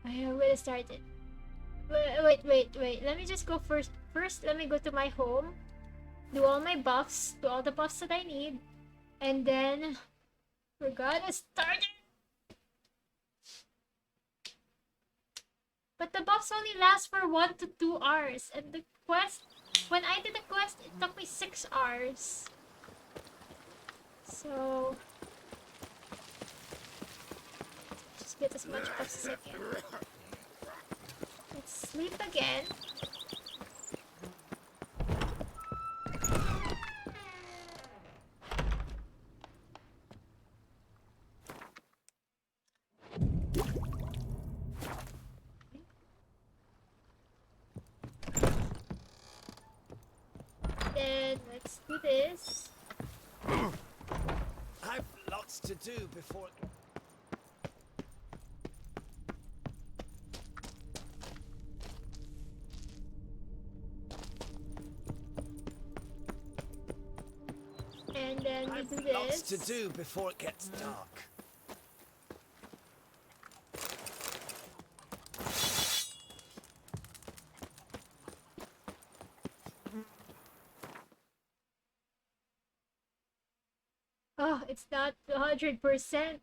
I already started. Wait. Let me just go first. First, let me go to my home, do all my buffs, do all the buffs that I need, and then we're gonna start it. But the buffs only last for 1 to 2 hours, and the quest, when I did the quest, it took me 6 hours. So, just get as much buffs as I can. Let's sleep again. Then let's do this. I've lots to do before. And then we do I've lots to this. do before it gets dark. Oh, it's not 100%.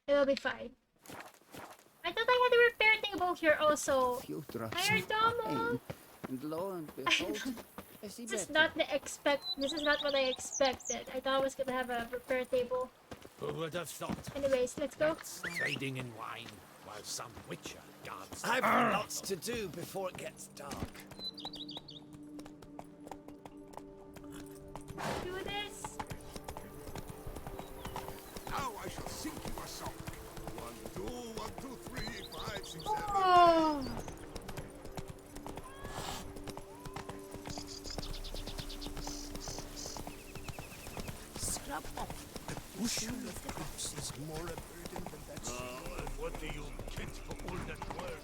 It'll be fine. I thought I had a repair table here also. Few drops Higher of Domo. wine, and lo and behold, I see This is better. not the expect. This is not what I expected. I thought I was gonna have a repair table. Who would have thought? Anyways, let's go. Trading in wine while some witcher guards. I've lots to do before it gets dark. Do this. Now I shall sink you a song. 1, 2, 1, 2, 3, 5, 6, 7. Oh. Scrub off. The bushel of crops is more a burden than that. And what do you get for all that work?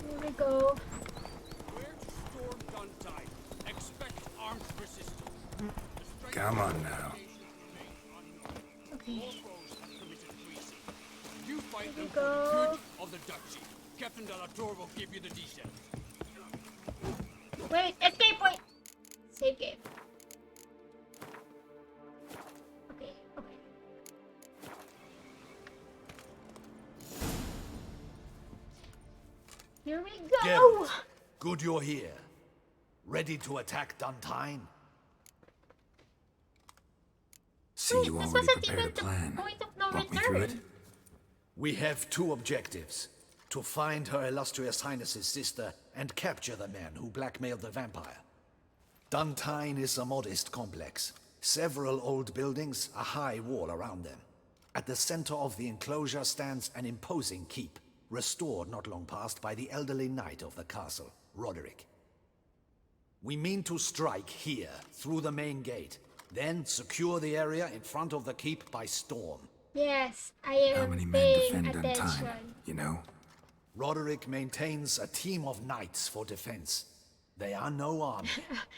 Here we go. Where to storm Duntide? Expect armed resistance. Come on now. Okay. You fight Here we them for the go. good of the duchy. Captain de la Tour will give you the details. Wait, escape, wait! Save game. Okay. Here we go! Geralt, good you're here. Ready to attack Duntine? See, you This already wasn't prepared a even the plan. point of no Walk me through it. return. We have two objectives. To find Her Illustrious Highness's sister and capture the man who blackmailed the vampire. Duntine is a modest complex. Several old buildings, a high wall around them. At the center of the enclosure stands an imposing keep, restored not long past by the elderly knight of the castle, Roderick. We mean to strike here, through the main gate, then secure the area in front of the keep by storm. Yes, I How am many men paying defend attention. Duntine, you know? Roderick maintains a team of knights for defense. They are no army,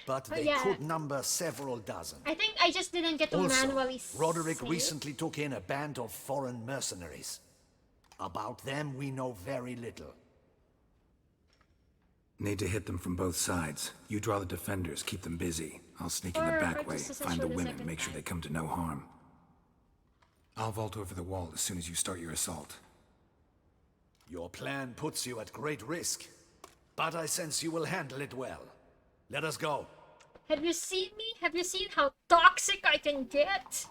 but they yeah. could number several dozen. I think I just didn't get to Also, manually Roderick save. recently took in a band of foreign mercenaries. About them, we know very little. Need to hit them from both sides. You draw the defenders, keep them busy. I'll sneak in Or the back way, just as I find the showed the women, second make sure time. they come to no harm. I'll vault over the wall as soon as you start your assault. Your plan puts you at great risk, but I sense you will handle it well. Let us go. Have you seen me? Have you seen how toxic I can get?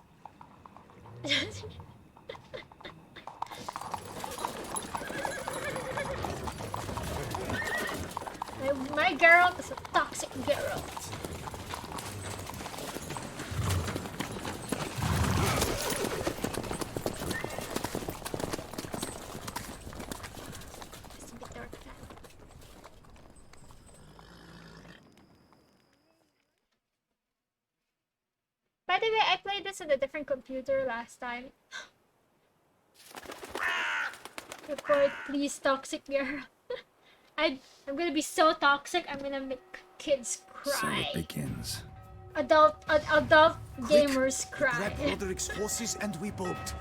my Geralt is a toxic Geralt. It's a bit dark now. By the way, I played this on a different computer last time. Report, please, toxic girl. I'm gonna be so toxic. I'm gonna make kids So cry. it begins. Adult Quick, gamers cry. Grab Roderick's horses and we bolt.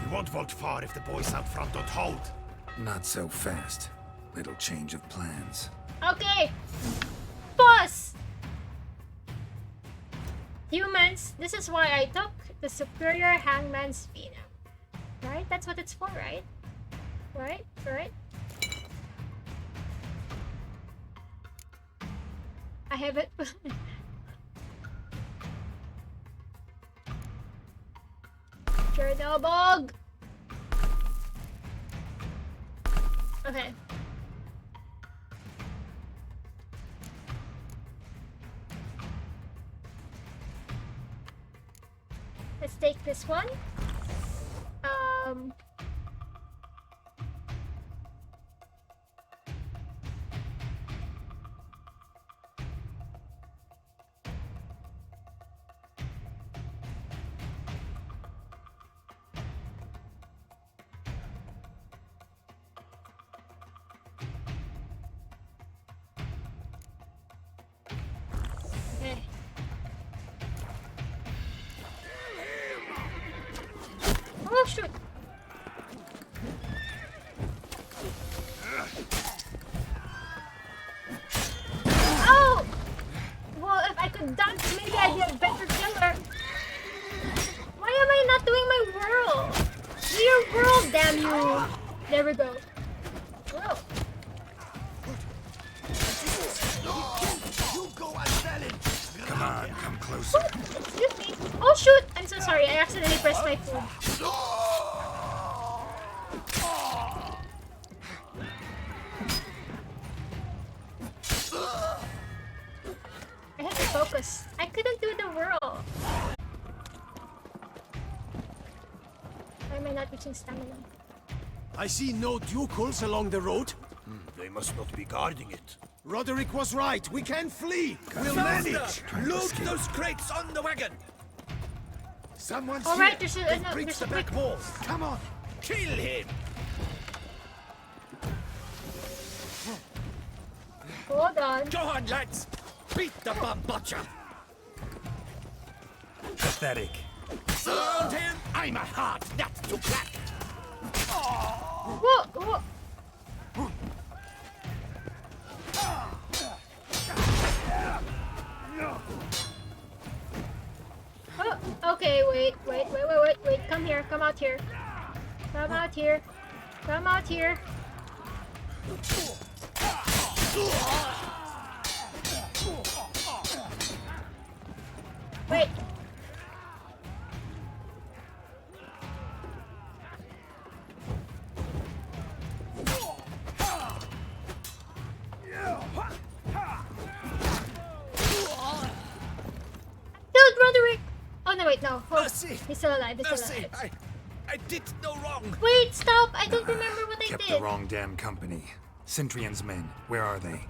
We won't vault far if the boys out front don't hold. Not so fast. Little change of plans. Okay. Pause. Humans, this is why I took the superior hangman's venom. Right? That's what it's for, right? Right? Right? I have it. Chernobyl. Okay. Let's take this one. Okay. Oh shoot! Oh! Well, if I could dance, maybe I'd be a better killer. Why am I not doing my whirl? Do your whirl, damn you! There we go. Whirl. You go unchallenged. Come on, come closer. Excuse me. Oh shoot! I'm so sorry. I accidentally pressed my food. I had to focus. I couldn't do the whirl. Why am I not reaching stamina? I see no ducals along the road. They must not be guarding it. Roderick was right. We can flee. We'll manage. Load those crates on the wagon! Someone's All here. right, there's a- They've no, breached there's the a back quick- walls. Come on. Kill him! Hold on. Go on, lads! Beat the bum butcher! Pathetic. Surround him! I'm a hard nut to crack! Whoa! Whoa! Oh, okay, wait. Come here, come out here. Come out here. Come out here. Wait. Killed Roderick! Oh no, wait, no. Oh, Mercy! he's still alive, he's still Mercy! alive. I did no wrong! Wait, stop! I don't remember what I Kept did. the wrong damn company. Centrion's men, where are they?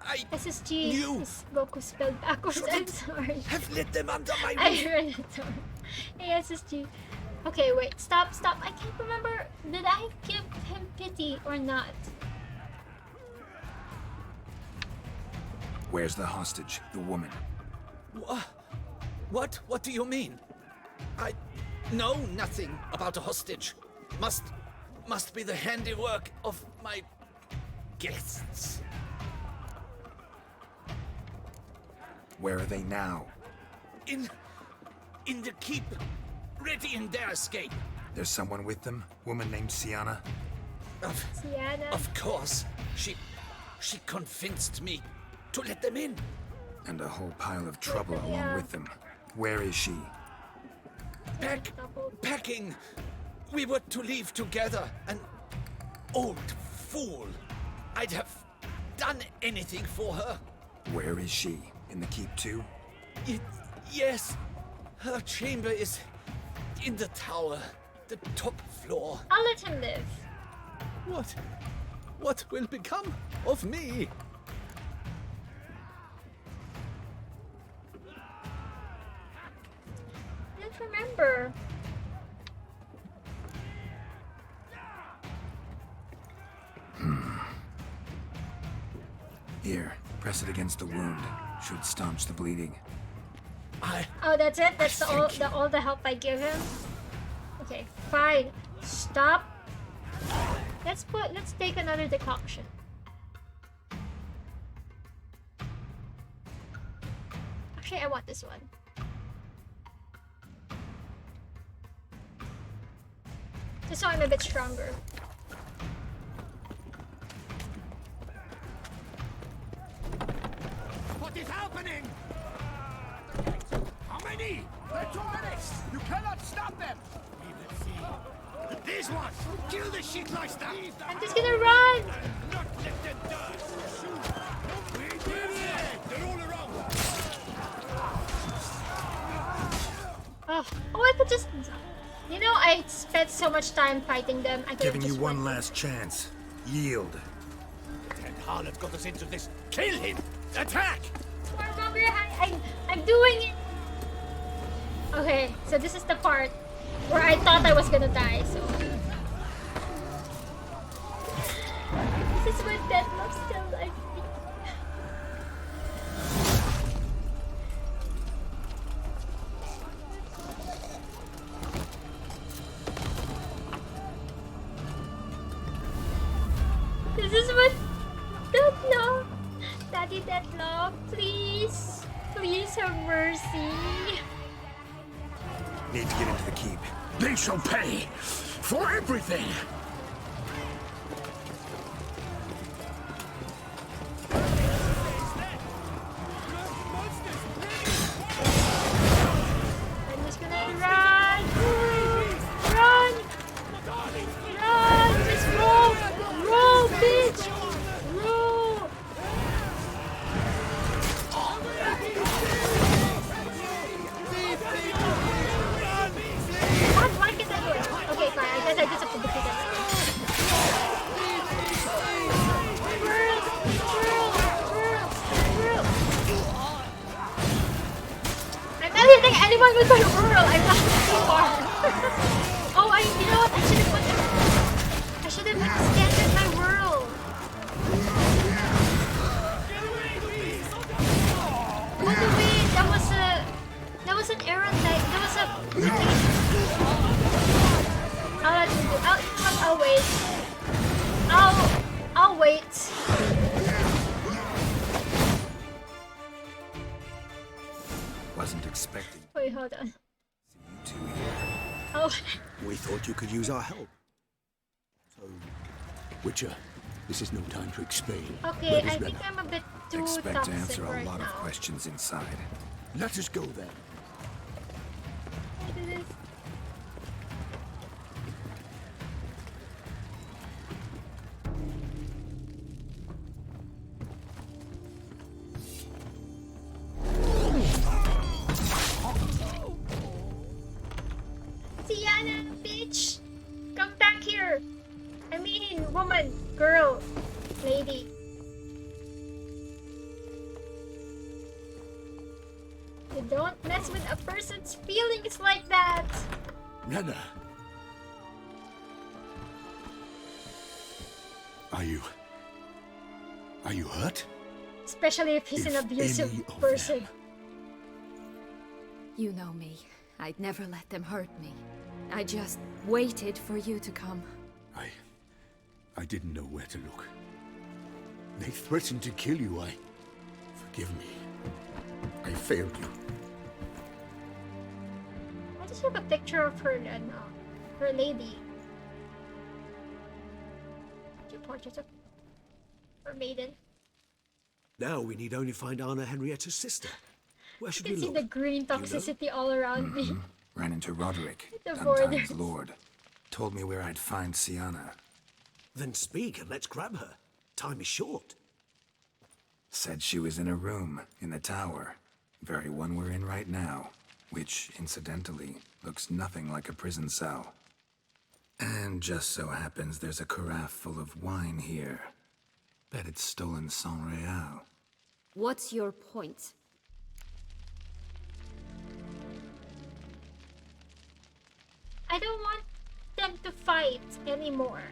I SSG You- is Goku spelled backwards. I'm sorry. have let them under my I roof! read it wrong. Hey, SSG. Okay, wait. Stop. I can't remember. Did I give him pity or not? Where's the hostage, the woman? What? What do you mean? I know nothing about a hostage. Must be the handiwork of my guests. Where are they now? In the keep, ready in their escape. There's someone with them? Woman named Sienna? Sienna. Of course, she convinced me to let them in. And a whole pile of trouble along Yeah. with them. Where is she? Packing. We were to leave together. An old fool. I'd have done anything for her. Where is she? In the keep too? Yes. Her chamber is in the tower, the top floor. I'll let him live. What will become of me? I don't remember. Here, press it against the wound. Should staunch the bleeding. Oh, that's it? That's all the help I give him? Okay, fine. Stop. Let's take another decoction. Actually, I want this one. Just so I'm a bit stronger. What is happening? How many? There are too many. You cannot stop them. Let's see. This one. Kill the shitmeister. I'm just gonna run. Not let them die. Shoot. They're all around. Oh, I could just... You know, I spent so much time fighting them. I could Giving just you one went. last chance. Yield. And Harlot got us into this. Kill him. Attack. I'm doing it. Okay, so this is the part where I thought I was gonna die, so... This is when Detlaff still likes me. This is when Detlaff... Daddy Detlaff, please. Please have mercy. Need to get into the keep. They shall pay for everything. I'm just gonna run! Run! Run! Just roll! Roll, bitch! Roll! Why can't I do it? Okay, fine. I guess I just have to defeat them. Whirl! Whirl! Whirl! Whirl! I'm not hitting anyone with my whirl. I'm not too far. Oh, you know what? I should have extended my whirl. By the way, that was an errand that was a I'll let you do. I'll wait. I'll wait. Wasn't expecting Wait, hold on. you two here. Oh, We thought you could use our help. So, Witcher, this is no time to explain. okay. Where is I think Renna? I'm a bit too Expect to toxic answer a right lot of now. questions inside. Let us go then. This is- Sienna, bitch! Come back here! I mean, woman, girl, lady. You don't mess with a person's feelings like that! Renna. Are you hurt? Especially if he's an If abusive any of person. them- You know me. I'd never let them hurt me. I just waited for you to come. I didn't know where to look. They threatened to kill you. Forgive me. I failed you. I just have a picture of her and her lady. Two portraits of her maiden. Now we need only find Anna Henrietta's sister. Where You should can we see look? the green toxicity all around me. Ran into Roderick, The Duntine's borders. lord. Told me where I'd find Sienna. Then speak and let's grab her. Time is short. Said she was in a room in the tower. Very one we're in right now. Which, incidentally, looks nothing like a prison cell. And just so happens there's a carafe full of wine here. Bet it's stolen Sans Real. What's your point? I don't want them to fight anymore.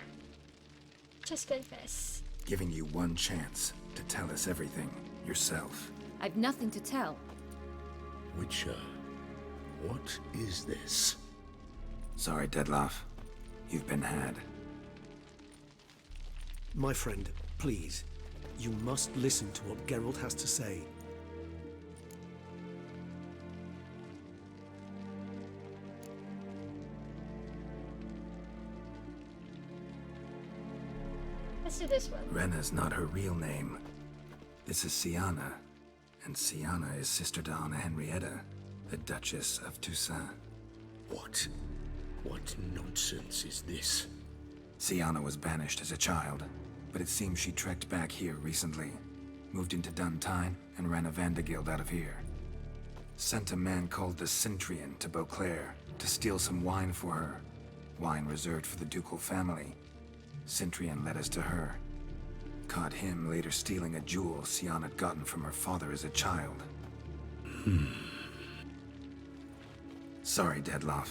Just confess. Giving you one chance. to tell us everything yourself. I've nothing to tell. Witcher, what is this? Sorry, Detlaff. You've been had. My friend, please. You must listen to what Geralt has to say. Let's do this one. Rena's not her real name. This is Siana, and Siana is sister to Anna Henrietta, the Duchess of Toussaint. What? What nonsense is this? Siana was banished as a child, but it seems she trekked back here recently. Moved into Duntine and ran a Vandergild out of here. Sent a man called the Centrian to Beauclair to steal some wine for her. Wine reserved for the ducal family. Centrian led us to her. Caught him later stealing a jewel Siana had gotten from her father as a child. Sorry, Detlaff.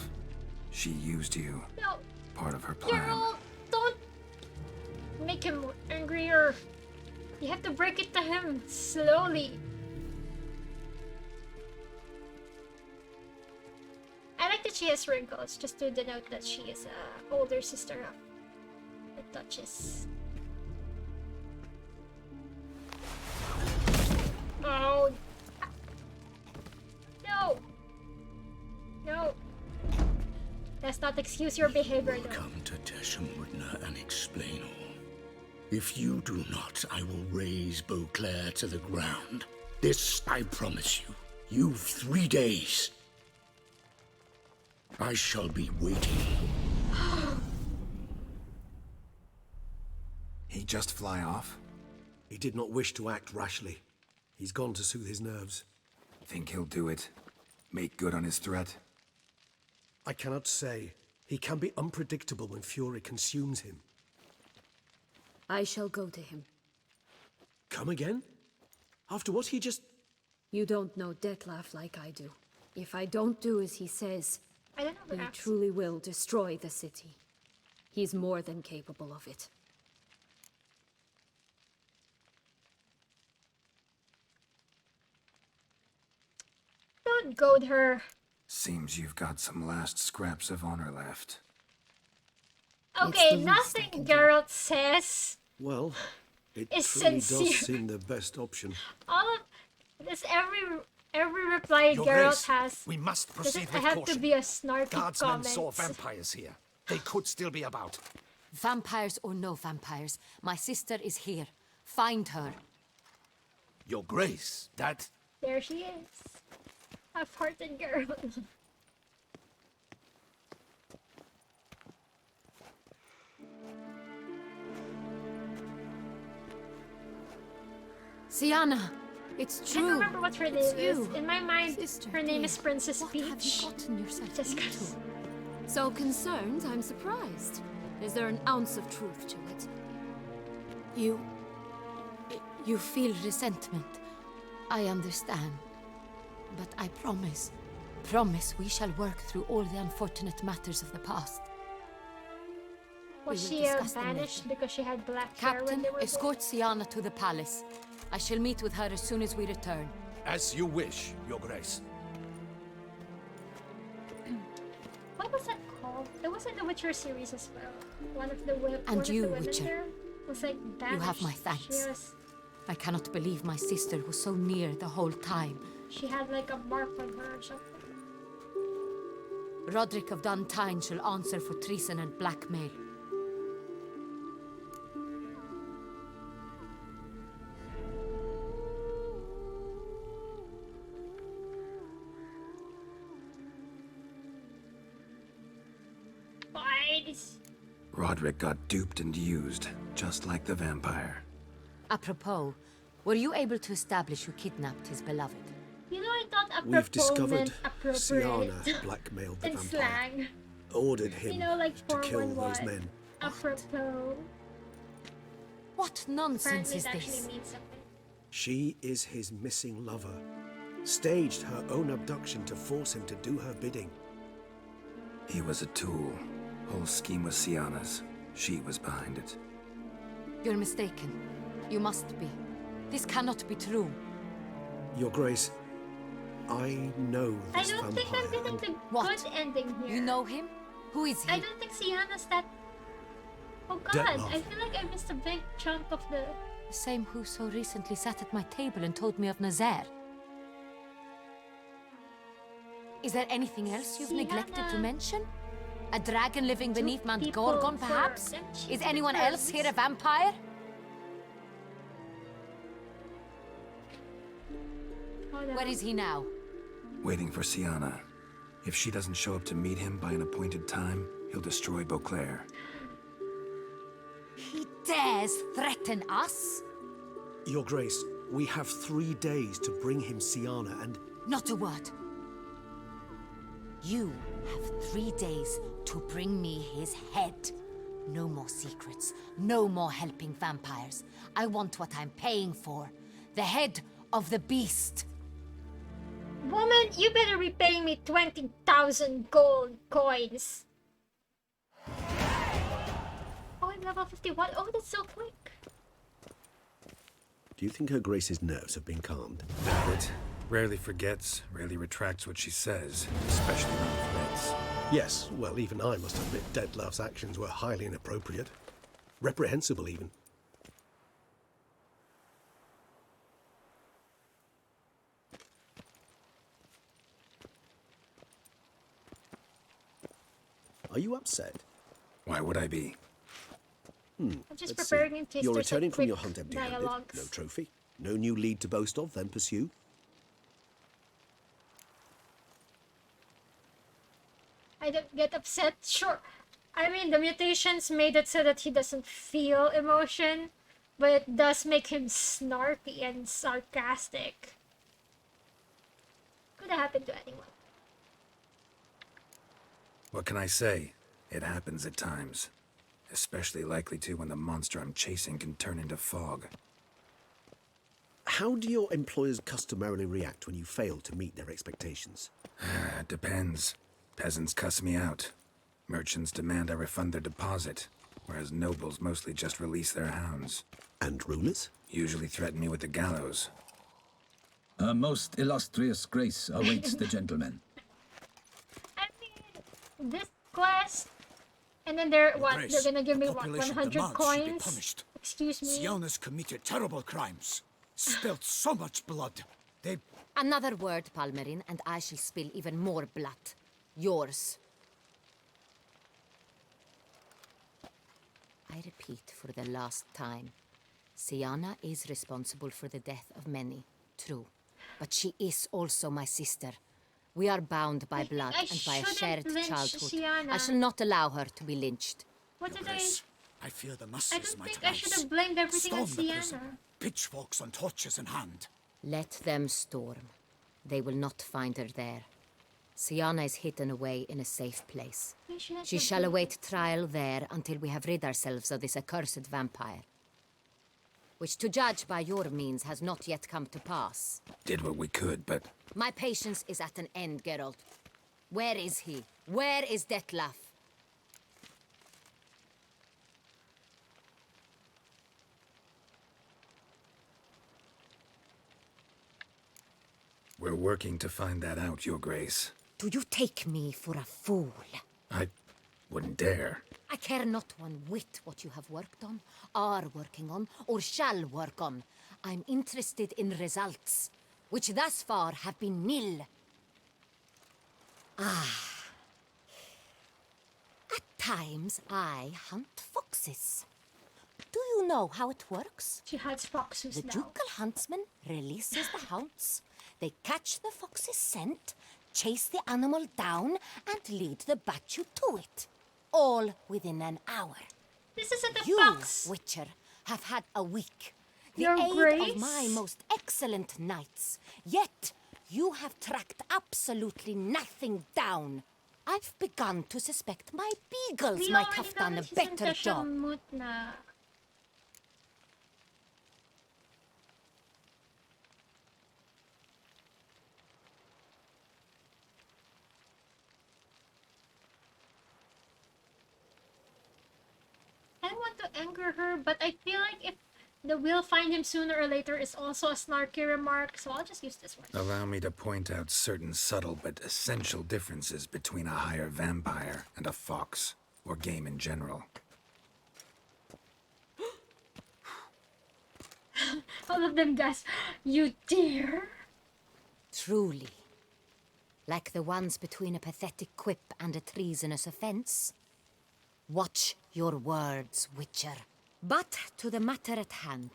She used you. No, Part of her plan. Geralt, don't make him angrier. You have to break it to him slowly. I like that she has wrinkles, just to denote that she is a older sister of the Duchess. Oh. No. No. Let's not excuse your behavior, though. Come to Teshumudna and explain all. If you do not, I will raise Beauclair to the ground. This I promise you. You've 3 days. I shall be waiting. He just fly off? He did not wish to act rashly. He's gone to soothe his nerves. Think he'll do it? Make good on his threat? I cannot say. He can be unpredictable when fury consumes him. I shall go to him. Come again? After what he just... You don't know Detlaff like I do. If I don't do as he says, I don't know he perhaps. truly will destroy the city. He's more than capable of it. Don't goad her. Seems you've got some last scraps of honor left. Okay, the least I nothing can do. Geralt says. Well, it It's truly sincere. does seem the best option. All of this, every reply Your Geralt Grace, has we must proceed doesn't with have caution. to be a snarky Guardsmen comment. saw vampires here. They could still be about. Vampires or no vampires, my sister is here. Find her. Your Grace, that... There she is. Half-hearted Geralt. Siana, it's I true. don't remember what her name It's is. you. In my mind, Sister, her name dear, is Princess what Peach. have you gotten yourself Just into? 'cause. So concerned, I'm surprised. Is there an ounce of truth to it? You feel resentment. I understand. But I promise we shall work through all the unfortunate matters of the past. Was We will she discuss them banished later. because she had black hair when Captain, they were escort Siana to the palace. I shall meet with her as soon as we return. As you wish, Your Grace. What was that called? It was in the Witcher series as well. One of the And one you, of the women Witcher. there was like banished. have my thanks. I cannot believe my sister was so near the whole time. She had like a mark on her or something. Roderick of Duntine shall answer for treason and blackmail. Boys. Roderick got duped and used, just like the vampire. Apropos, were you able to establish who kidnapped his beloved? You know, I thought apropos We've discovered meant appropriate Siana blackmailed the in vampire. slang. Ordered him You know, like to kill those 411. men. Apropos. What nonsense Apparently is it this? actually means something. She is his missing lover. Staged her own abduction to force him to do her bidding. He was a tool. Whole scheme was Siana's. She was behind it. You're mistaken. You must be. This cannot be true. Your Grace, I know I this don't think I'm vampire. getting the What? good ending here. You know him? Who is he? I don't think Sienna's that... Oh god, Detlaff. I feel like I missed a big chunk of the... The same who so recently sat at my table and told me of Nazaire. Is there anything else you've neglected to Sienna. mention? A dragon living beneath Mount people Gorgon, perhaps? for them. She's Is the anyone else first. here a vampire? Hold on. Where is he now? Waiting for Sienna. If she doesn't show up to meet him by an appointed time, he'll destroy Beauclair. He dares threaten us? Your Grace, we have 3 days to bring him Sienna and... Not a word. You have 3 days to bring me his head. No more secrets. No more helping vampires. I want what I'm paying for. The head of the beast. Woman, you better be paying me 20,000 gold coins. Oh, I'm level 51. Oh, that's so quick. Do you think Her Grace's nerves have been calmed? But rarely forgets, rarely retracts what she says, especially when threats. Yes, well, even I must admit Detlaff's actions were highly inappropriate. Reprehensible, even. Are you upset? Why would I be? I'm just Let's preparing see. in case You're there's a returning from your quick hunt empty-handed. dialogues. No trophy. No new lead to boast of, then pursue. I don't get upset. Sure. I mean, the mutations made it so that he doesn't feel emotion, but it does make him snarky and sarcastic. Could have happened to anyone. What can I say? It happens at times. Especially likely to when the monster I'm chasing can turn into fog. How do your employers customarily react when you fail to meet their expectations? It depends. Peasants cuss me out. Merchants demand I refund their deposit, whereas nobles mostly just release their hounds. And rulers? Usually threaten me with the gallows. A most illustrious grace awaits the gentleman. I mean, this quest, and then they're what? Grace, They're gonna give me what? population 100 demands she be coins? punished. Excuse me. Sienna's committed terrible crimes. Spilt so much blood. They... Another word, Palmerin, and I shall spill even more blood. Yours. I repeat for the last time. Sienna is responsible for the death of many, true. But she is also my sister. We are bound by blood I and by a shouldn't shared lynch childhood. Sienna. I shall not allow her to be lynched. What did Grace, I fear the I masses don't might think I rise. should have blamed everything on Storm the prison. Sienna. Pitchforks and torches in hand. Let them storm. They will not find her there. Sienna is hidden away in a safe place. Why should I She have shall blamed- await trial there until we have rid ourselves of this accursed vampire. Which, to judge by your means, has not yet come to pass. Did what we could, but My patience is at an end, Geralt. Where is he? Where is Detlaff? we're working to find that out, Your Grace. Do you take me for a fool? I wouldn't dare. I care not one whit what you have worked on, are working on, or shall work on. I'm interested in results, which thus far have been nil. At times, I hunt foxes. Do you know how it works? She hides foxes The now. ducal huntsman releases the hounds. They catch the fox's scent, chase the animal down, and lead the battue to it. All within an hour. This isn't a You, fox. Witcher, have had a week. The Your aid Grace? of my most excellent knights. Yet, you have tracked absolutely nothing down. I've begun to suspect my beagles We might already have know done a that she's in better job. Tashamut na. I want to anger her, but I feel like if The "we'll find him sooner or later" is also a snarky remark, so I'll just use this one. Allow me to point out certain subtle but essential differences between a higher vampire and a fox, or game in general. All of them guys, you dear. Truly. Like the ones between a pathetic quip and a treasonous offense. Watch your words, Witcher. But to the matter at hand.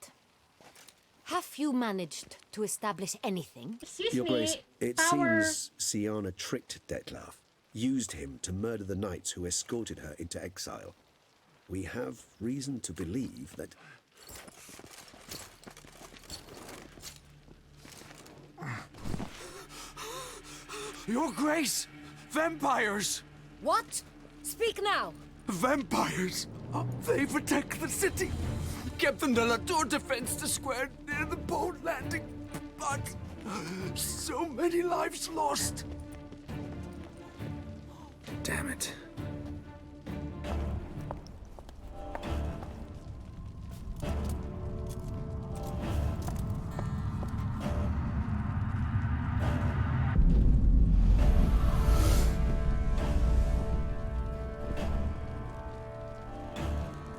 Have you managed to establish anything? Excuse Your me, Grace, it power... seems Siana tricked Detlaff, used him to murder the knights who escorted her into exile. We have reason to believe that... Your Grace! Vampires! What? Speak now! Vampires! They protect the city! Captain de la Tour defends the square near the boat landing, but so many lives lost! Damn it.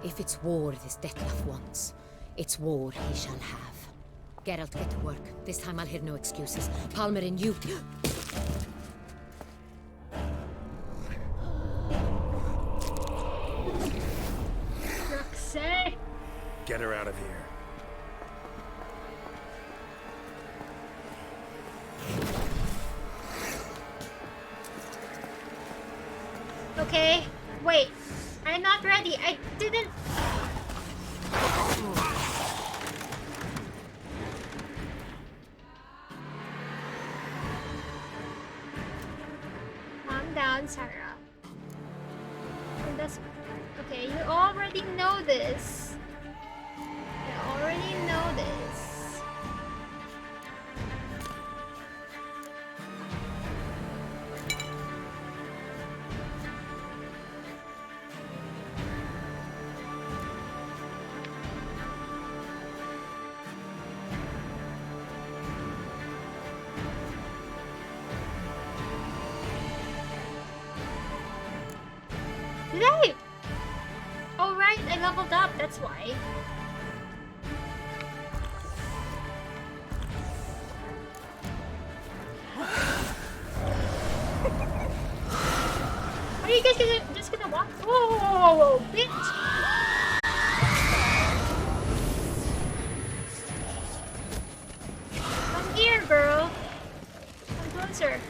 If it's war this Detlaff wants, it's war he shall have. Geralt, get to work. This time I'll hear no excuses. Palmer and you... Roxy! Get her out of here. Okay, wait. I'm not ready. I didn't... Calm down, Sarah. Okay, you already know this. You already know this. Did I? Oh right, I leveled up, that's why. Are you guys just gonna walk? Whoa, whoa, whoa, whoa, bitch! Come here, girl. Come closer.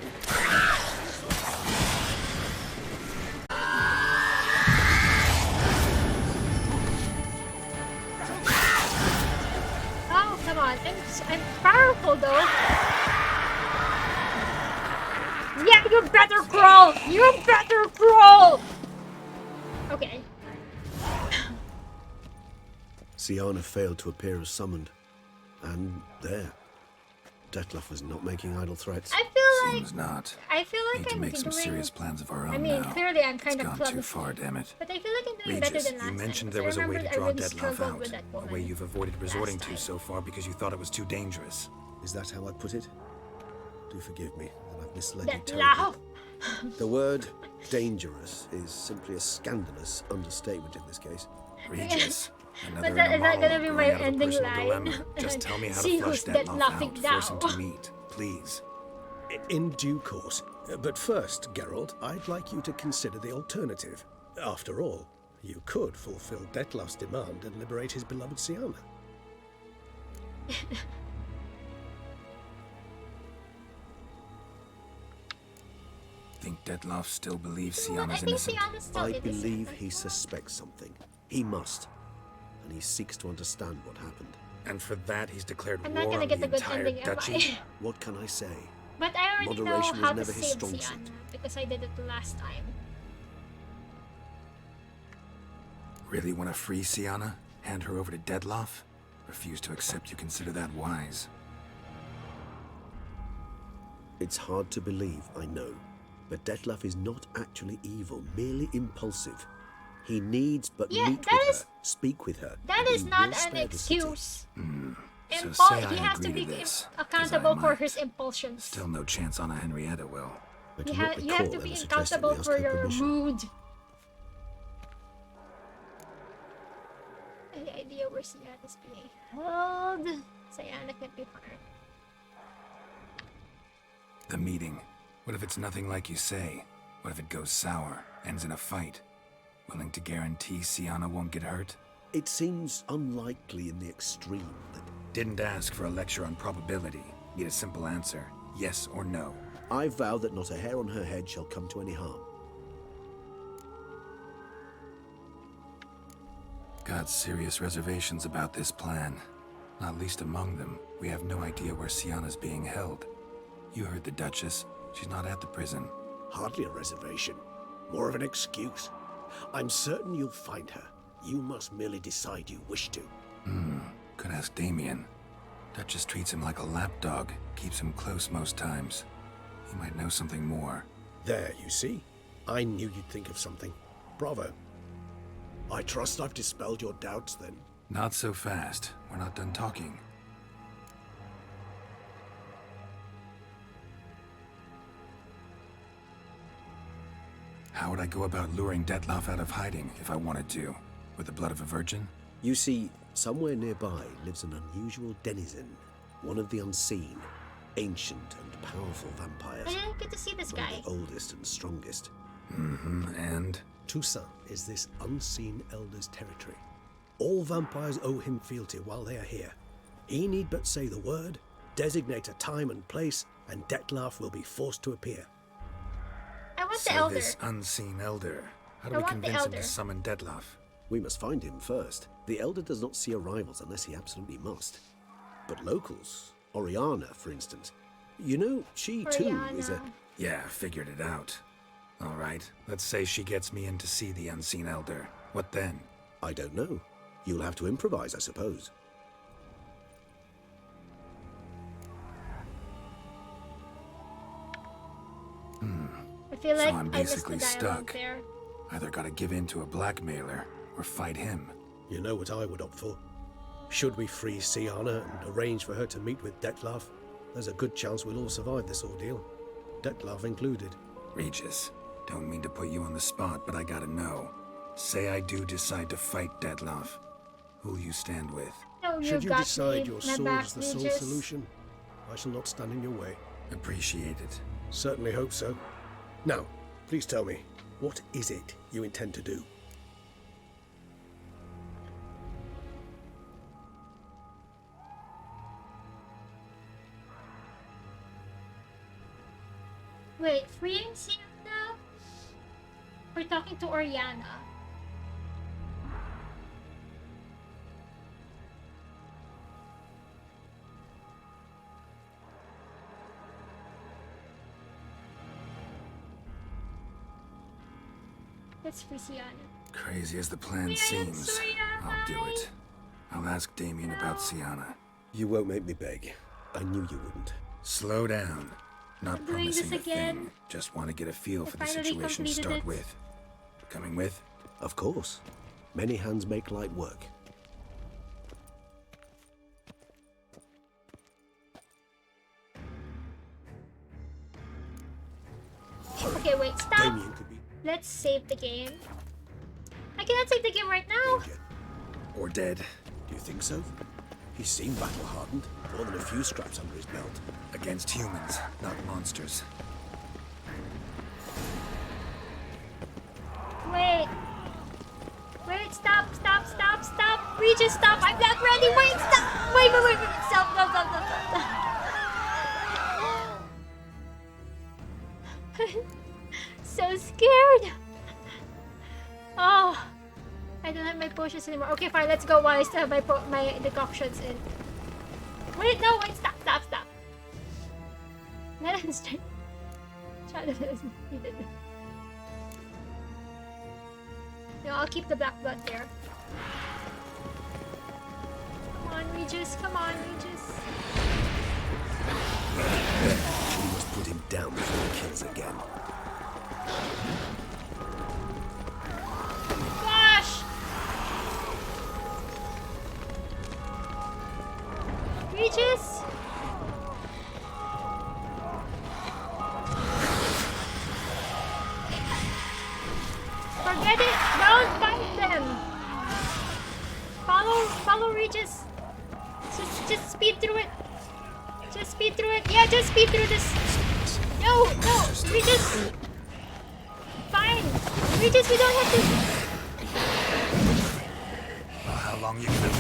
Oh, come on. I'm powerful, though. Yeah, you better crawl! You better crawl! Okay. Siana failed to appear as summoned. And there. Detlaff was not making idle threats. I feel Seems not. I feel like Need to I'm make some doing... serious plans of our own I mean, now. clearly I'm kind It's of gone clumsy. too far, damn it. But I feel like I'm doing Regis, better than last you time. mentioned 'Cause there was a way to I draw really Detlaff struggled out. with that A way woman you've avoided resorting last to time. so far because you thought it was too dangerous. Is that how I put it? Do forgive me that I've misled you Detlaff! terribly. The word dangerous is simply a scandalous understatement in this case. Regis. But is that gonna be my ending line? Dilemma. Just tell me how See to flush who's Detlaff laughing out. now. Force him to meet, please. In due course. But first, Geralt, I'd like you to consider the alternative. After all, you could fulfill Detlaff's demand and liberate his beloved Siana. Think Detlaff still believes You know what, I Siana's think innocent? Siana's still I innocent. believe he suspects something. He must. And he seeks to understand what happened. And for that, he's declared I'm war not gonna on get the the good entire ending, am duchy. I? What can I say? But I already know Moderation was how to never his save strong Siana, suit. because I did it the last time. Really want to free Siana? Hand her over to Detlaff? Refuse to accept you consider that wise. It's hard to believe, I know. But Detlaff is not actually evil, merely impulsive. He needs but Yeah, meet that with is- her, speak with her. That is He not will an spare the city. excuse. So say He I has to agree be to this, 'cause I accountable for might. his impulsions. Still no chance Anna Henrietta will. I do You, not you have recall to be ever suggesting we accountable ask for her your permission. mood. Any idea where Sienna is being held? Sienna can be harmed. The meeting. What if it's nothing like you say? What if it goes sour, ends in a fight? Willing to guarantee Sienna won't get hurt? It seems unlikely in the extreme that... Didn't ask for a lecture on probability. Need a simple answer. Yes or no. I vow that not a hair on her head shall come to any harm. Got serious reservations about this plan. Not least among them, we have no idea where Sienna's being held. You heard the Duchess. She's not at the prison. Hardly a reservation. More of an excuse. I'm certain you'll find her. You must merely decide you wish to. Could ask Damien. Duchess treats him like a lapdog. Keeps him close most times. He might know something more. There, you see? I knew you'd think of something. Bravo. I trust I've dispelled your doubts, then. Not so fast. We're not done talking. How would I go about luring Detlaff out of hiding if I wanted to? With the blood of a virgin? You see, somewhere nearby lives an unusual denizen. One of the unseen, ancient and powerful vampires. I didn't get to see this One guy. of the oldest and strongest. And? Toussaint is this unseen elder's territory. All vampires owe him fealty while they are here. He need but say the word, designate a time and place, and Detlaff will be forced to appear. I want the So elder. this unseen elder. How do I we want the convince him elder. to summon Detlaff? We must find him first. The elder does not see arrivals unless he absolutely must. But locals, Oriana, for instance. You know, she too is a... Oriana. Yeah, figured it out. All right, let's say she gets me in to see the unseen elder. What then? I don't know. You'll have to improvise, I suppose. I feel So like I'm I missed the basically dialogue stuck. there. Either gotta give in to a blackmailer, or fight him. You know what I would opt for. Should we free Sienna and arrange for her to meet with Detlaff, there's a good chance we'll all survive this ordeal. Detlaff included. Regis, don't mean to put you on the spot, but I gotta know. Say I do decide to fight Detlaff. Who'll you stand with? No, you Should you got decide me. your My sword back, is the sole Regis. solution, I shall not stand in your way. Appreciate it. Certainly hope so. Now, please tell me, what is it you intend to do? Wait, freeing Sienna? We're talking to Oriana. Let's free Sienna. Crazy as the plan Yeah, seems, sorry, I'll do it. I'll ask Damien about Sienna. You won't make me beg. I knew you wouldn't. Slow down. Not I'm doing this promising a again. thing. Just want to get a feel for the finally situation to completed start it. with. Coming with? Of course. Many hands make light work. Okay, wait, stop. Damien could be Let's save the game. I cannot save the game right now. danger. Or dead. Do you think so? He seemed battle-hardened. More than a few straps under his belt. Against humans, not monsters. Wait. Wait, stop. Regis, stop. I'm not ready. Wait, stop. Wait. Stop. So scared. Oh. I don't have my potions anymore. Okay, fine. Let's go while I still have my decoctions in. Wait, no. Wait, stop. Let us try. Shadow is needed. No, I'll keep the black blood there. Come on, Regis. We must put him down before he kills again. God! Regis! Forget it! Don't fight them! Follow Regis! Just speed through it! Just speed through it! Yeah, just speed through this! No! Regis! Fine! Regis, we don't have to... Well, how long you gonna be?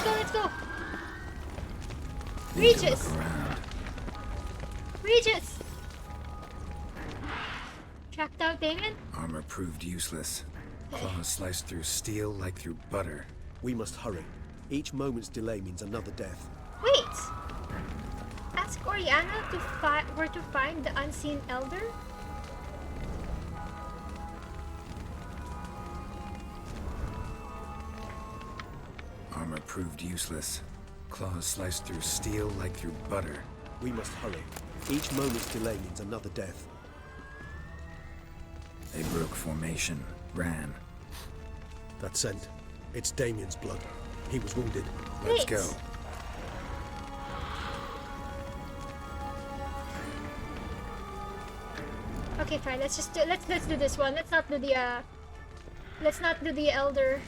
Okay, let's go! Regis! Regis! Tracked out Damien? Armor proved useless. Claws sliced through steel like through butter. We must hurry. Each moment's delay means another death. Wait! Ask Oriana where to find the unseen elder? Armor proved useless. Claws sliced through steel like through butter. We must hurry. Each moment's delay means another death. They broke formation, ran. That scent. It's Damien's blood. He was wounded. Let's Wait. go. Okay, fine. Let's just do, let's do this one. Let's not do the elder.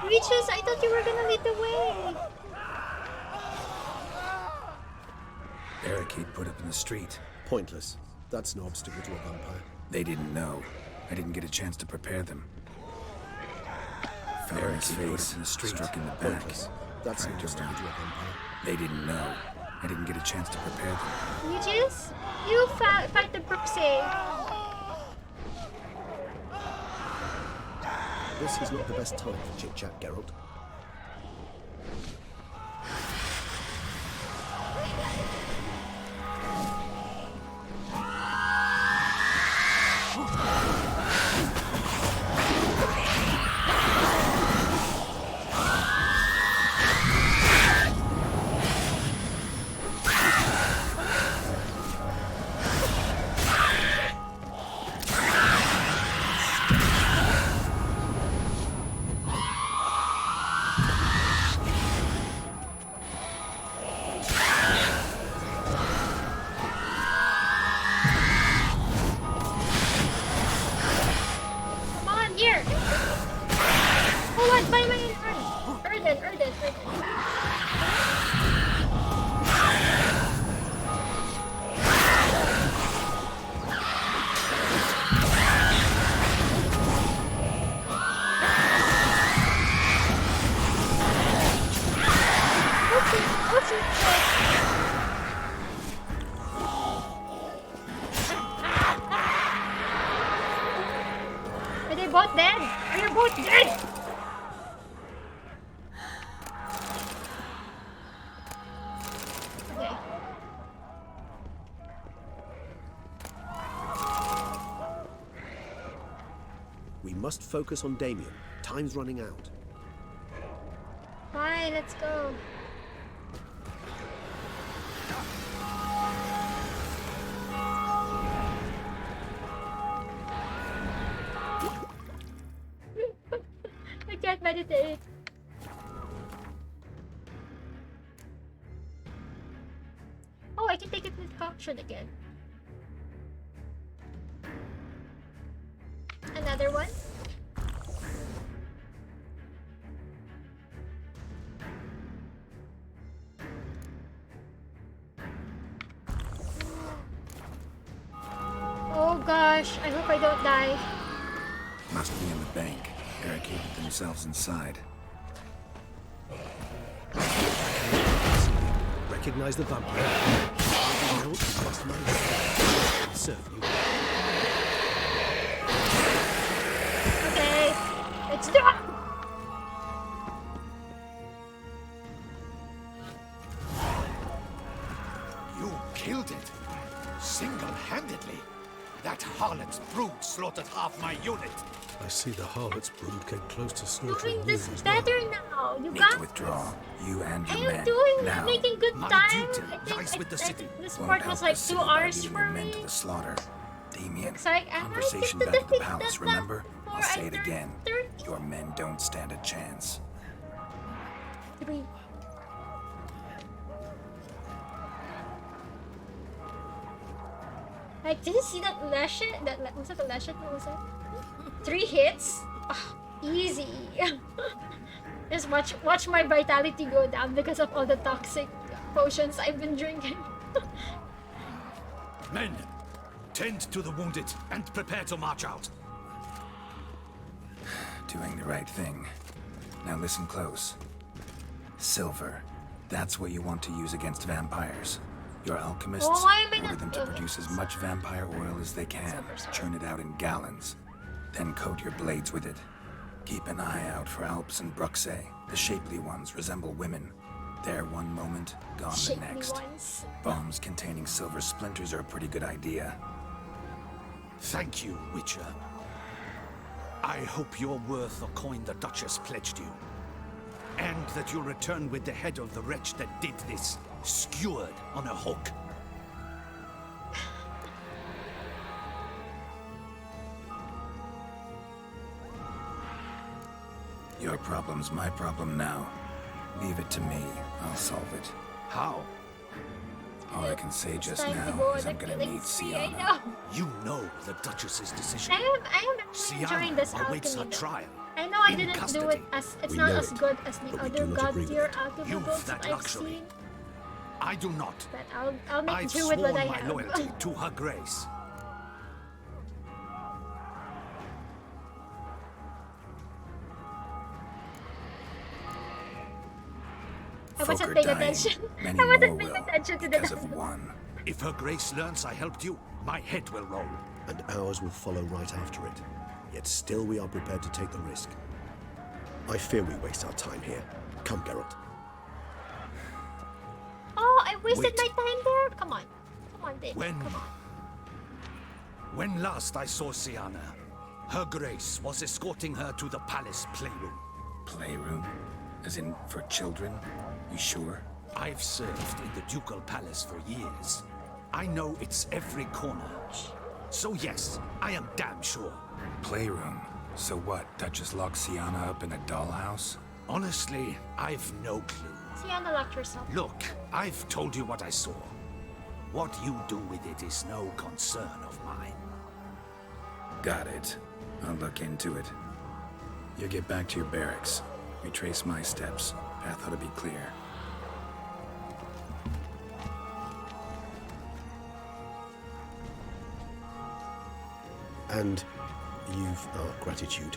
Regis, I thought you were gonna lead the way. Barricade put up in the street. Pointless. That's no obstacle to a vampire. They didn't know. I didn't get a chance to prepare them. Fell on his face in the street, struck in the back. Pointless. That's no obstacle to a vampire. They didn't know. I didn't get a chance to prepare them. Regis, you fight the Brooksay. This is not the best time for chit-chat, Geralt. Must focus on Damien. Time's running out. Fine, let's go. I can't meditate. Oh, I can take it with caution again. Another one. Oh gosh, I hope I don't die. Must be in the bank. Barricaded themselves inside. Recognize the vampire. Geralt must know. Serve you. Okay, let's do it! You killed it. Single-handedly. That harlot's brood slaughtered half my unit. I see the harlot's brood came close to slaughtering Doing you this as well. better now. You Need got to withdraw. You and your I am men. doing now. making good My time. duty I lies think with the city. this Won't part help was the like city 2 by hours leading for your men me. to the slaughter. Damien, Looks like I might conversation get to back at the defeat palace, Detlaff remember? before I'll say I it turn again. 30. Your men don't stand a chance. 3. Like, did you see that Leshet? Was that the Leshet? What was that? 3 hits? Oh, easy. Just watch my vitality go down because of all the toxic potions I've been drinking. Men, tend to the wounded and prepare to march out. Doing the right thing. Now listen close. Silver. That's what you want to use against vampires. Your alchemists Oh, why am I order not- them to produce as much vampire oil as they can. Churn it out in gallons. Then coat your blades with it. Keep an eye out for Alps and Bruxae. The shapely ones resemble women. There one moment, gone the Shapely next. ones. Bombs containing silver splinters are a pretty good idea. Thank you, Witcher. I hope you're worth the coin the Duchess pledged you. And that you'll return with the head of the wretch that did this, skewered on a hook. Your problem's my problem now. Leave it to me. I'll solve it. How? All I can say just Time to now go is on I'm a gonna killing need spree, I Sienna. know. You know the Duchess's decision. I am actually enjoying Sienna this awaits alchemy her though. trial. I know I in didn't do custody. it as it's We not know as it, good as the but we other do not god agree with tier it. alchemy You've builds that that I've luxury. seen. I do not. But I'll make I've do with what sworn I my have. loyalty to her grace. I wasn't Folk are paying dying. attention. Many I more wasn't paying will, attention to the because of one. If her grace learns I helped you, my head will roll. And ours will follow right after it. Yet still we are prepared to take the risk. I fear we waste our time here. Come, Geralt. Oh, I wasted Wait. my time there? Come on. Come on, Dave. When... Come on. When last I saw Sienna, her grace was escorting her to the palace playroom. Playroom? As in, for children? You sure? I've served in the ducal palace for years. I know it's every corner. So yes, I am damn sure. Playroom? So what, Duchess locked Sienna up in a dollhouse? Honestly, I've no clue. Sienna locked herself. Look, I've told you what I saw. What you do with it is no concern of mine. Got it. I'll look into it. You get back to your barracks. Retrace my steps. Path ought to be clear. And you've our gratitude.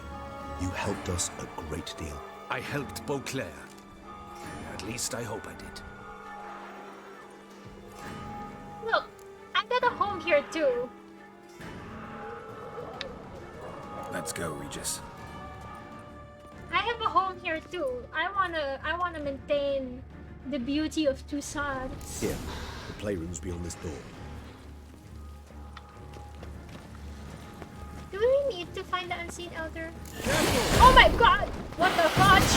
You helped us a great deal. I helped Beauclair. At least I hope I did. Look, I got a home here too. Let's go, Regis. I have a home here too. I wanna maintain the beauty of Toussaint. Here, the playroom's beyond this door. Do we need to find the unseen elder? Oh my god! What the fudge?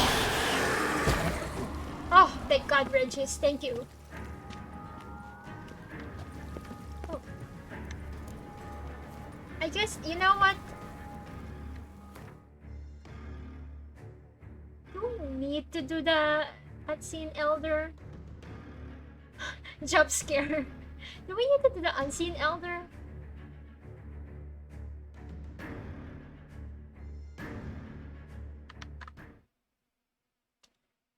Oh, thank God, Regis. Thank you. Oh. I guess, you know what? Do we need to do the unseen elder? Jump scare. Do we need to do the unseen elder?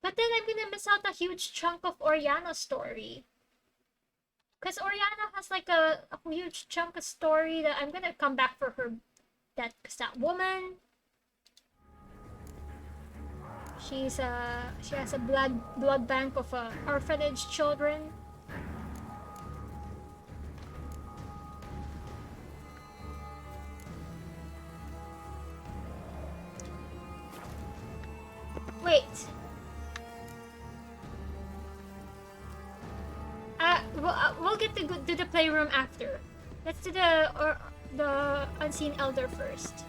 But then I'm gonna miss out a huge chunk of Oriana's story. Because Oriana has like a huge chunk of story that I'm gonna come back for her. Because that woman, she has a blood bank of orphanage children. Wait. We'll get to do the playroom after. Let's do the Unseen Elder first.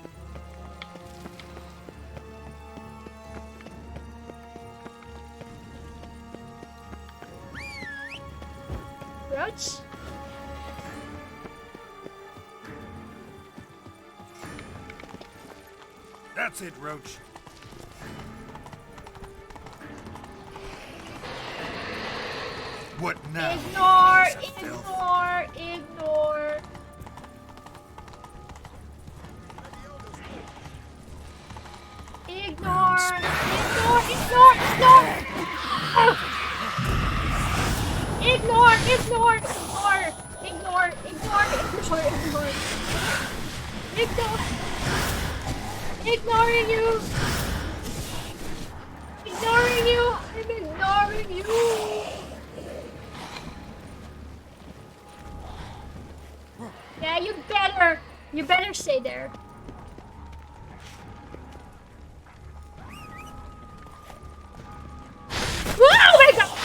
Roach? That's it, Roach. What now? Ignore! piece of filth? Ignore! Ignore! Ignore! Ignore! Ignore! Ignore! Ignore! Ignore! Ignore! Ignore! Ignore! Ignore! Ignore! Ignore! Ignoring you! Ignoring you! I'm ignoring you! Yeah, you better! You better stay there. Oh my god!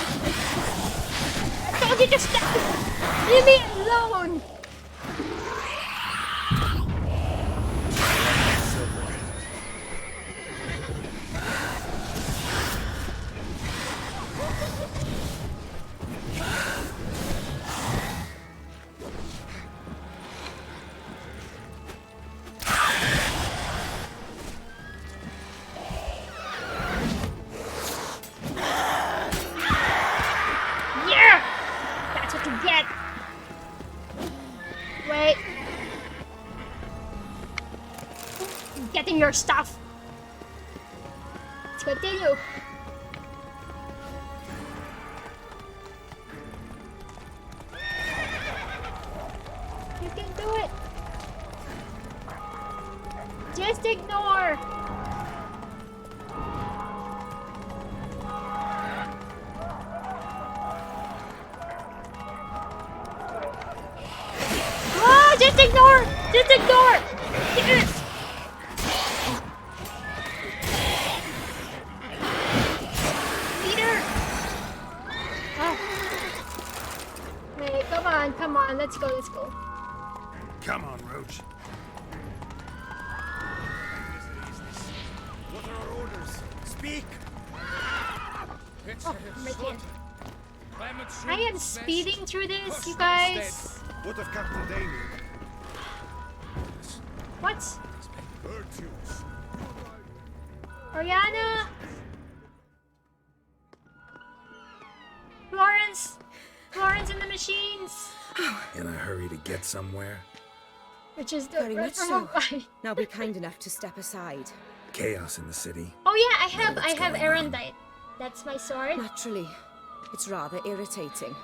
I told you to stop! Leave me alone! Yeah! That's what you get! Wait. I'm getting your stuff. Let's continue. You can do it. Just ignore. Oh, just ignore. Just ignore. Yes. Peter. Oh. Wait, come on, let's go, let's go. Come on, Roach. What are our orders? Speak! Oh, right here. I am speeding through this, you guys. What of Captain Damien? What? Virtues. Oriana? Florence? Florence and the machines? In a hurry to get somewhere? Which is the Very much so. Oh Now be kind enough to step aside. Chaos in the city. yeah, I What's have going on? Erendite. That's my sword. Naturally, it's rather irritating.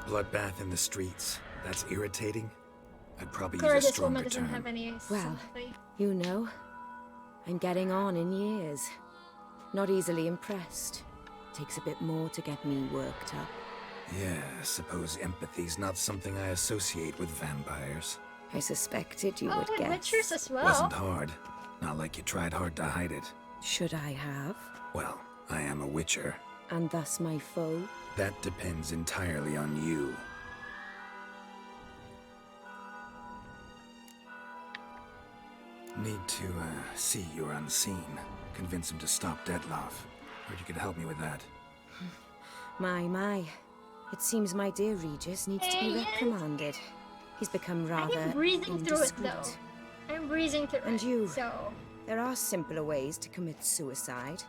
Bloodbath in the streets. That's irritating. I'd probably Of course, use a this woman stronger doesn't term. have any Well, sympathy. you know, I'm getting on in years. Not easily impressed. Takes a bit more to get me worked up. Yeah, I suppose empathy's not something I associate with vampires. I suspected you Oh, would with guess. witchers as well. Wasn't hard. Not like you tried hard to hide it. Should I have? Well, I am a witcher. And thus my foe? That depends entirely on you. Need to, see you're unseen. Convince him to stop Detlaff. Heard you could help me with that. My. It seems my dear Regis needs to be Yes. reprimanded. He's become I rather am breezing through it though. indiscreet. I'm breezing through And it. you? So, There are simpler ways to commit suicide.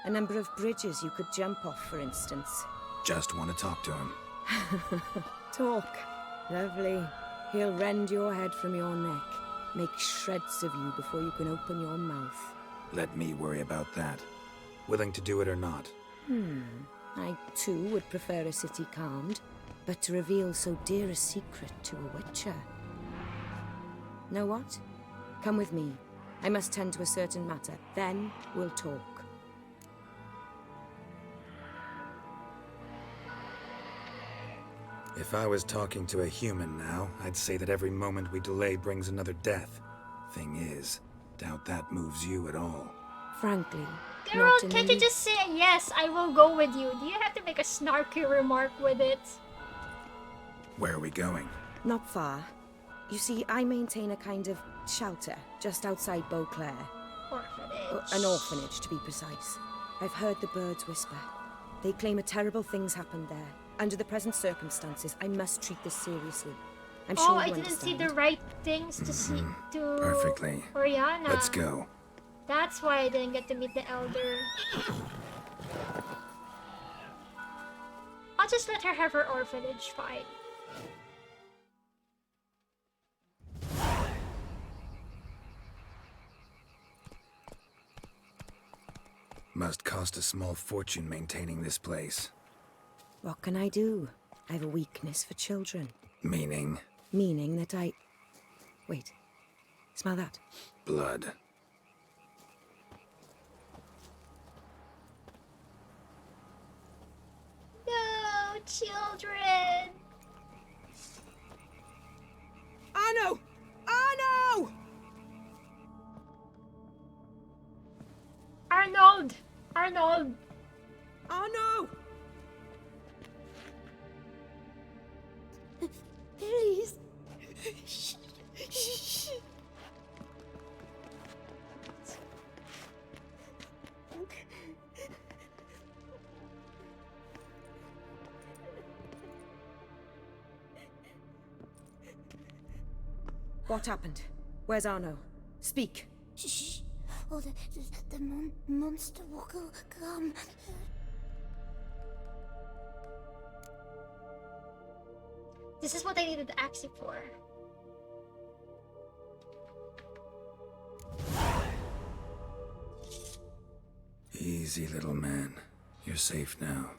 A number of bridges you could jump off, for instance. Just want to talk to him. Talk. Lovely. He'll rend your head from your neck. Make shreds of you before you can open your mouth. Let me worry about that. Willing to do it or not. I, too, would prefer a city calmed, but to reveal so dear a secret to a witcher. Know what? Come with me. I must tend to a certain matter. Then we'll talk. If I was talking to a human now, I'd say that every moment we delay brings another death. Thing is, doubt that moves you at all. Frankly, Geralt, in can't the you just say yes, I will go with you? Do you have to make a snarky remark with it? Where are we going? Not far. You see, I maintain a kind of shelter just outside Beauclair. Orphanage. An orphanage, to be precise. I've heard the birds whisper. They claim a terrible thing's happened there. Under the present circumstances, I must treat this seriously. I'm sure I you didn't see understand. the right things to see to Perfectly. Oriana. Let's go. That's why I didn't get to meet the elder. I'll just let her have her orphanage, fine. Must cost a small fortune maintaining this place. What can I do? I have a weakness for children. Meaning? Meaning that I... Wait. Smell that? Blood. No, children! Arno! Arno! Arnold! Arnold! Arno! Please. What happened? Where's Arno? Speak. Shh. Oh, the monster will come. This is what I needed to ask you for. Easy, little man. You're safe now.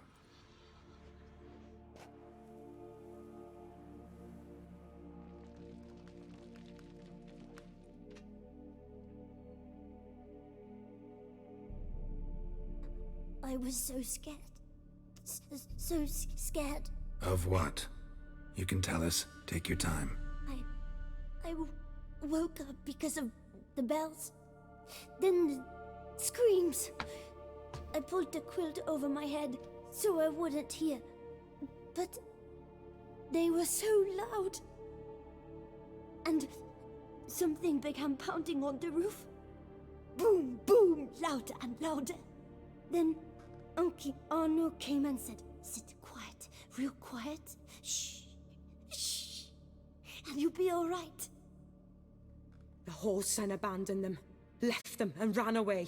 I was so scared. So scared. Of what? You can tell us. Take your time. I woke up because of the bells. Then the screams. I pulled the quilt over my head so I wouldn't hear. But they were so loud. And something began pounding on the roof. Boom, boom, louder and louder. Then Uncle Arno came and said, "Sit quiet, real quiet. Shh, shh, and you'll be all right." The whole son abandoned them, left them and ran away.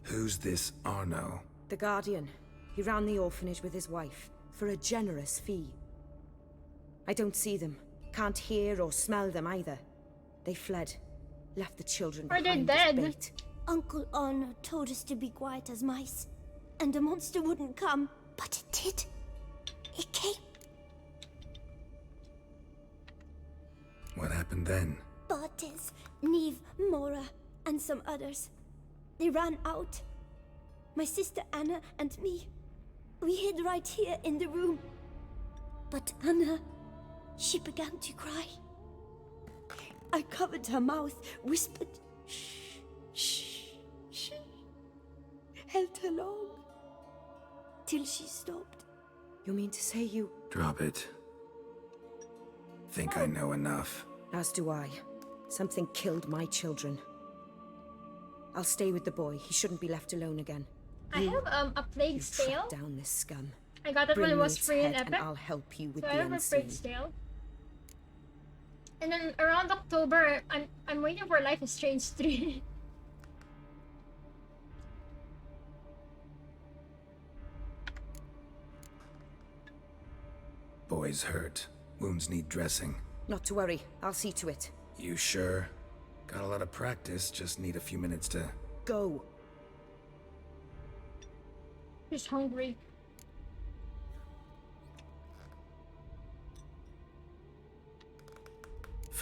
Who's this Arno? The Guardian. He ran the orphanage with his wife, for a generous fee. I don't see them, can't hear or smell them either. They fled, left the children behind as bait. Uncle Arno told us to be quiet as mice, and the monster wouldn't come, but it did. It came. What happened then? Bartes, Neve, Mora, and some others. They ran out. My sister Anna and me. We hid right here in the room. But Anna, she began to cry. I covered her mouth, whispered, "Shh, shh, shh." Held her long. Till she stopped. You mean to say you... Drop it. Think I know enough. As do I. Something killed my children. I'll stay with the boy. He shouldn't be left alone again. I have a plague stale. Down this scum. I got it when it was free in Epic. And I'll help you with so the I have a unseen. plague stale. And then around October, I'm waiting for Life is Strange 3. Boy's hurt. Wounds need dressing. Not to worry. I'll see to it. You sure? Got a lot of practice, just need a few minutes to... Go. He's hungry.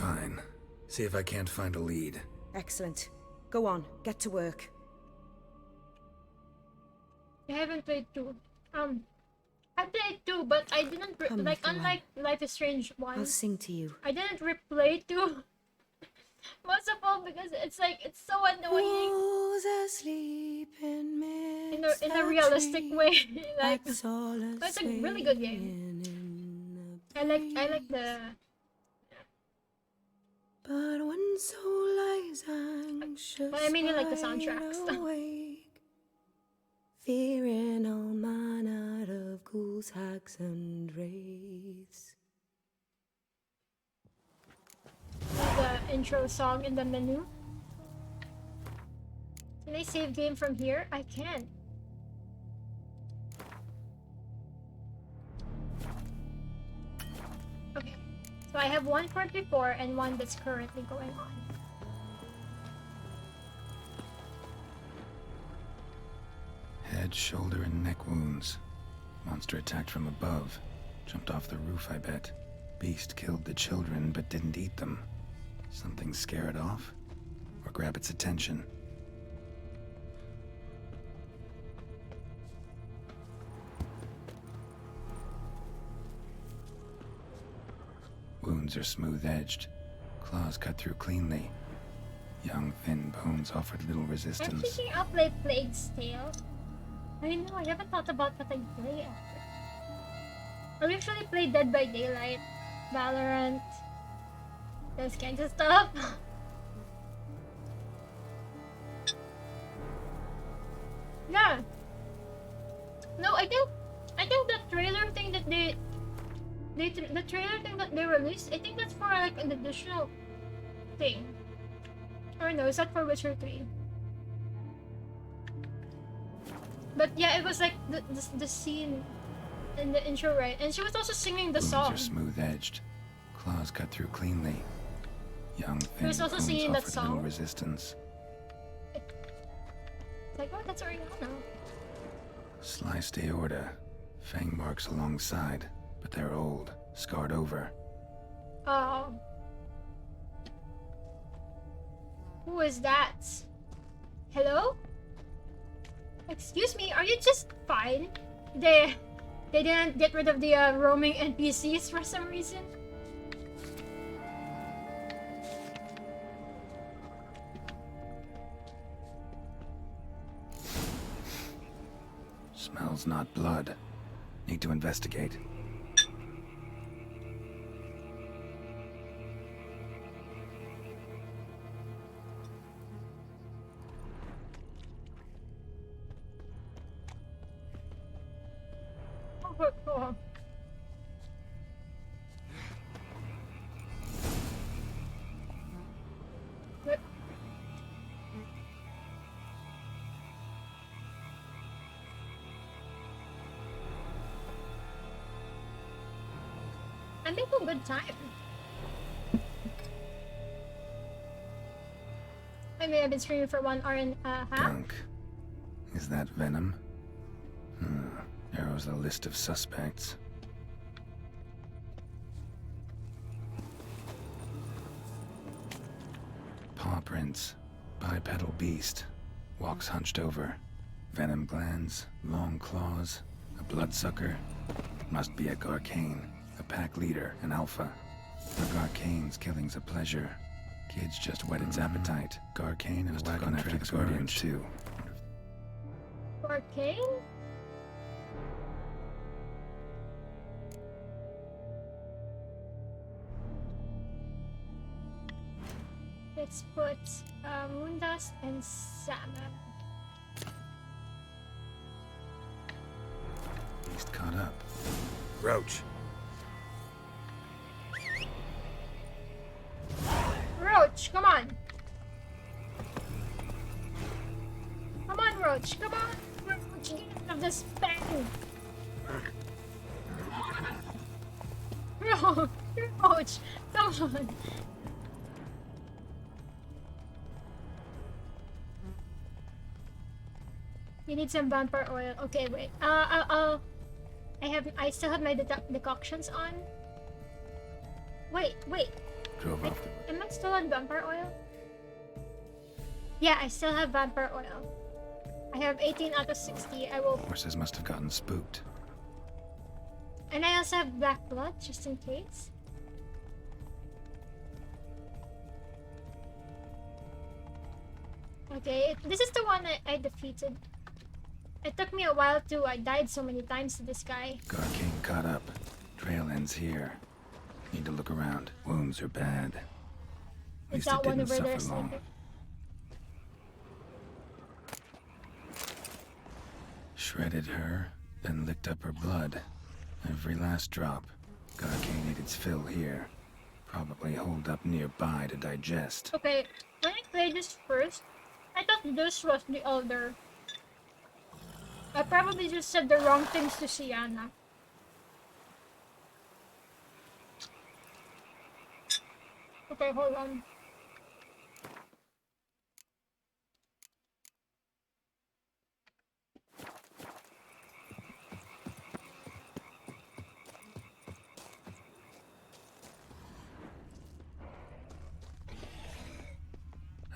Fine. See if I can't find a lead. Excellent. Go on, get to work. I haven't played 2. I played 2, but I didn't Come, like little unlike Life is Strange 1. I'll sing to you. I didn't replay 2. Most of all because it's so annoying. Asleep in In a realistic way. Like but it's a really good game. I like the But when soul lies anxious, but I mean like the soundtracks. awake, fearing all manner of ghouls, hags, and wraiths. The intro song in the menu. Can I save game from here? I can. Okay. So I have one for before and one that's currently going on. Head, shoulder, and neck wounds. Monster attacked from above. Jumped off the roof, I bet. Beast killed the children, but didn't eat them. Something scare it off? Or grab its attention? Wounds are smooth-edged. Claws cut through cleanly. Young, thin bones offered little I'm resistance. thinking I'll play Plague's Tale. I know, I haven't thought about what I play after. I'll usually play Dead by Daylight, Valorant, those kinds of stuff. Yeah. No, I think the trailer thing that the trailer thing that they released, I think that's for like an additional thing. Or no, is that for Witcher 3? But yeah, it was like the scene in the intro, right? And she was also singing the song. Wounds are smooth-edged. Claws cut through cleanly. Young, She thin was also bones singing that offered little song. resistance. It's like, oh, that's Oriana. Sliced aorta. Fang marks alongside, but they're old, scarred over. Oh. Who is that? Hello? Excuse me, are you just fine? They didn't get rid of the roaming NPCs for some reason? Smells not blood. Need to investigate. Oh. I'm making good time. I may have been streaming for 1 hour and a half. Gunk. Is that venom? Narrows the list of suspects. Paw prints. Bipedal beast. Walks hunched over. Venom glands. Long claws. A bloodsucker. Must be a Garcane. A pack leader. An alpha. For Garcane's killing's a pleasure. Kid's just whet its appetite. Garcane must have gone after the Guardians too. Arcane? Let's put Moondust and Salmon. Beast caught up. Roach. Roach, come on! Come on, Roach, come on! Roach, get out of this bang! Roach, come on! You need some vampire oil. Okay, wait. I still have my decoctions on. Wait. Drove off the still on vampire oil? Yeah, I still have vampire oil. I have 18 out of 60. I will. Horses must have gotten spooked. And I also have black blood, just in case. Okay, this is the one I defeated. It took me a while too. I died so many times to this guy. Garcane caught up. Trail ends here. Need to look around. Wounds are bad. At least it didn't suffer long. Shredded her, then licked up her blood. Every last drop. Garcane ate its fill here. Probably holed up nearby to digest. Okay, let me play this first. I thought this was the elder. I probably just said the wrong things to Sienna. Okay, hold on.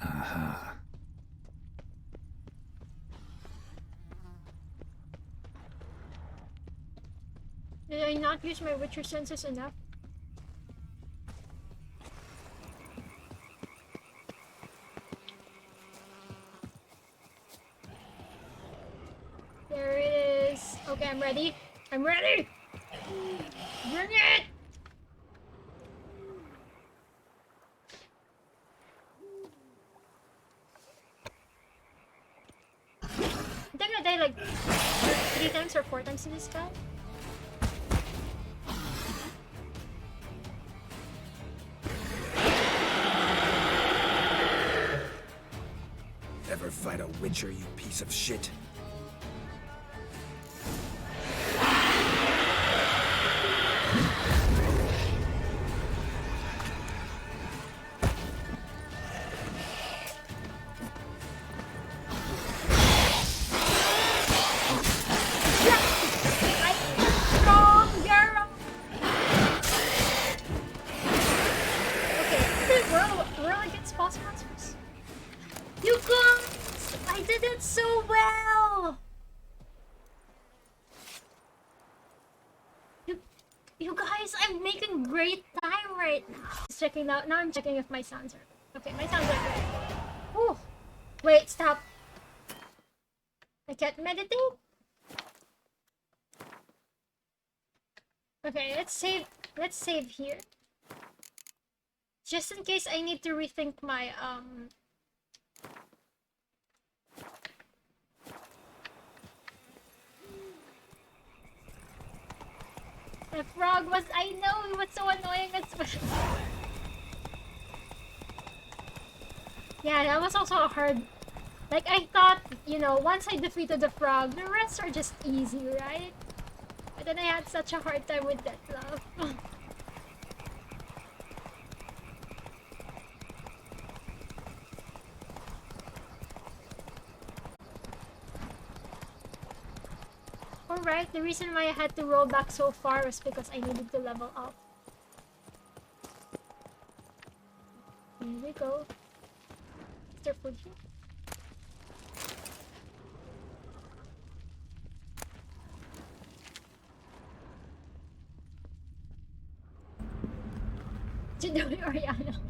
Aha. Did I not use my Witcher senses enough? There it is. Okay, I'm ready. I'm ready! Bring it! I think I died like 3 times or 4 times to this guy. Ever fight a Witcher, you piece of shit? Now I'm checking if my sounds are okay. My sounds are good. Oh, wait, stop. I can't meditate. Okay, let's save. Let's save here, just in case I need to rethink my The frog was. I know it was so annoying as well. Yeah, that was also a hard... Like, I thought, you know, once I defeated the frog, the rest are just easy, right? But then I had such a hard time with Detlaff. Alright, the reason why I had to roll back so far was because I needed to level up. Here we go. Is there food here? Jidoi Oriana.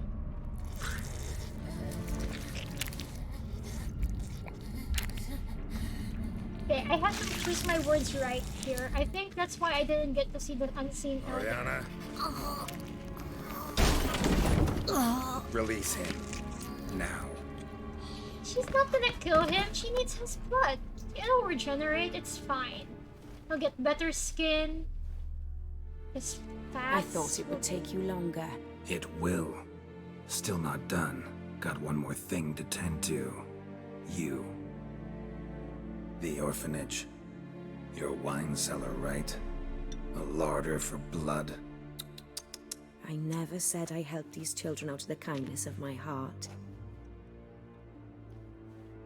Okay, I have to choose my words right here. I think that's why I didn't get to see the unseen elder. Oriana. Release him. Now. She's not gonna kill him. She needs his blood. It'll regenerate. It's fine. He'll get better skin. His fat. I thought it would take you longer. It will. Still not done. Got one more thing to tend to. You. The orphanage. Your wine cellar, right? A larder for blood. I never said I helped these children out of the kindness of my heart.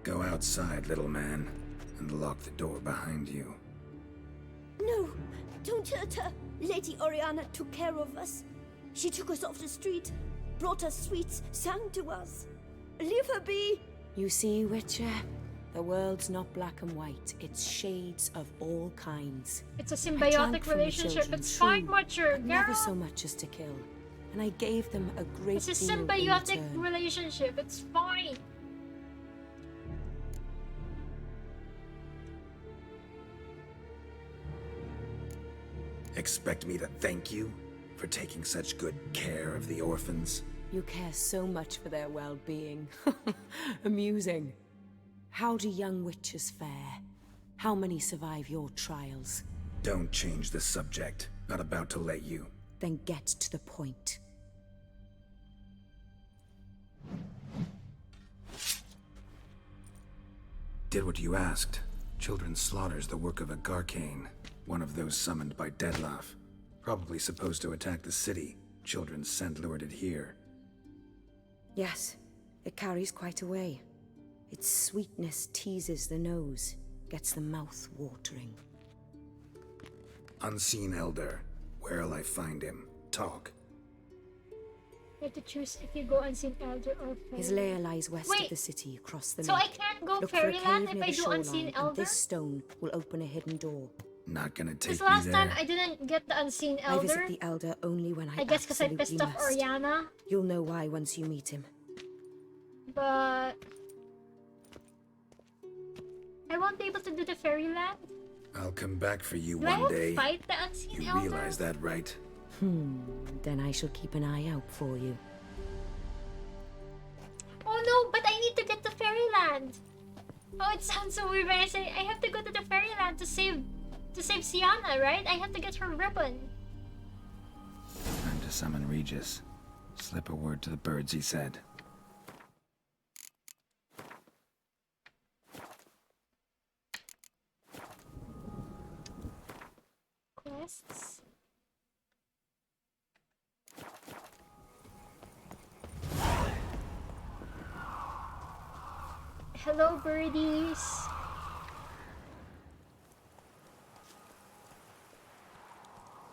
Go outside, little man, and lock the door behind you. No, don't hurt her. Lady Oriana took care of us. She took us off the street. brought us sweets, sang to us. Leave her be! You see, Witcher? The world's not black and white. It's shades of all kinds. It's a I drank symbiotic from the relationship. children, It's true, fine, Watcher. but never Girl. so much as to kill. And I gave them a great It's a deal in symbiotic return. relationship. It's fine. Expect me to thank you for taking such good care of the orphans? You care so much for their well-being. Amusing. How do young witches fare? How many survive your trials? Don't change the subject. Not about to let you. Then get to the point. Did what you asked. Children's slaughter's the work of a Garcane, one of those summoned by Detlaff. Probably supposed to attack the city. Children's scent lured it here. Yes, it carries quite a way. Its sweetness teases the nose, gets the mouth watering. Unseen Elder. Where'll I find him? Talk. You have to choose if you go Unseen Elder or Fairy. His lair lies west Wait, of the city, across the so lake. I can't go Look for a Fairyland cave if near I the do shoreline, Unseen and Elder? this stone will open a hidden door. Not gonna take Because me last there. time I didn't get the Unseen I Elder. visit the Elder only when I guess because I absolutely pissed off must. Oriana. You'll know why once you meet him. But I won't be able to do the Fairyland. I'll come back for you Do I one have day. to fight the Unseen You Elder? realize that, right? Then I shall keep an eye out for you. Oh no, but I need to get to Fairyland. Oh, it sounds so weird when I say I have to go to the Fairyland to save Sienna, right? I have to get her ribbon. Time to summon Regis. Slip a word to the birds, he said. Quests. Hello, birdies.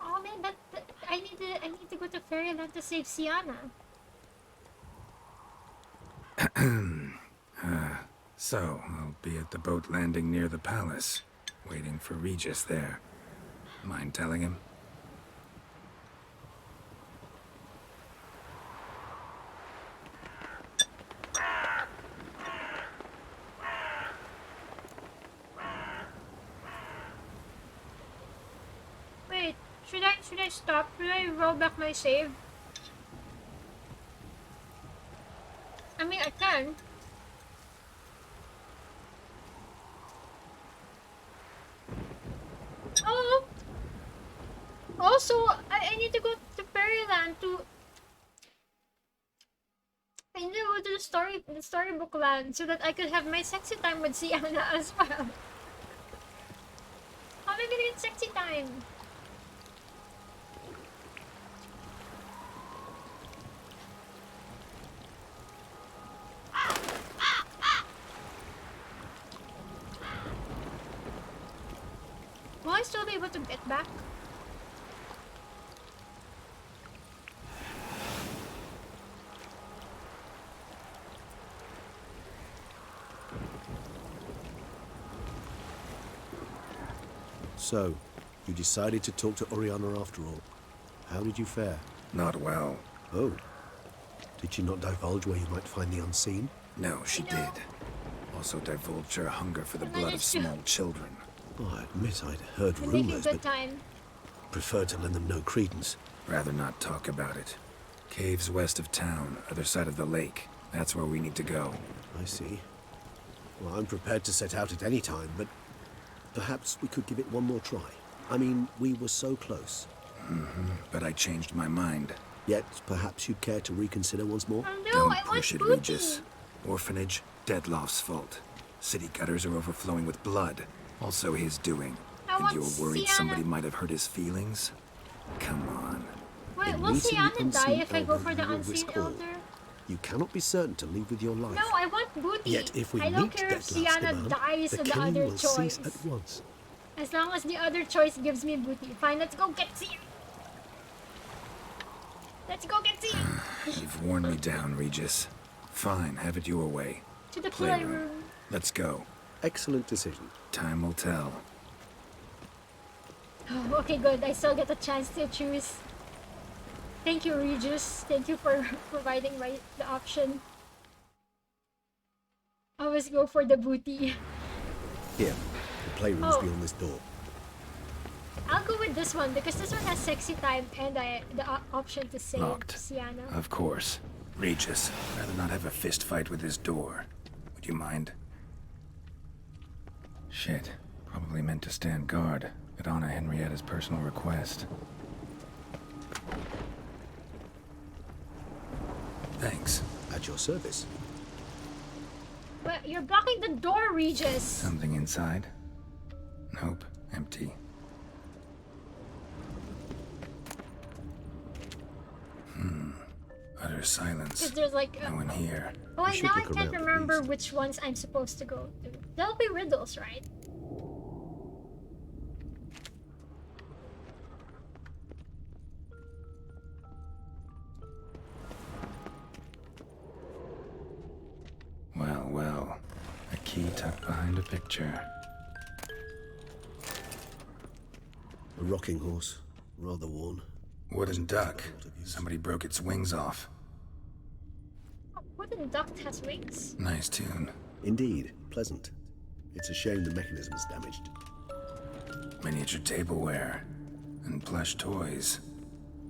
Oh man, I need to go to Fairyland to save Sienna. So, I'll be at the boat landing near the palace, waiting for Regis there. Mind telling him? Wait, should I stop? Should I roll back my save? I mean, I can. Oh! Also, I need to go to Fairyland to... I need to go to the storybook land so that I could have my sexy time with Sienna as well. How am I gonna get sexy time? Will I still be able to get back? So, you decided to talk to Oriana after all. How did you fare? Not well. Oh. Did she not divulge where you might find the unseen? No, she did. Also divulged her hunger for the blood of small children. Oh, I admit I'd heard We're making rumors, good but time. preferred to lend them no credence. Rather not talk about it. Caves west of town, other side of the lake. That's where we need to go. I see. Well, I'm prepared to set out at any time, but perhaps we could give it one more try. I mean, we were so close. But I changed my mind. Yet, perhaps you'd care to reconsider once more? Oh no, Don't I want push it, booty. Regis. Orphanage, Detlaff's fault. City gutters are overflowing with blood. Also his doing. I And want you were worried Sienna. somebody might have hurt his feelings? Come on. Wait, In will meeting the Sienna die unseen if I go elder, for the you will Unseen risk all. Elder? You cannot be certain to leave with your life. No, I want booty. Yet if we I don't meet care if Detlaff's Sienna demand, dies the in the killing other will choice. cease at once. As long as the other choice gives me booty. Fine, let's go get Sienna. Let's go get Zeke. You've worn me down, Regis. Fine, have it your way. To the playroom. Let's go. Excellent decision. Time will tell. Oh, okay, good. I still get a chance to choose. Thank you, Regis. Thank you for providing the option. Always go for the booty. Here, the playroom's beyond this door. I'll go with this one because this one has sexy time and the option to save Sienna. Of course. Regis, I'd rather not have a fist fight with this door. Would you mind? Shit. Probably meant to stand guard at Anna Henrietta's personal request. Thanks. At your service. But you're blocking the door, Regis. Something inside? Nope. Empty. Utter silence. Because there's like no one here. Oh, and now I can't remember which ones I'm supposed to go to. There'll be riddles, right? Well, well. A key tucked behind a picture. A rocking horse. Rather worn. Wooden duck. Somebody broke its wings off. Oh, wooden duck has wings. Nice tune. Indeed. Pleasant. It's a shame the mechanism is damaged. Miniature tableware. And plush toys.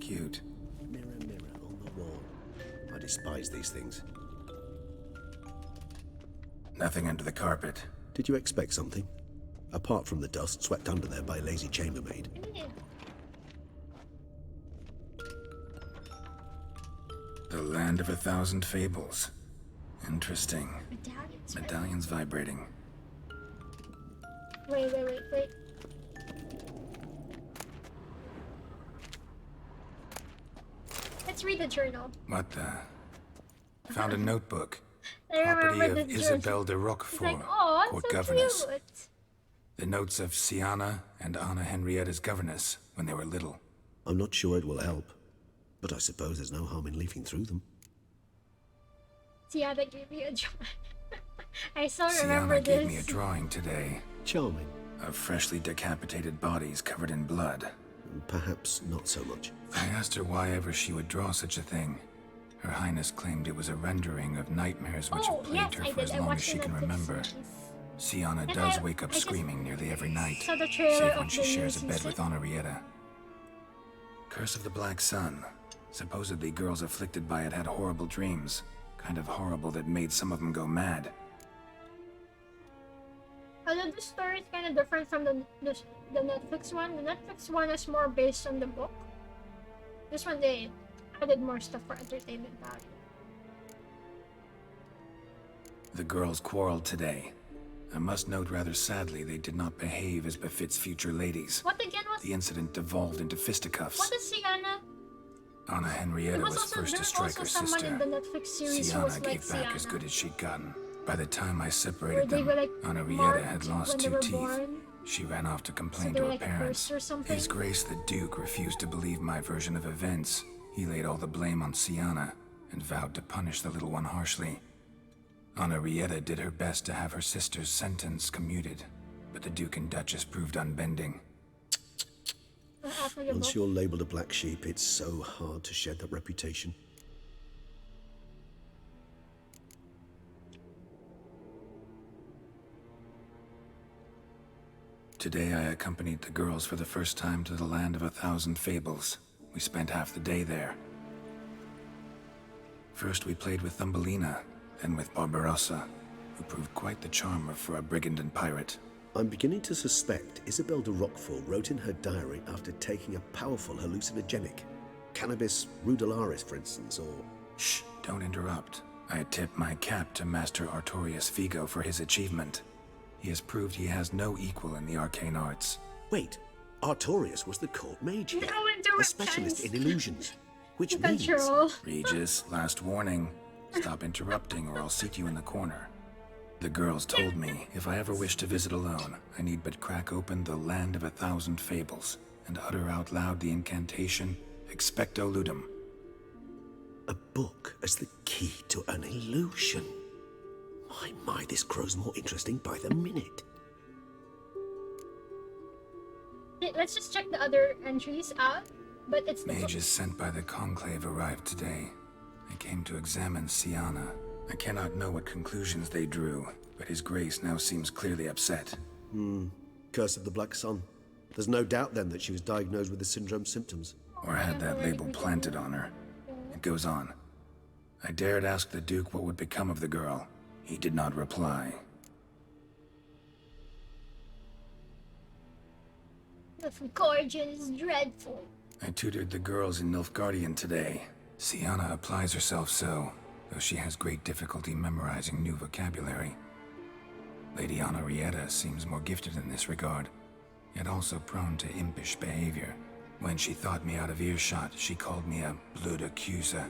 Cute. Mirror, mirror on the wall. I despise these things. Nothing under the carpet. Did you expect something? Apart from the dust swept under there by a lazy chambermaid. The land of 1,000 fables. Interesting. Medallions. Medallions vibrating. Wait. Let's read the journal. What the? Found a notebook. I Property remember of the Isabel de It's Roquefort, like, oh, court it's so governess. cute. The notes of Sienna and Anna Henrietta's governess when they were little. I'm not sure it will help, but I suppose there's no harm in leafing through them. Sienna gave me a drawing. I still remember Sienna this. gave me a drawing today. Charming. Of freshly decapitated bodies covered in blood. Perhaps not so much. I asked her why ever she would draw such a thing. Her Highness claimed it was a rendering of nightmares which have plagued her for as long as she can remember. Sienna And does I- wake up I just screaming nearly every night, saw the trailer save of when she the shares a new bed with season. Henrietta. Curse of the Black Sun. Supposedly girls afflicted by it had horrible dreams. Kind of horrible that made some of them go mad. Although this story is kind of different from the Netflix one. The Netflix one is more based on the book. This one, they added more stuff for entertainment value. The girls quarreled today. I must note rather sadly they did not behave as befits future ladies. What again was... The incident devolved into fisticuffs. What is Sienna? Anna Henrietta was first to strike her someone in sister. the Netflix series who Sienna was like gave back Sienna. as good as she'd gotten. By the time I Where separated they them, were like Henrietta marked had when lost they 2 were teeth. born. She ran off to complain they to were her like parents. cursed or something? His Grace the Duke refused to believe my version of events. He laid all the blame on Sienna and vowed to punish the little one harshly. Henrietta did her best to have her sister's sentence commuted, but the Duke and Duchess proved unbending. Once you're labelled a black sheep, it's so hard to shed that reputation. Today I accompanied the girls for the first time to the land of 1,000 fables. We spent half the day there. First we played with Thumbelina, then with Barbarossa, who proved quite the charmer for a brigand and pirate. I'm beginning to suspect Isabel de Roquefort wrote in her diary after taking a powerful hallucinogenic. Cannabis rudelaris, for instance, or... Shh, don't interrupt. I tip my cap to Master Artorius Vigo for his achievement. He has proved he has no equal in the arcane arts. Wait, Artorius was the court mage here, No a specialist in illusions. Which Control. means... Regis, last warning. Stop interrupting or I'll seat you in the corner. The girls told me if I ever wish to visit alone, I need but crack open the land of 1,000 fables and utter out loud the incantation Expecto Ludum. A book as the key to an illusion. My, this grows more interesting by the minute. Okay, let's just check the other entries out. But it's the Mages sent by the Conclave arrived today. They came to examine Siana. I cannot know what conclusions they drew, but His Grace now seems clearly upset. Curse of the Black Sun. There's no doubt then that she was diagnosed with the syndrome symptoms. Or had that label planted on her. It goes on. I dared ask the Duke what would become of the girl. He did not reply. The gorgeous is dreadful. I tutored the girls in Nilfgaardian today. Siana applies herself so, though she has great difficulty memorizing new vocabulary. Lady Henrietta seems more gifted in this regard, yet also prone to impish behavior. When she thought me out of earshot, she called me a blood accuser.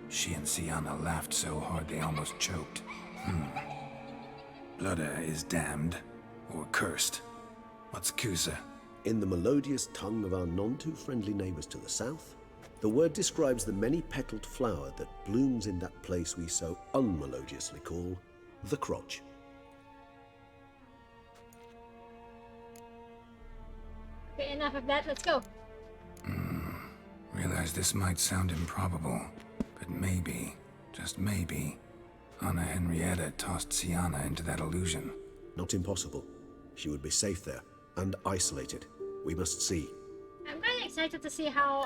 She and Siana laughed so hard they almost choked. Blooda is damned, or cursed. What's Cusa? In the melodious tongue of our none-too-friendly neighbours to the south, the word describes the many-petaled flower that blooms in that place we so unmelodiously call the crotch. Okay, enough of that, let's go. Realize this might sound improbable, but maybe, just maybe, Anna Henrietta tossed Siana into that illusion. Not impossible. She would be safe there, and isolated. We must see. I'm kind of excited to see how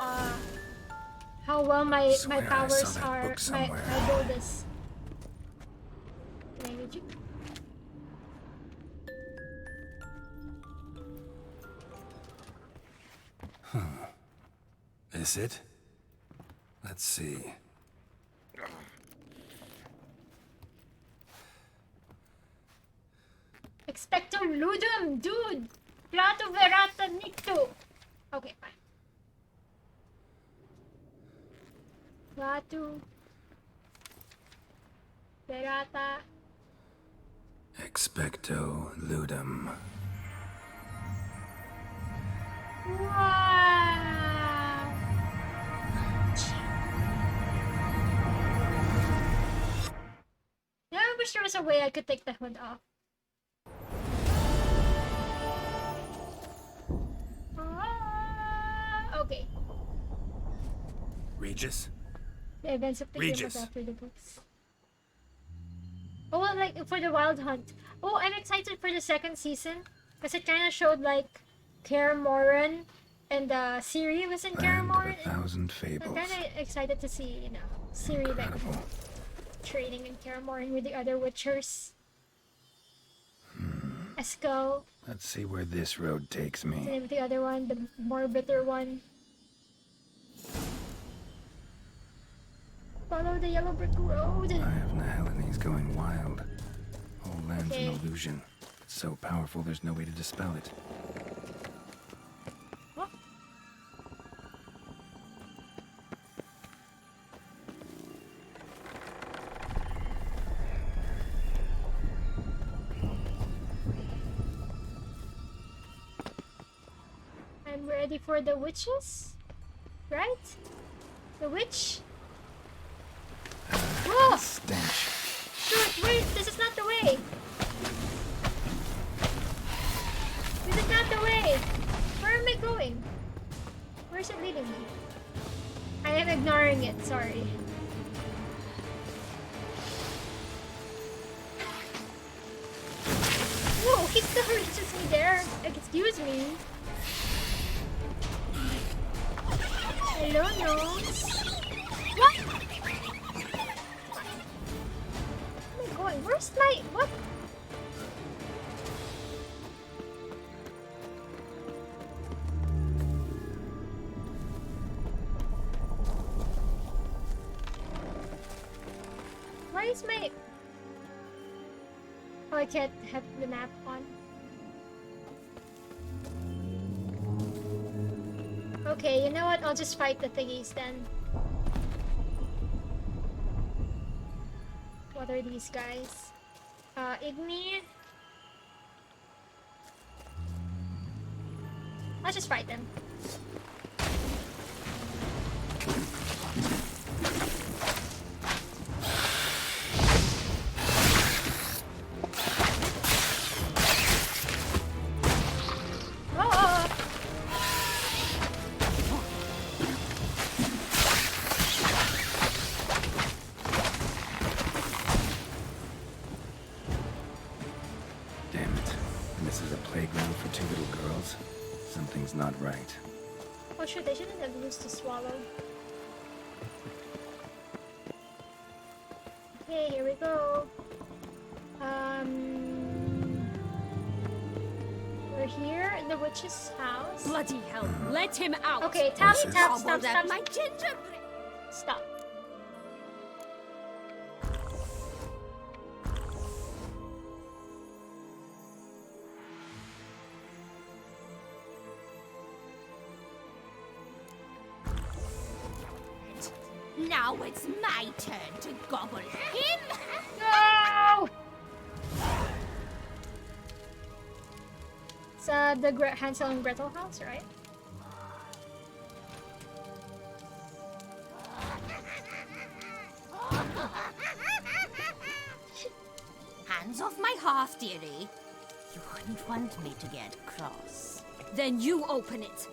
well my powers are, my build is. Can I read you? This it? Let's see. Expecto ludum, dude! Plato verata nicto! Okay, fine. Plato verata. Expecto ludum. Wow! Yeah, I wish there was a way I could take the hood off. Okay. Regis? The events of the Regis. game after the books. Oh, well, like for the Wild Hunt. Oh, I'm excited for the second season because it kind of showed like Kaer Morhen and Ciri was in Kaer Morhen. Land of a Thousand Fables. I'm kind of excited to see, you know, Ciri like training in Kaer Morhen with the other Witchers. Esco. Let's see where this road takes What's the me. name of the other one? The more bitter one. Follow the yellow brick road. Eye of Nahelini's going wild. Whole land's Okay. an illusion. It's so powerful there's no way to dispel it. What? I'm ready for the witches, right? The witch. Whoa! Stench. Dude, wait! This is not the way. This is not the way. Where am I going? Where is it leading me? I am ignoring it. Sorry. Whoa! He still reaches me there. Excuse me. Hello, nose. What? Where am I going? Where's my... What? Why is my... Oh, I can't have the map on. Okay, you know what? I'll just fight the thingies then. What are these guys? Igni. I'll just fight them. the two little girls, something's not right. Oh shoot, I shouldn't have used to swallow. Okay, here we go. We're here in the witch's house. Bloody hell, let him out! Okay, tap, stop. My gingerbread! Stop. Now it's my turn to gobble him! No! It's the Hansel and Gretel house, right? Hands off my hearth, dearie. You wouldn't want me to get cross. Then you open it.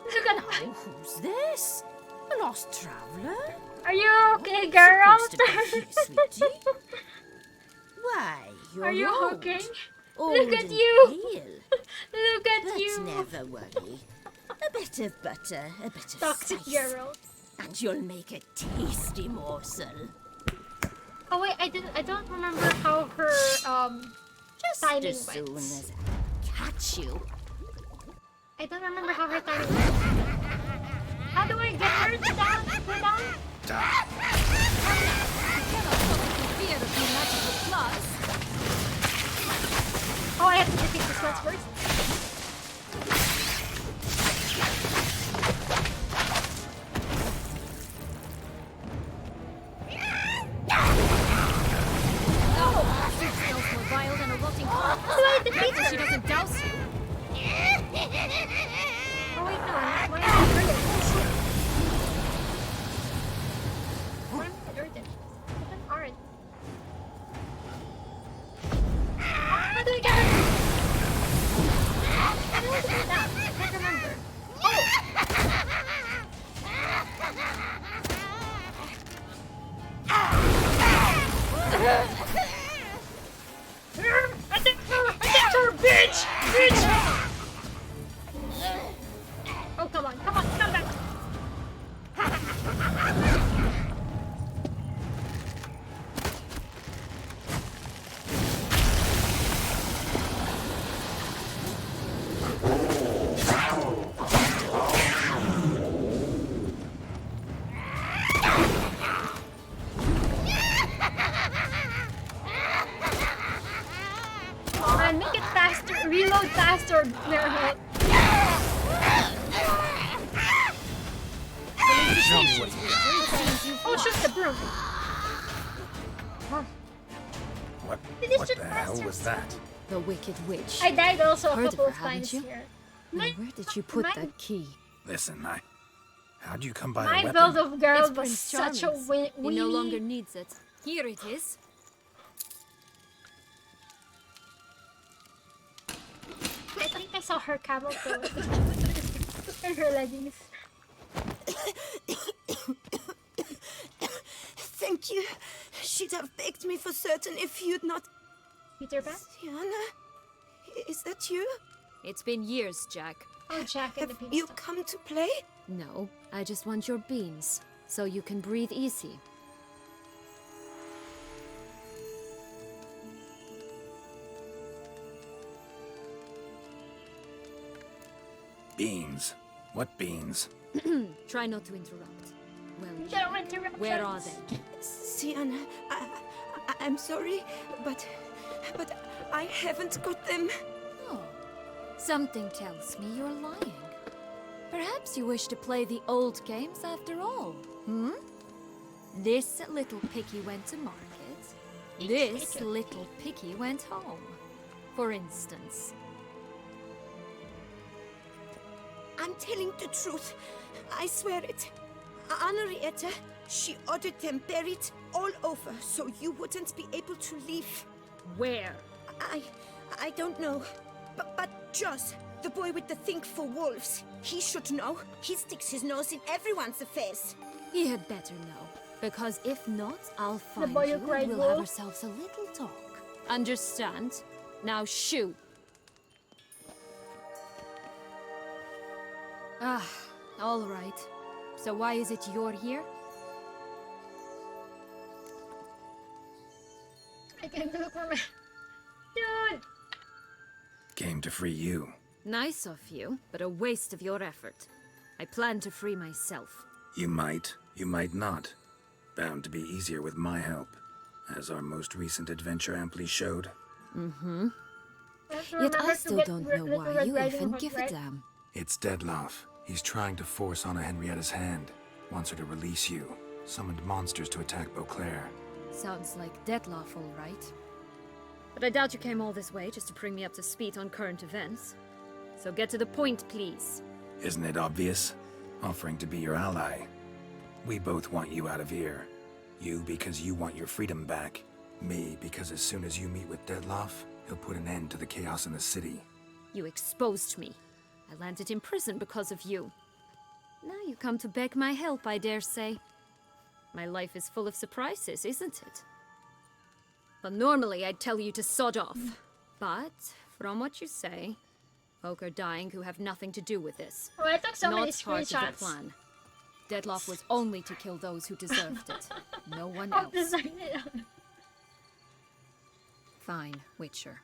Look at that. Who's this? A lost traveler? Are you okay, girl? Why, you're Are you old. okay? Old Look at and you. pale. Look at But you. never worry. A bit of butter, a bit of Toxic spice, Geralt. and you'll make a tasty morsel. Oh wait, I don't remember how her Just timing as soon went. as I catch you. I don't remember how her timing went. How do I get her down? Go down? Fear of the magical claws. Oh, I have to defeat this one first. She smells more vile than a rotting corpse. How do I defeat her? She doesn't douse you. Oh wait, no, why am I hurting? Why am I hurting? Open aren't. How do I get her? How do I do that? I can't remember. Attack her, bitch! Bitch! Oh, come on, come back! Come on, make it faster, reload faster, Geralt. Show me what you Oh, shoot the broom. What Finish it the hell faster. was that? The Wicked Witch. I died also a Heard couple of of her, haven't times you? here. Now, where did you put that key? Listen, how'd you come by a My weapon? build of girl It's was Prince such a Charming's. He no weenie. longer needs it. Here it is. I think I saw her camel toe and her leggings. Thank you. She'd have begged me for certain if you'd not... Peter Pan? Tiana? Is that you? It's been years, Jack. Oh, Jack and the Have Beanstalk. you come to play? No, I just want your beans, so you can breathe easy. Beans. What beans? Try not to interrupt. Well, No interruptions. where are they? Sienna, I'm sorry, but I haven't got them. Oh, something tells me you're lying. Perhaps you wish to play the old games after all, hmm? This little piggy went to market. This little piggy went home, for instance. I'm telling the truth. I swear it. Henrietta, she ordered them buried all over so you wouldn't be able to leave. Where? I don't know. But Joss, the boy with the thing for wolves, he should know. He sticks his nose in everyone's affairs. He had better know. Because if not, I'll find boy you who cried and we'll have wolf. ourselves a little talk. Understand? Now shoo! Ah, all right. So why is it you're here? I can't do it for me. Dude! Came to free you. Nice of you, but a waste of your effort. I plan to free myself. You might not. Bound to be easier with my help, as our most recent adventure amply showed. Mm-hmm. Yet remember I to still get don't rid know of the why Red you Riding even Hood, give a right? damn. It's Detlaff. He's trying to force Anna Henrietta's hand. Wants her to release you. Summoned monsters to attack Beauclair. Sounds like Detlaff, all right. But I doubt you came all this way just to bring me up to speed on current events. So get to the point, please. Isn't it obvious? Offering to be your ally. We both want you out of here. You because you want your freedom back. Me because as soon as you meet with Detlaff, he'll put an end to the chaos in the city. You exposed me. I landed in prison because of you. Now you come to beg my help, I dare say. My life is full of surprises, isn't it? Well, normally I'd tell you to sod off. But, from what you say, folk are dying who have nothing to do with this. Oh, I took so many Not part of the screenshots. plan. Detlaff was only to kill those who deserved it. No one I'll else. design it. Fine, Witcher.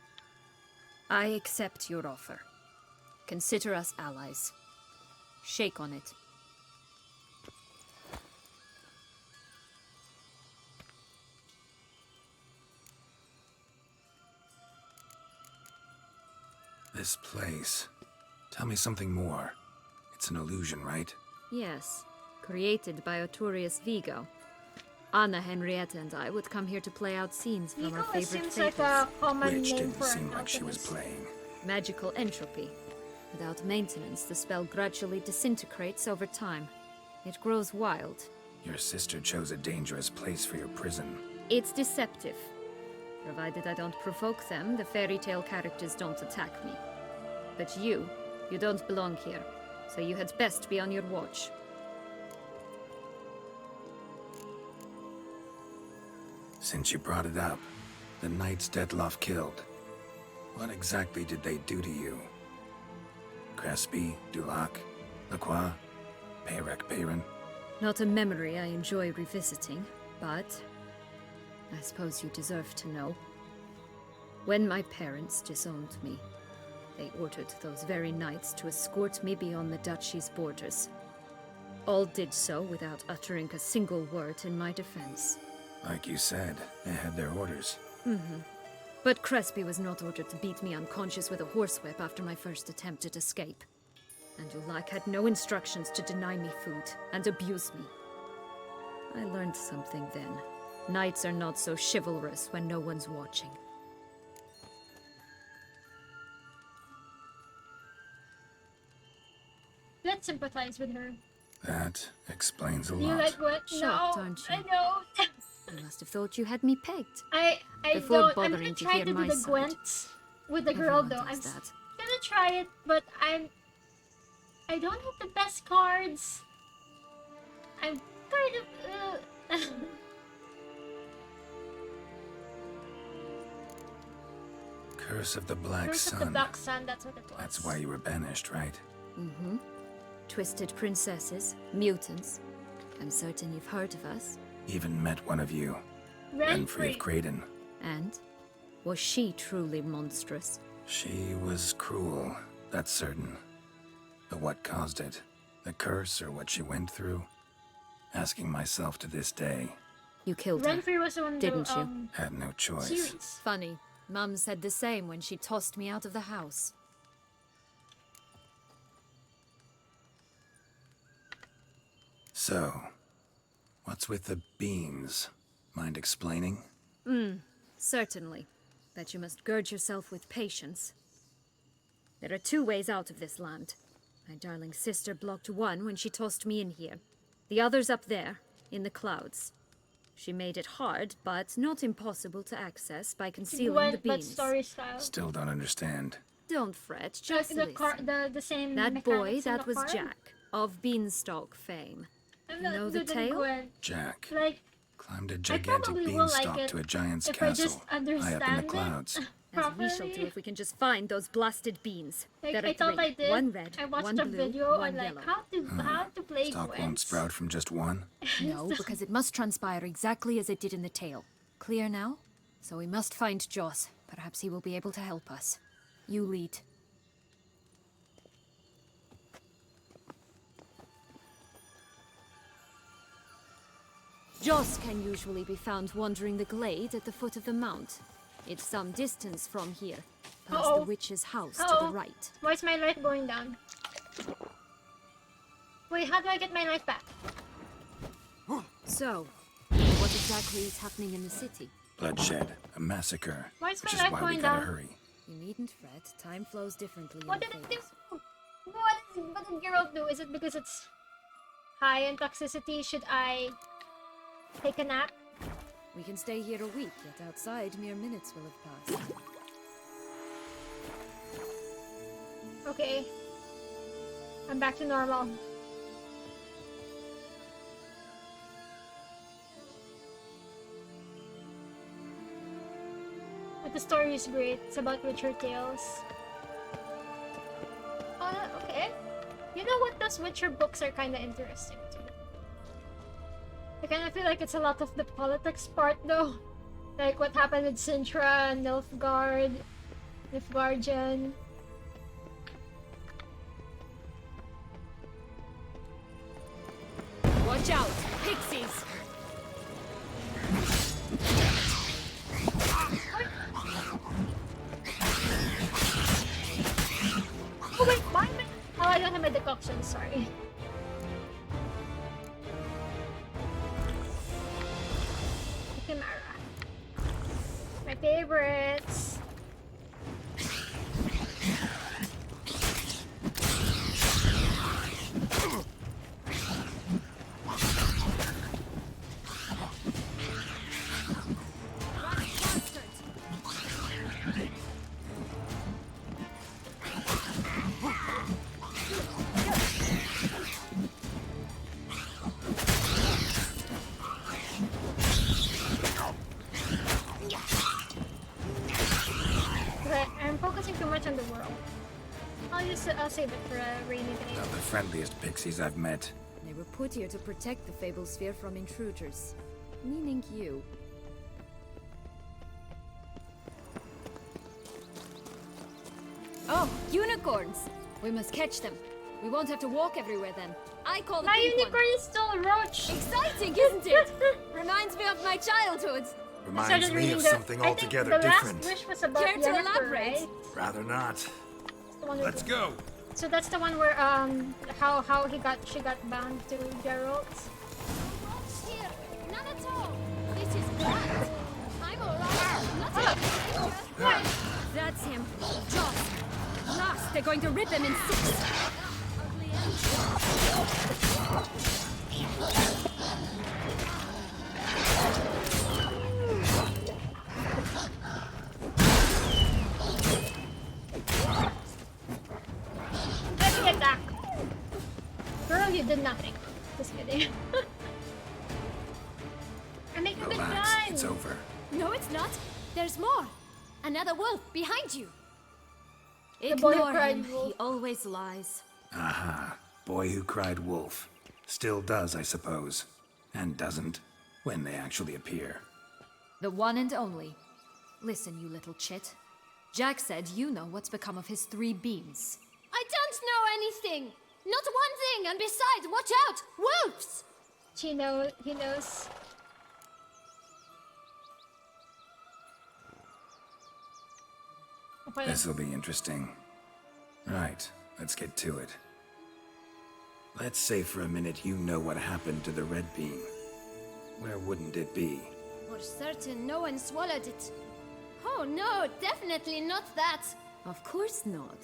I accept your offer. Consider us allies. Shake on it. This place. Tell me something more. It's an illusion, right? Yes, created by Arturius Vigo. Anna, Henrietta, and I would come here to play out scenes from our Vigo favorite seems like fables. a common Which name didn't for seem an like she was alchemist. playing. Magical entropy. Without maintenance, the spell gradually disintegrates over time. It grows wild. Your sister chose a dangerous place for your prison. It's deceptive. Provided I don't provoke them, the fairy tale characters don't attack me. But you don't belong here, so you had best be on your watch. Since you brought it up, the knights Detlaff killed. What exactly did they do to you? Crespi, Dulac, Lacroix, Peyrac Peyran? Not a memory I enjoy revisiting, but I suppose you deserve to know. When my parents disowned me, they ordered those very knights to escort me beyond the duchy's borders. All did so without uttering a single word in my defense. Like you said, they had their orders. Mm-hmm. But Crespi was not ordered to beat me unconscious with a horsewhip after my first attempt at escape. And Dulac had no instructions to deny me food and abuse me. I learned something then. Knights are not so chivalrous when no one's watching. Let's sympathize with her. That explains a You lot. like what? Shocked, No, aren't you? I know. You must have thought you had me pegged. I Before don't. I'm bothering gonna to try hear to do my the side. Gwent with the girl Everyone though. does I'm that. gonna try it, but I don't have the best cards. I'm kind of. Curse of the Black Curse Sun. of the Black Sun. That's what it was. That's why you were banished, right? Mm-hmm. Twisted princesses, mutants. I'm certain you've heard of us. Even met one of you. Renfrey of Craden. And? Was she truly monstrous? She was cruel, that's certain. But what caused it? The curse or what she went through? Asking myself to this day. You killed her, Renfrey was on didn't the, you? Had no choice. series. Funny. Mum said the same when she tossed me out of the house. So, what's with the beans? Mind explaining? Certainly. But you must gird yourself with patience. There are two ways out of this land. My darling sister blocked one when she tossed me in here. The other's up there, in the clouds. She made it hard, but not impossible to access by concealing the Gwent, but beams. story style. Still don't understand. Don't fret, Like just the listen. the same. That boy, mechanics in that the was card. Jack, of Beanstalk fame. I'm You not know the good in tale? Gwent. Jack. Like Climbed a I gigantic probably will like beanstalk it to a giant's if I just castle, high up in the understand clouds. it As we shall do properly. if we can just find those blasted beans. Like, There are I thought three. I did. One red, I watched one a blue, video one on like yellow. how to play Stalk won't Gwent. sprout from just one. No, because it must transpire exactly as it did in the tale. Clear now? So we must find Joss. Perhaps he will be able to help us. You lead. Joss can usually be found wandering the glade at the foot of the mount. It's some distance from here, past the witch's house to the right. Why is my life going down? Wait, how do I get my life back? So, what exactly is happening in the city? Bloodshed, a massacre. Why is my which is life why going we gotta down? hurry. You needn't fret. Time flows differently. What did it do? What did Geralt do? Is it because it's high in toxicity? Should I take a nap? We can stay here a week, yet outside mere minutes will have passed. Okay. I'm back to normal. But the story is great. It's about Witcher tales. Okay. You know what? Those Witcher books are kind of interesting too. I kind of feel like it's a lot of the politics part though. Like what happened with Sintra, Nilfgaard, Nilfgaardian. Watch out! Pixies! Oh wait, why am I... Oh, I don't have my decoction, sorry. Chimera. My favorites. But I'm focusing too much on the world. I'll save it for a rainy day. They're the friendliest pixies I've met. They were put here to protect the Fable Sphere from intruders. Meaning you. Oh, unicorns! We must catch them. We won't have to walk everywhere then. I call the My pink unicorn one. is still a roach! Exciting, isn't it? Reminds me of my childhood. Reminds me of something altogether different. The last wish was about Care to Yennefer, elaborate? right? Rather not. The one Let's go. So that's the one where how she got bound to Geralt. Here, none at all. This is bad. I'm alright. What? That's him. Joss. Last, they're going to rip him in six. Let me attack. Girl, you did nothing. Just kidding. I'm making good Relax, time. it's over. No, it's not. There's more. Another wolf behind you. The boy who Ignore cried him. wolf. He always lies. Aha. Boy who cried wolf. Still does, I suppose. And doesn't, when they actually appear. The one and only. Listen, you little chit. Jack said you know what's become of his 3 beams. I don't know anything. Not one thing. And besides, watch out, wolves! He knows. Okay. This'll be interesting. Right, let's get to it. Let's say for a minute you know what happened to the red beam. Where wouldn't it be? For certain, no one swallowed it. Oh no, definitely not that. Of course not.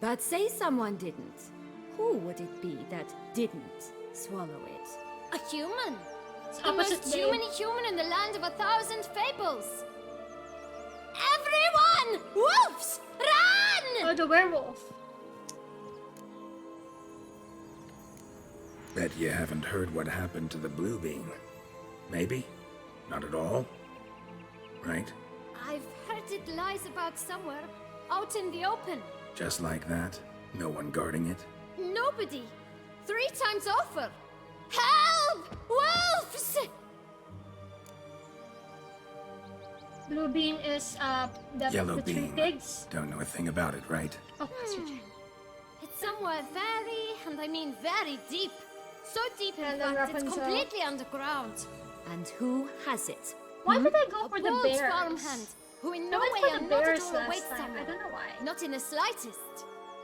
But say someone didn't. Who would it be that didn't swallow it? A human. It's The opposite most day. human in the land of 1,000 fables. Everyone! Wolves! Run! Oh, the werewolf. Bet you haven't heard what happened to the blue beam. Maybe? Not at all? Right? I've heard it lies about somewhere, out in the open. Just like that? No one guarding it? Nobody. 3 times over. Help! Wolves! Blue bean is Yellow the 3 bean. pigs. Don't know a thing about it, right? Oh, that's your turn. It's somewhere very, and I mean very deep. So deep in And fact, it's Rapunzel. completely underground. And who has it? Why would I go A for the bold bears? farmhand, who in I no went way for the and not at bears all last awaits time. someone. I don't know why. Not in the slightest.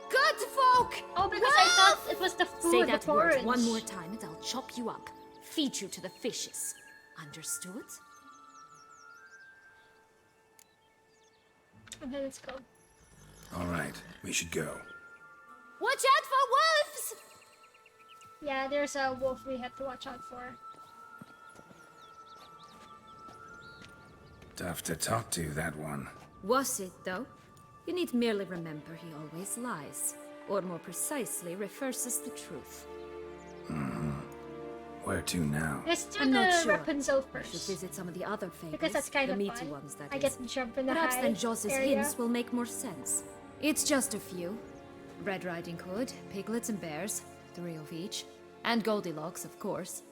Good folk! Oh, because I thought it was the food, Say the that porridge. word one more time and I'll chop you up. Feed you to the fishes. Understood? Okay, let's go. All right, we should go. Watch out for wolves! Yeah, there's a wolf we have to watch out for. Tough to talk to, that one. Was it, though? You need merely remember he always lies. Or more precisely, reverses the truth. Where to now? Let's do I'm the not sure. Rapunzel I should first. visit some of the other favorites. Because that's kind the of meaty fun. ones, that I is. get to jump in the Perhaps high then Joss's area. hints will make more sense. It's just a few. Red Riding Hood, piglets and bears, 3 of each. And Goldilocks, of course.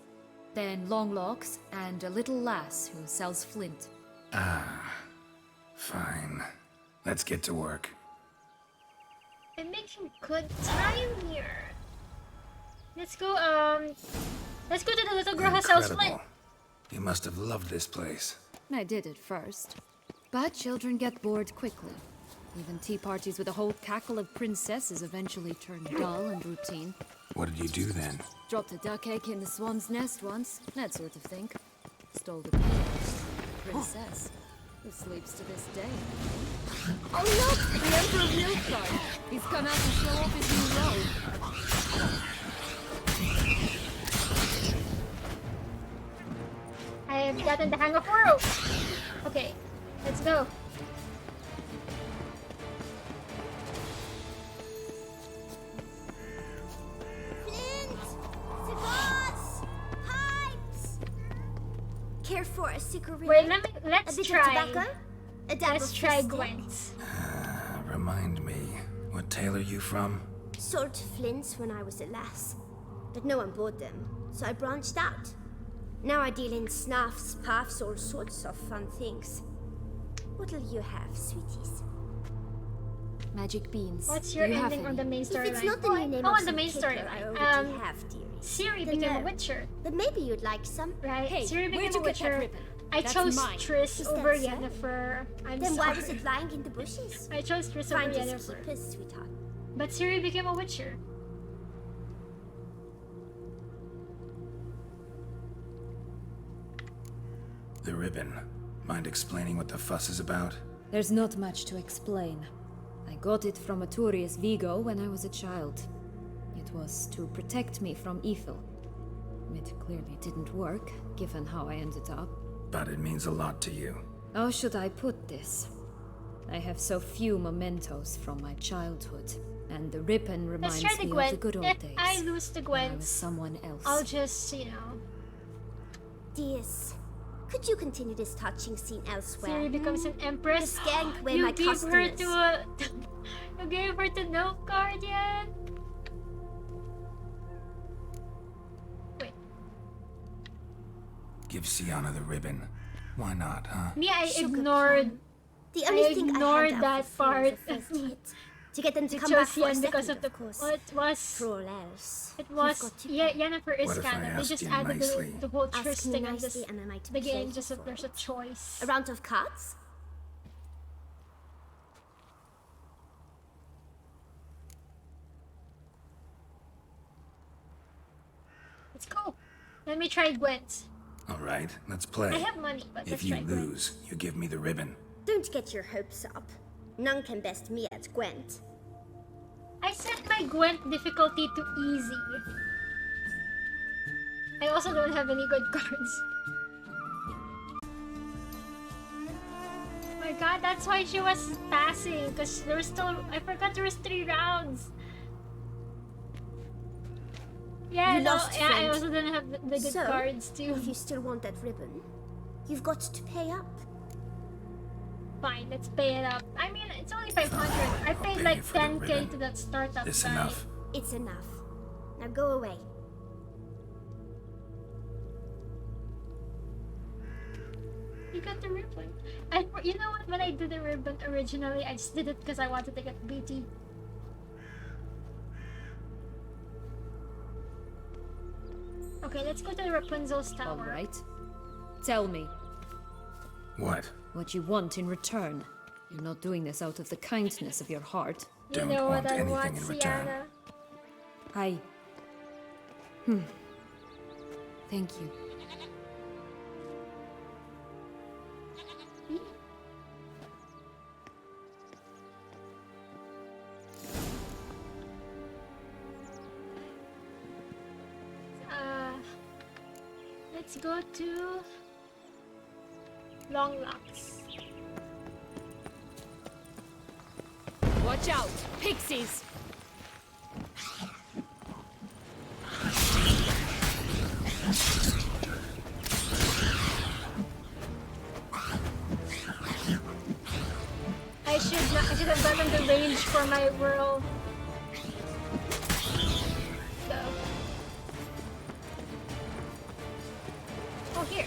Then Longlocks, and a little lass who sells flint. Fine. Let's get to work. I'm making good time here. Let's go to the little girl who sells flint. Incredible. You must have loved this place. I did at first. But children get bored quickly. Even tea parties with a whole cackle of princesses eventually turn dull and routine. What did you do then? Dropped a duck egg in the swan's nest once, that sort of thing. Stole the peanuts. Princess, who sleeps to this day. Oh look! The Emperor Nilfgaard! He's come out to show off his new robe. I have gotten the hang of rope. Okay, let's go. Flint! Cigars! Pipes! Care for a cigarette? Wait, a let's bit try. of tobacco? A dab Let's of try fistic? Gwent. Remind me, what tale are you from? Sold flints when I was a lass, but no one bought them, so I branched out. Now I deal in snuffs, puffs, all sorts of fun things. What'll you have, sweeties? Magic beans. What's your Do you have ending on any? the main If storyline? it's not the new name Oh, of on the some main kicker I storyline. already have, dearies. Siri Then became a no. witcher. But maybe you'd like some. Right? Hey, Siri where'd became you a get that witcher. ribbon? I That's chose mine. Triss Is over that so? Yennefer. I'm Then sorry. why was it lying in the bushes? I chose Triss over Finders Yennefer. keepers, sweetheart. But Siri became a witcher. The ribbon. Mind explaining what the fuss is about? There's not much to explain. I got it from Aturius Vigo when I was a child. It was to protect me from evil. It clearly didn't work, given how I ended up. But it means a lot to you. How should I put this? I have so few mementos from my childhood, and the ribbon Let's reminds try the me of Gwent. the good old If days. I lose the when I Gwent, was someone else. I'll just, you know. Dears, could you continue this touching scene elsewhere? Siri becomes an empress. The skank where You my gave her customers. to a. You gave her to Nilfgaard yet? Wait. Give Sienna the ribbon. Why not, huh? Me, I Sugar ignored. The only I thing ignored I had that out for free was part. a first hit. To get them to I come back chose for a Yen second, because of the. course. Well, it was. For all else, It you've was. got to Yeah, Yennefer is What if I canon. They asked just you added nicely? the whole Ask Triss me thing in nicely this, and I might the play game, just for if there's a choice. A round of cards? Let's go. Let me try Gwent. All right, let's play. I have money, but If let's you try Gwent. lose, you give me the ribbon. Don't get your hopes up. None can best me at Gwent. I set my Gwent difficulty to easy. I also don't have any good cards. Oh my god, that's why she was passing, because there was still. I forgot there was 3 rounds. Yeah, You no, lost, yeah, I friend. also didn't have the good So, cards too. If you still want that ribbon, You've got to pay up. Fine, let's pay it up. I mean, it's only 500. I paid like 10k to that startup This guy. enough? It's enough. Now go away. You got the ribbon. You know what? When I did the ribbon originally, I just did it because I wanted to get booty. Okay, let's go to Rapunzel's tower. All right. Tell me. What? What you want in return. You're not doing this out of the kindness of your heart. You Don't know want what I anything want, in return. Sienna. Thank you. Let's go to Long Locks. Watch out! Pixies! I should have gotten the range for my whirl. So. Oh, here.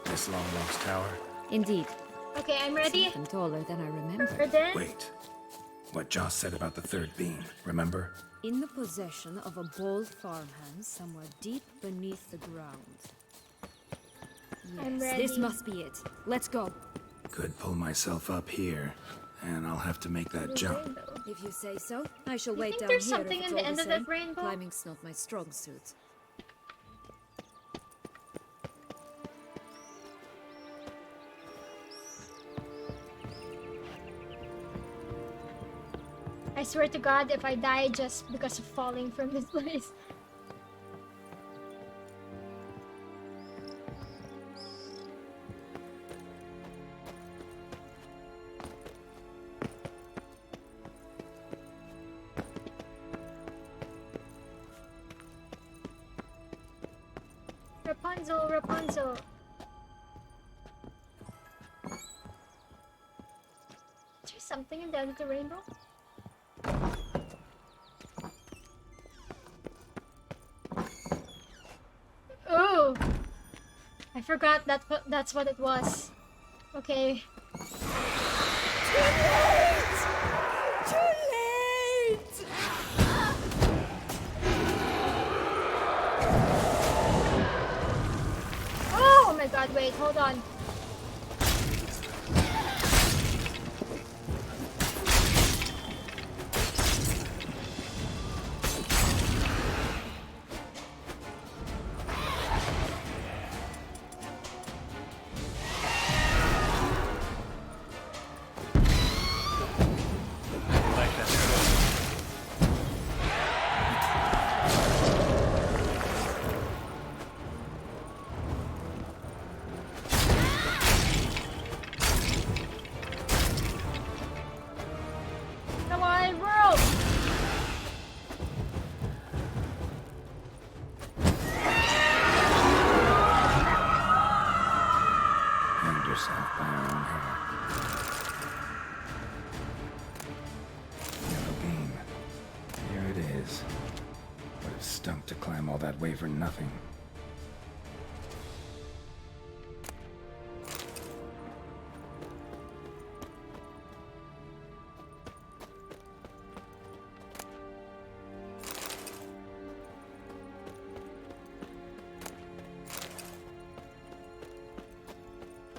This Long Locks tower? Indeed. Okay, I'm ready. Something taller than I remember. Wait. What Joss said about the third beam, remember? In the possession of a bold farmhand somewhere deep beneath the ground. I'm Yes, ready. this must be it. Let's go. Could pull myself up here, and I'll have to make that jump. If you say so, I shall You wait think down there's here something if it's in the all end of same. that rainbow? Climbing's not my strong suit. I swear to God, if I die just because of falling from this place. Rapunzel, Rapunzel. Is there something in the end of the rainbow? Oh! I forgot that's what it was. Okay. Too late! Too late! Oh my god, wait, hold on. Come on, world! Hanged yourself by your own hair. Yellow beam. Here it is. Would have stunk to climb all that way for nothing.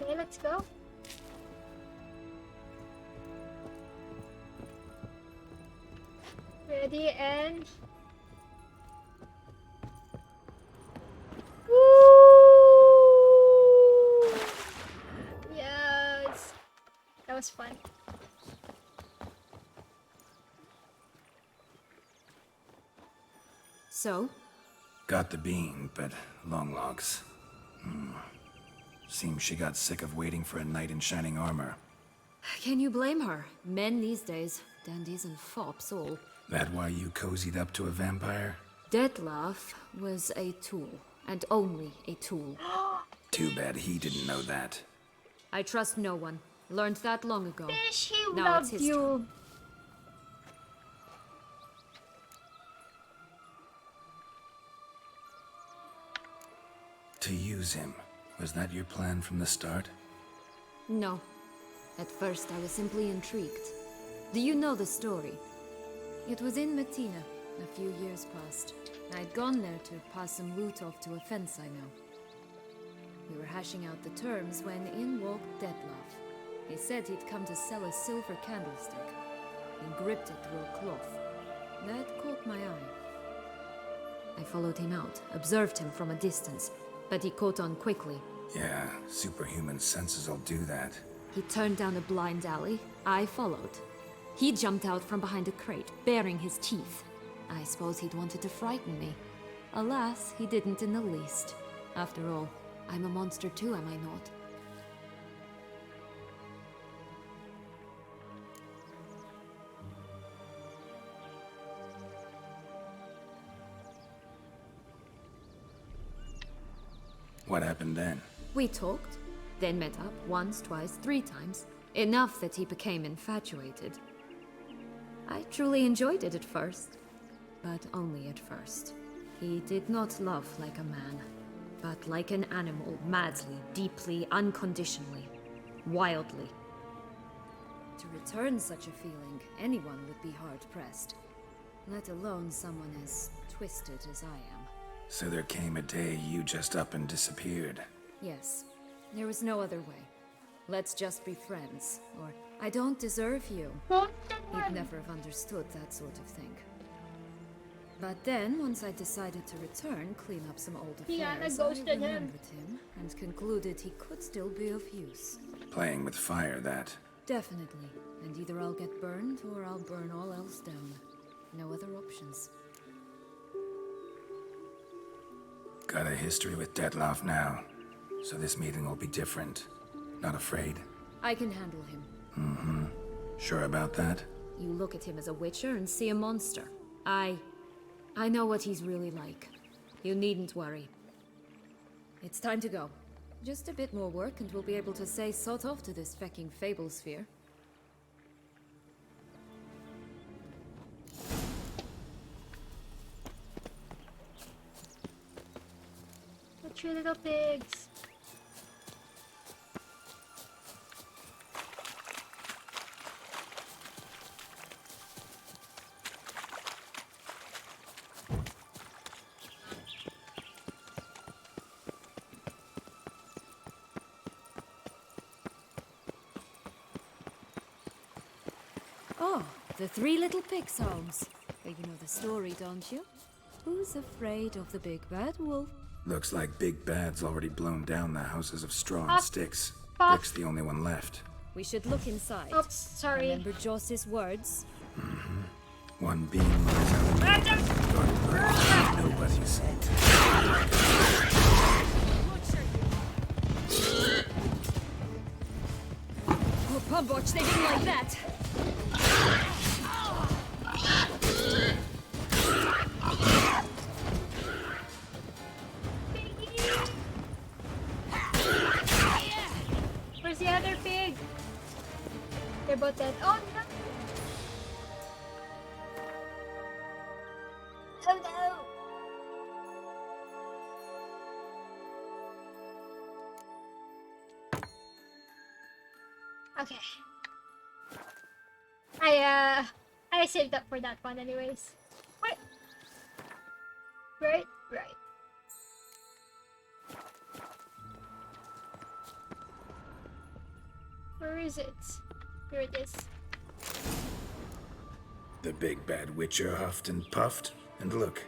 Okay, let's go. Ready and... Woo! Yes! That was fun. So? Got the beam, but long logs. Seems she got sick of waiting for a knight in shining armor. Can you blame her? Men these days, dandies and fops all. That why you cozied up to a vampire? Detlaff was a tool, and only a tool. Too bad he didn't know that. I trust no one. Learned that long ago. Fish, he Now loved it's his you. turn. To use him, was that your plan from the start? No. At first, I was simply intrigued. Do you know the story? It was in Metina, a few years past. I'd gone there to pass some loot off to a fence I know. We were hashing out the terms when in walked Detlaff. He said he'd come to sell a silver candlestick. He gripped it through a cloth. That caught my eye. I followed him out, observed him from a distance, but he caught on quickly. Yeah, superhuman senses will do that. He turned down a blind alley. I followed. He jumped out from behind a crate, baring his teeth. I suppose he'd wanted to frighten me. Alas, he didn't in the least. After all, I'm a monster too, am I not? What happened then? We talked, then met up once, twice, 3 times. Enough that he became infatuated. I truly enjoyed it at first, but only at first. He did not love like a man, but like an animal, madly, deeply, unconditionally, wildly. To return such a feeling, anyone would be hard-pressed, let alone someone as twisted as I am. So there came a day you just up and disappeared. Yes, there was no other way. Let's just be friends, or I don't deserve you. He'd never have understood that sort of thing. But then, once I decided to return, clean up some old affairs, I remembered him and concluded he could still be of use. Playing with fire, that. Definitely. And either I'll get burned, or I'll burn all else down. No other options. Got a history with Detlaff now, so this meeting will be different. Not afraid? I can handle him. Mm-hmm. Sure about that? You look at him as a witcher and see a monster. I know what he's really like. You needn't worry. It's time to go. Just a bit more work and we'll be able to say sort off to this fecking fable sphere. The 3 little pigs. Oh, the 3 little pigs homes. You know the story, don't you? Who's afraid of the big bad wolf? Looks like Big Bad's already blown down the houses of straw and Pop. sticks. Pop. Brick's the only one left. We should look inside. Oops, sorry. Remember Joss's words? Mm-hmm. One beam lies out. God, nobody's. Oh, Pumboch, they didn't like that. Where's the other pig? They're both dead. Oh no! Oh no! Okay. I saved up for that one anyways. Wait. Right. Where is it? Here it is. The big bad witcher huffed and puffed, and look.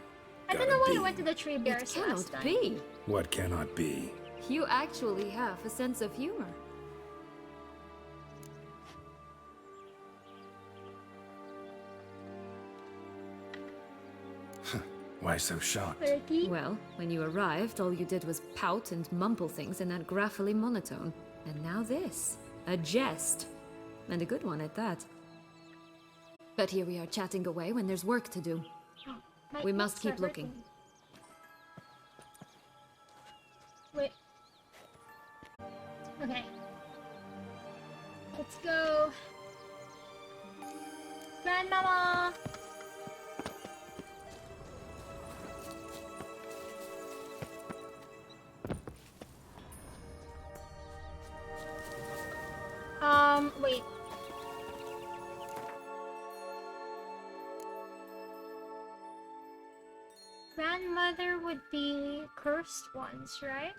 I don't know why I went to the tree bears It last cannot time. be. What cannot be? You actually have a sense of humor. Why so shocked? 30? Well, when you arrived, all you did was pout and mumble things in that graphily monotone. And now this. A jest. And a good one at that. But here we are chatting away when there's work to do. My We must clothes keep are looking. hurting. Okay. Let's go. Grandmama! Wait. Grandmother would be cursed ones, right?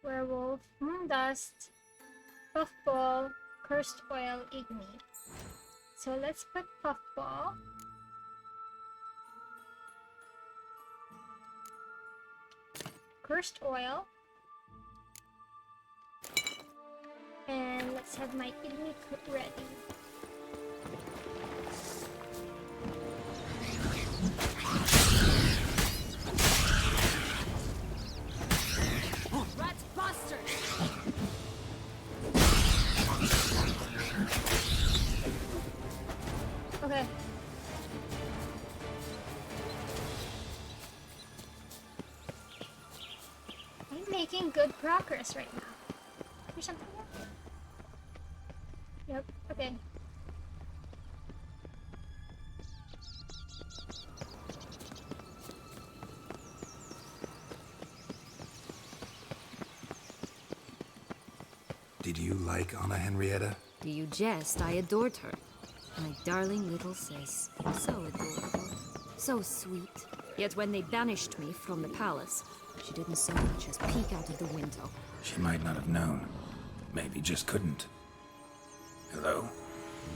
Werewolf, moondust, puffball, cursed oil, igni. So let's put puffball. Cursed oil. And let's have my igni ready. Rat bastard! Okay. I'm making good progress right now. There's something there? Yep, okay. Did you like Anna Henrietta? Do you jest? I adored her. My darling little sis. So adorable. So sweet. Yet when they banished me from the palace, she didn't so much as peek out of the window. She might not have known. Maybe just couldn't. Hello?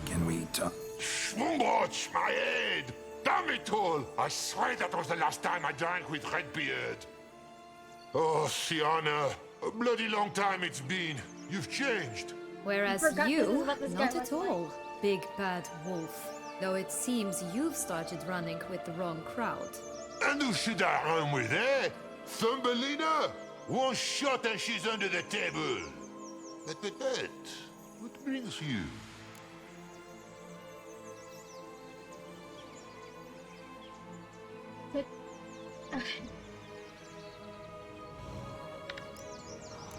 Can we talk? Schwungotch, my head! Damn it all! I swear that was the last time I drank with Redbeard. Oh, Sienna, a bloody long time it's been. You've changed. Whereas you, not at all, big bad wolf. Though it seems you've started running with the wrong crowd. And who should I run with, eh? Thumbelina? One shot and she's under the table. But, what brings you?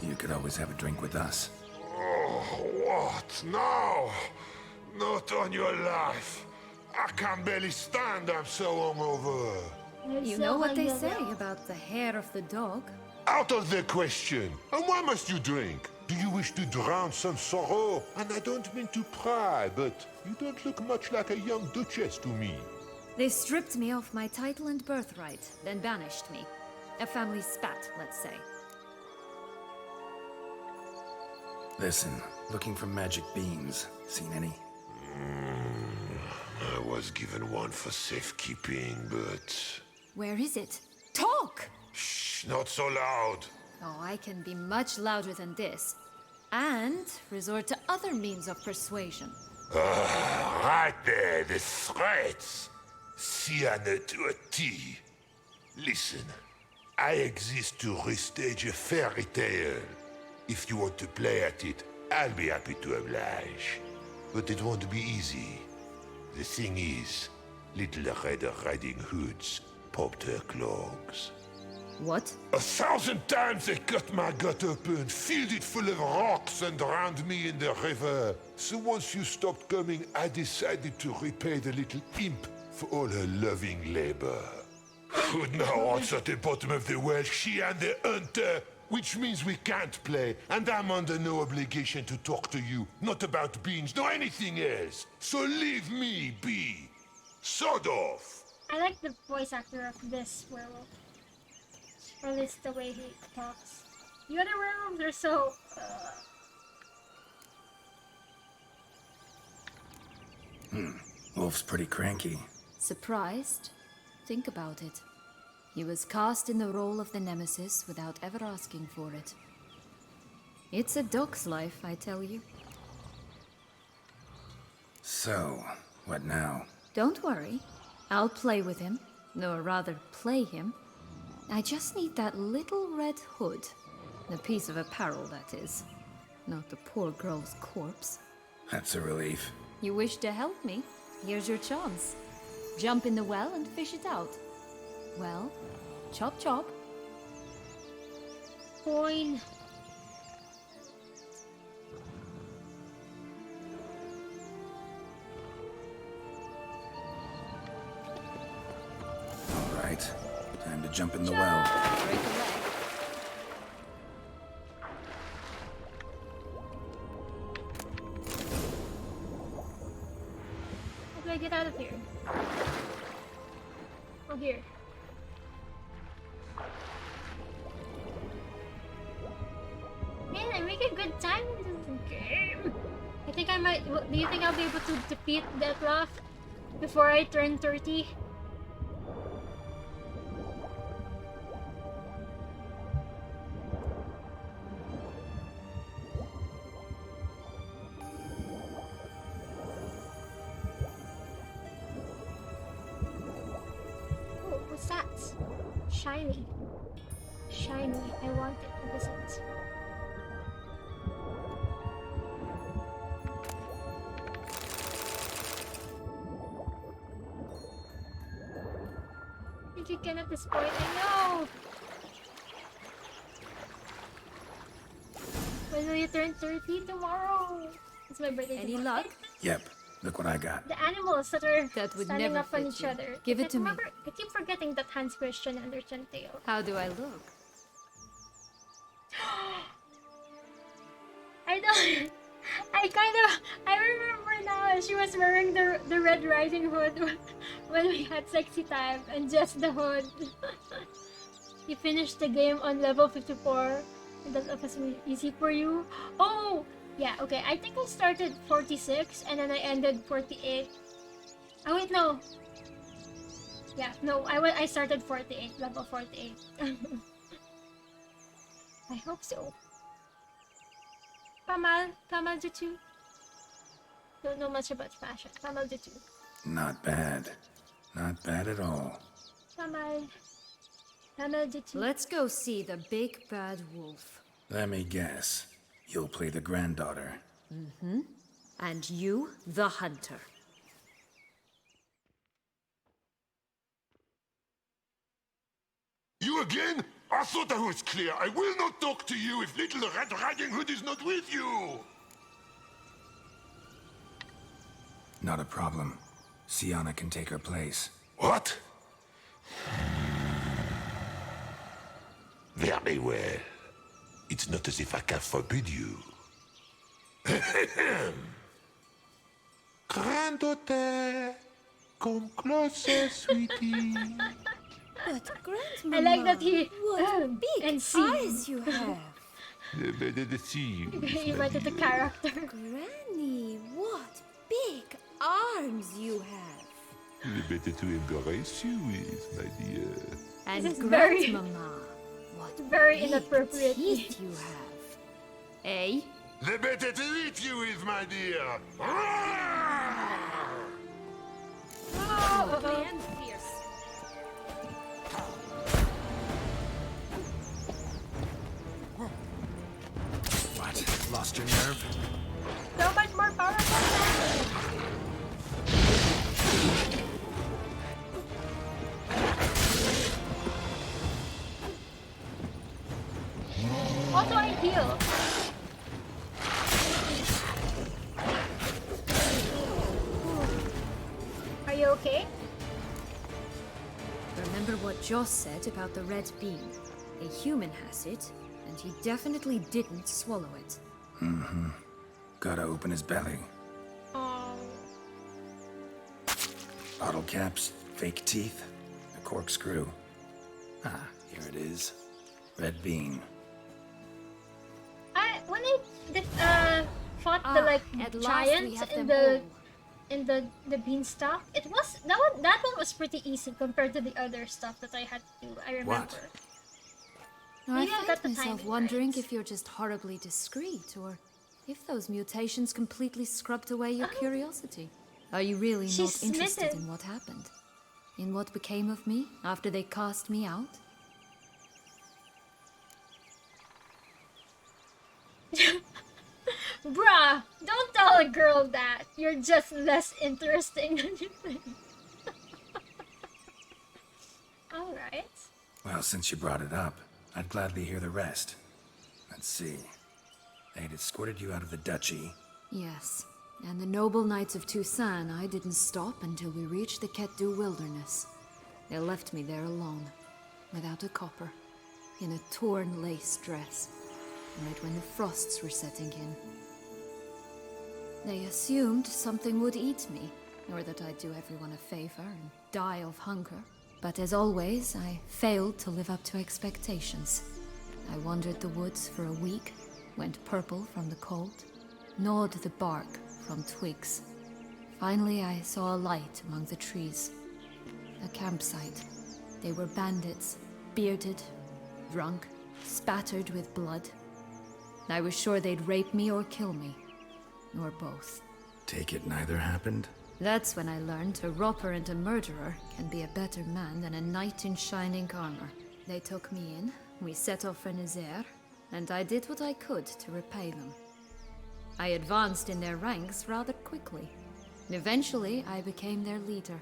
You could always have a drink with us. Oh, what now? Not on your life. I can barely stand, I'm so hungover. You know what they say about the hair of the dog? Out of the question. And why must you drink? Do you wish to drown some sorrow? And I don't mean to pry, but you don't look much like a young duchess to me. They stripped me of my title and birthright, then banished me. A family spat, let's say. Listen, looking for magic beans. Seen any? I was given one for safekeeping, but... Where is it? Talk! Shh, not so loud. Oh, I can be much louder than this. And resort to other means of persuasion. Right there, the threats. Sienna to a T. Listen, I exist to restage a fairy tale. If you want to play at it, I'll be happy to oblige. But it won't be easy. The thing is, Little Red Riding Hoods popped her clogs. What? 1,000 times they cut my gut open, filled it full of rocks and drowned me in the river. So once you stopped coming, I decided to repay the little imp for all her loving labor. Good now, what's at the bottom of the well? She and the hunter, which means we can't play, and I'm under no obligation to talk to you. Not about beans, nor anything else. So leave me be. Sod off. I like the voice actor of this werewolf. Or at least the way he talks. The other werewolves are so... Wolf's pretty cranky. Surprised? Think about it. He was cast in the role of the Nemesis without ever asking for it. It's a dog's life, I tell you. So, what now? Don't worry. I'll play with him. Or rather, play him. I just need that little red hood. The piece of apparel, that is. Not the poor girl's corpse. That's a relief. You wish to help me? Here's your chance. Jump in the well and fish it out. Well, chop chop. Coin. right. Time to jump in the well. Break a leg. How do I get out of here? Oh, here. Man, I make a good time in this game. I think I might. Do you think I'll be able to defeat Detlaff before I turn 30? Oh, what's that? Shiny. Shiny. I want it. What is it? I think you can at this point. I know! When will you turn 30? Tomorrow! It's my birthday. Any tomorrow. luck? Yep, look what I got. The animals that are That would standing never up on fit each you. other. Give it I to me. remember, I keep forgetting that Hans Christian Andersen tale. How do I look? I don't. I remember now. She was wearing the Red Riding Hood when we had sexy time, and just the hood. You finished the game on level 54. And that was easy for you. Oh, yeah. Okay. I think I started 46 and then I ended 48. Oh wait, no. Yeah, no. I started 48, level 48. I hope so. Pamal Jutsu. Don't know much about fashion. Pamal Jutsu. Not bad. Not bad at all. Pamal Jutsu. Let's go see the big bad wolf. Let me guess. You'll play the granddaughter. Mm-hmm. And you, the hunter. You again? I thought I was clear. I will not talk to you if little Red Riding Hood is not with you. Not a problem. Sienna can take her place. What? Very well. It's not as if I can forbid you. Granddaughter, come closer, sweetie. But Grandma, I like that he what big and see. eyes you have. Better to see you. He went to the character. Granny, what big arms you have. Better to embrace you with, my dear. And This is very- Grandmama, what Very big inappropriate. teeth you have. Eh? The better to eat you with, my dear. Oh, And fierce. What? Lost your nerve? so much more powerful. Also, I heal. Are you okay? Remember what Joss said about the red bean? A human has it, and he definitely didn't swallow it. Mm-hmm. Gotta open his belly. Oh. Bottle caps, fake teeth, a corkscrew. Ah, here it is. Red bean. When I fought the at last we giants have in them the beanstalk, it was that one was pretty easy compared to the other stuff that I had to do. I remember. What? I Maybe I got find the myself timing wondering right. if you're just horribly discreet, or if those mutations completely scrubbed away your curiosity. Are you really not She's interested smitten. in what happened? In what became of me after they cast me out? Bruh, don't tell a girl that. You're just less interesting than you think. Alright. Well, since you brought it up, I'd gladly hear the rest. Let's see. They had escorted you out of the duchy. Yes. And the noble knights of Toussaint, I didn't stop until we reached the Ketdu wilderness. They left me there alone, without a copper, in a torn lace dress, right when the frosts were setting in. They assumed something would eat me, or that I'd do everyone a favor and die of hunger. But as always, I failed to live up to expectations. I wandered the woods for a week, went purple from the cold, gnawed the bark from twigs. Finally, I saw a light among the trees. A campsite. They were bandits, bearded, drunk, spattered with blood. I was sure they'd rape me or kill me, or both. Take it neither happened? That's when I learned a robber and a murderer can be a better man than a knight in shining armor. They took me in, we set off for Nazaire, and I did what I could to repay them. I advanced in their ranks rather quickly. Eventually, I became their leader.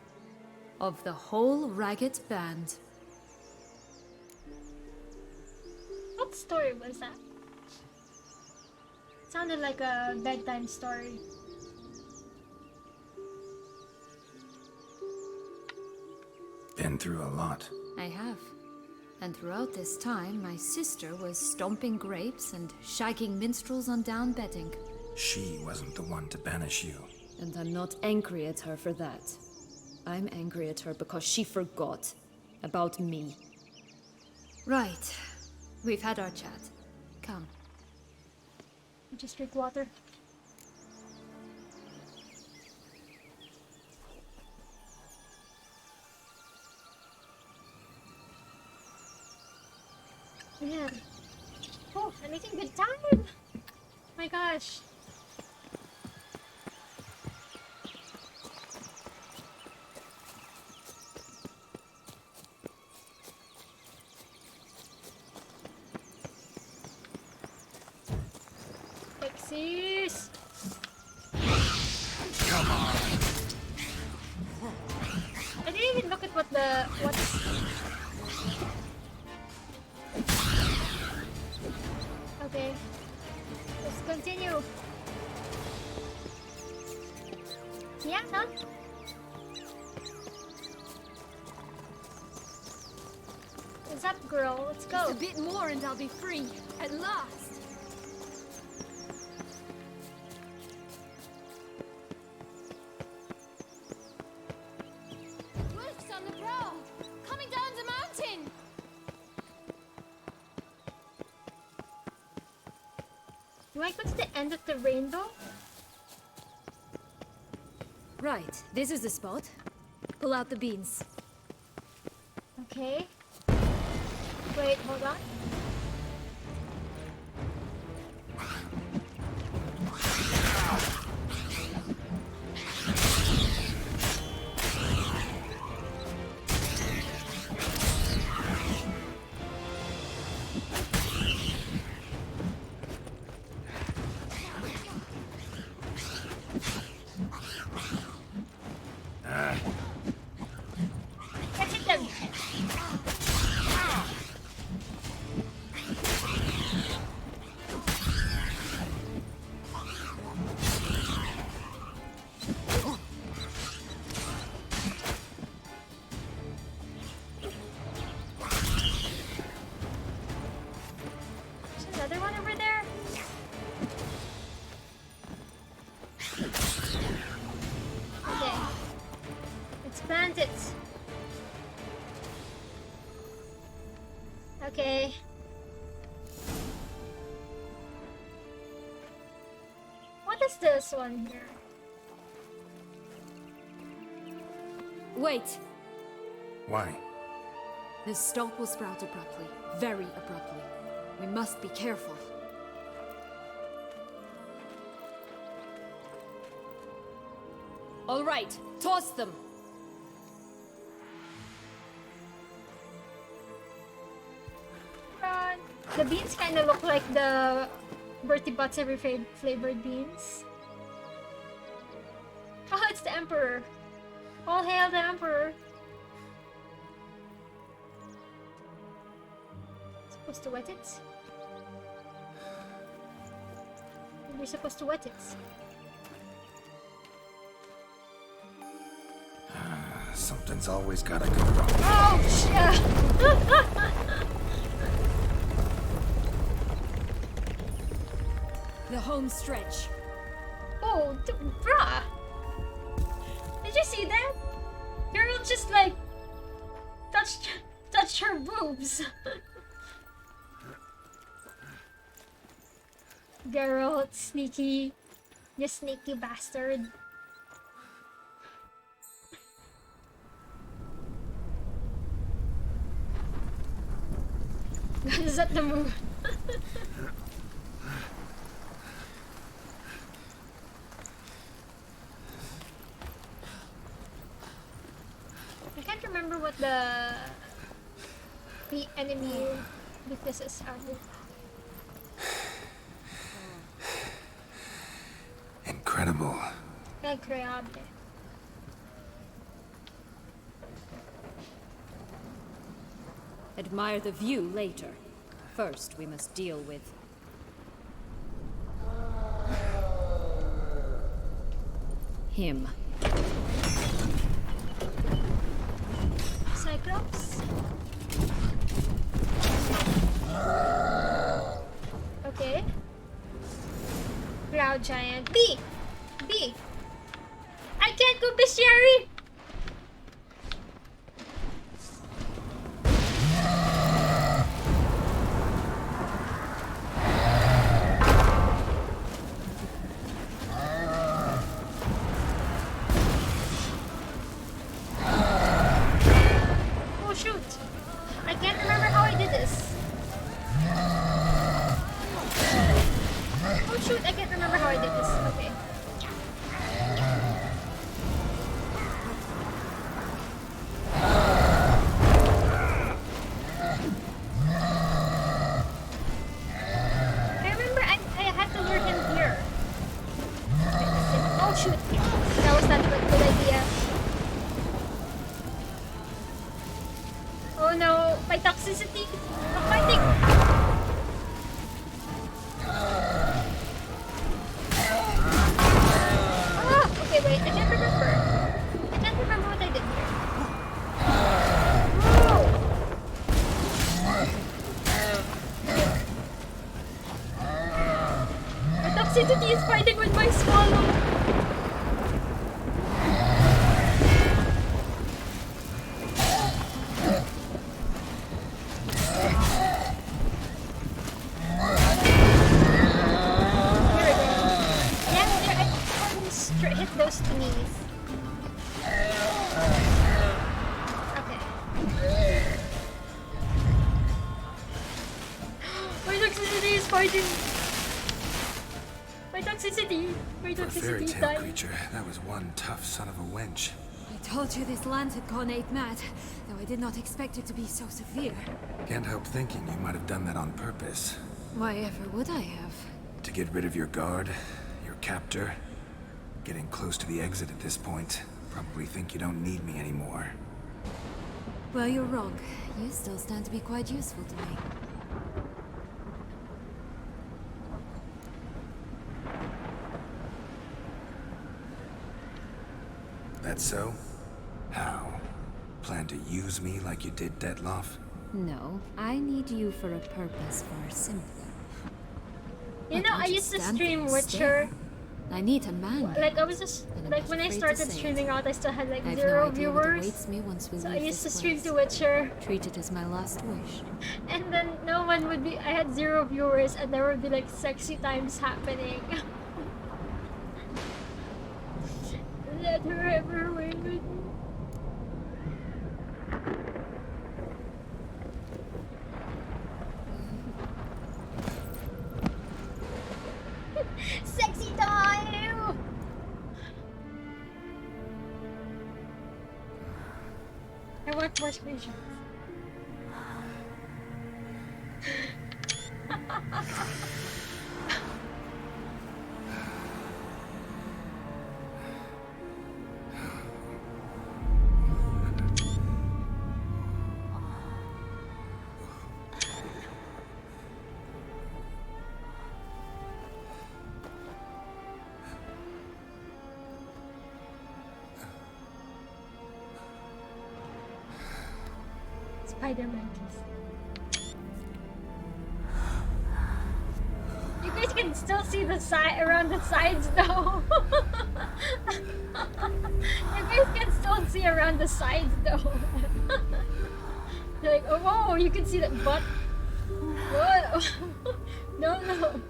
Of the whole ragged band. What story was that? Sounded like a bedtime story. Been through a lot. I have. And throughout this time, my sister was stomping grapes and shagging minstrels on down bedding. She wasn't the one to banish you. And I'm not angry at her for that. I'm angry at her because she forgot about me. Right. We've had our chat. Come. Just drink water. Man. Oh, I'm making good time! My gosh. Pixies! Come on! I didn't even look at what's... Okay. Let's continue. Yeah, huh? What's up, girl? Let's go. Just a bit more and I'll be free. At last. Wolves on the prowl! Coming down the mountain! Do I go to the end of the rainbow? Right, this is the spot. Pull out the beans. Okay. Wait, hold on. Catch them! There's another one over there. Okay. Let's plant it. Okay. What is this one here? Wait! Why? The stalk will sprout abruptly. Very abruptly. We must be careful. All right, toss them! Run. The beans kind of look like the Bertie Bott's every flavored beans. Oh, it's the Emperor. All hail the Emperor. Supposed to wet it? We're supposed to wet it. Something's always gotta go wrong. Oh, shit! The home stretch. Oh, bruh! Did you see that? Girl just like touched her boobs. Geralt, sneaky, you sneaky bastard. Is that the move? I can't remember what the enemy weaknesses are. Incredible. Increíble. Admire the view later. First, we must deal with... him. Cyclops? Okay. Cloud Giant. B! B! I can't go bestiary! Oh shoot! I can't remember how I did this. Oh shoot, I can't remember how I did this. Okay. I remember I had to lure him here. Oh shoot, that was not a good idea. Oh no, my toxicity. I'm fighting. Okay, wait, I can't remember. I can't remember what I did here. My toxicity is fighting with my swallow. Hit those thingies. Okay. My toxicity is fighting. My toxicity. My For a fairy toxicity tale died. creature, that was one tough son of a wench. I told you this land had gone ape mad, though I did not expect it to be so severe. Can't help thinking you might have done that on purpose. Why ever would I have? To get rid of your guard, your captor. Getting close to the exit at this point. Probably think you don't need me anymore. Well, you're wrong. You still stand to be quite useful to me. That so? How? Plan to use me like you did Detlaff? No, I need you for a purpose far simpler. You know, I used to stream Witcher. I need a man. Like I was just like when I started streaming out, I still had like I've 0 no idea what viewers. awaits me once we So I leave used to this stream place. to Witcher. Treat it as my last wish. And then no one would be. I had 0 viewers, and there would be like sexy times happening. Let her have her way with me. Sexy time! I want more screenshots. Spider-Man kiss. You guys can still see the side around the sides though. You guys can still see around the sides though. You're like, oh whoa, you can see that butt. Whoa. No, no.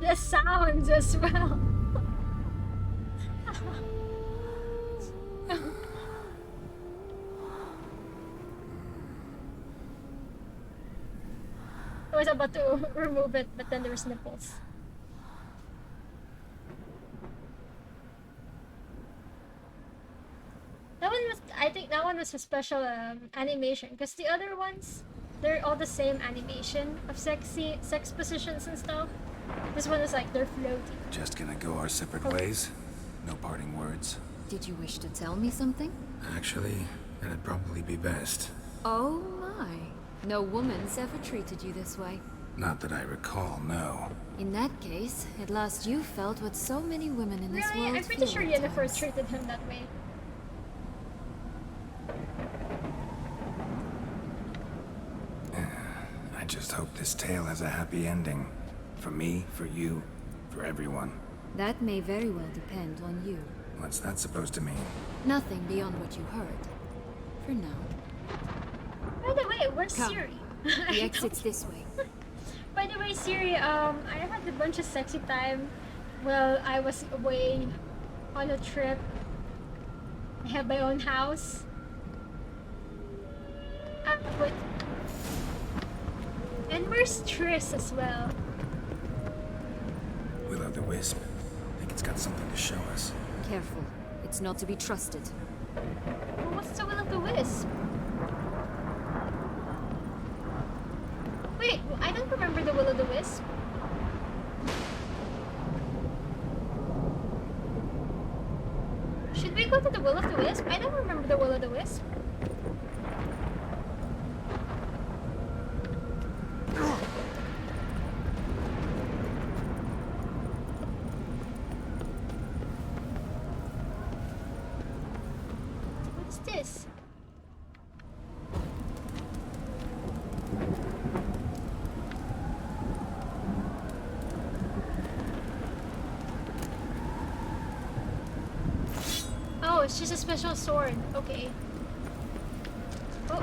The sounds as well. I was about to remove it, but then there was nipples. That one was, I think that one was a special animation, because the other ones, they're all the same animation of sex positions and stuff. This one is like they're floating. Just gonna go our separate ways? No parting words? Did you wish to tell me something? Actually, that'd probably be best. Oh my. No woman's ever treated you this way. Not that I recall, no. In that case, at last you felt what so many women in this Really? world I'm pretty feel sure at Yennefer times. treated him that way. I just hope this tale has a happy ending. For me, for you, for everyone. That may very well depend on you. What's that supposed to mean? Nothing beyond what you heard. For now. By the way, where's Come. Siri? The exit's this way. By the way, Siri, I had a bunch of sexy time while I was away on a trip. I have my own house. But... And where's Triss as well? Will-o'-the-wisp. Think it's got something to show us. Careful. It's not to be trusted. Well, what's the will-o'-the-wisp? Wait, I don't remember the will-o'-the-wisp. Should we go to the will-o'-the-wisp? I don't remember the will-o'-the-wisp. What's this? Oh, it's just a special sword. Okay. Oh.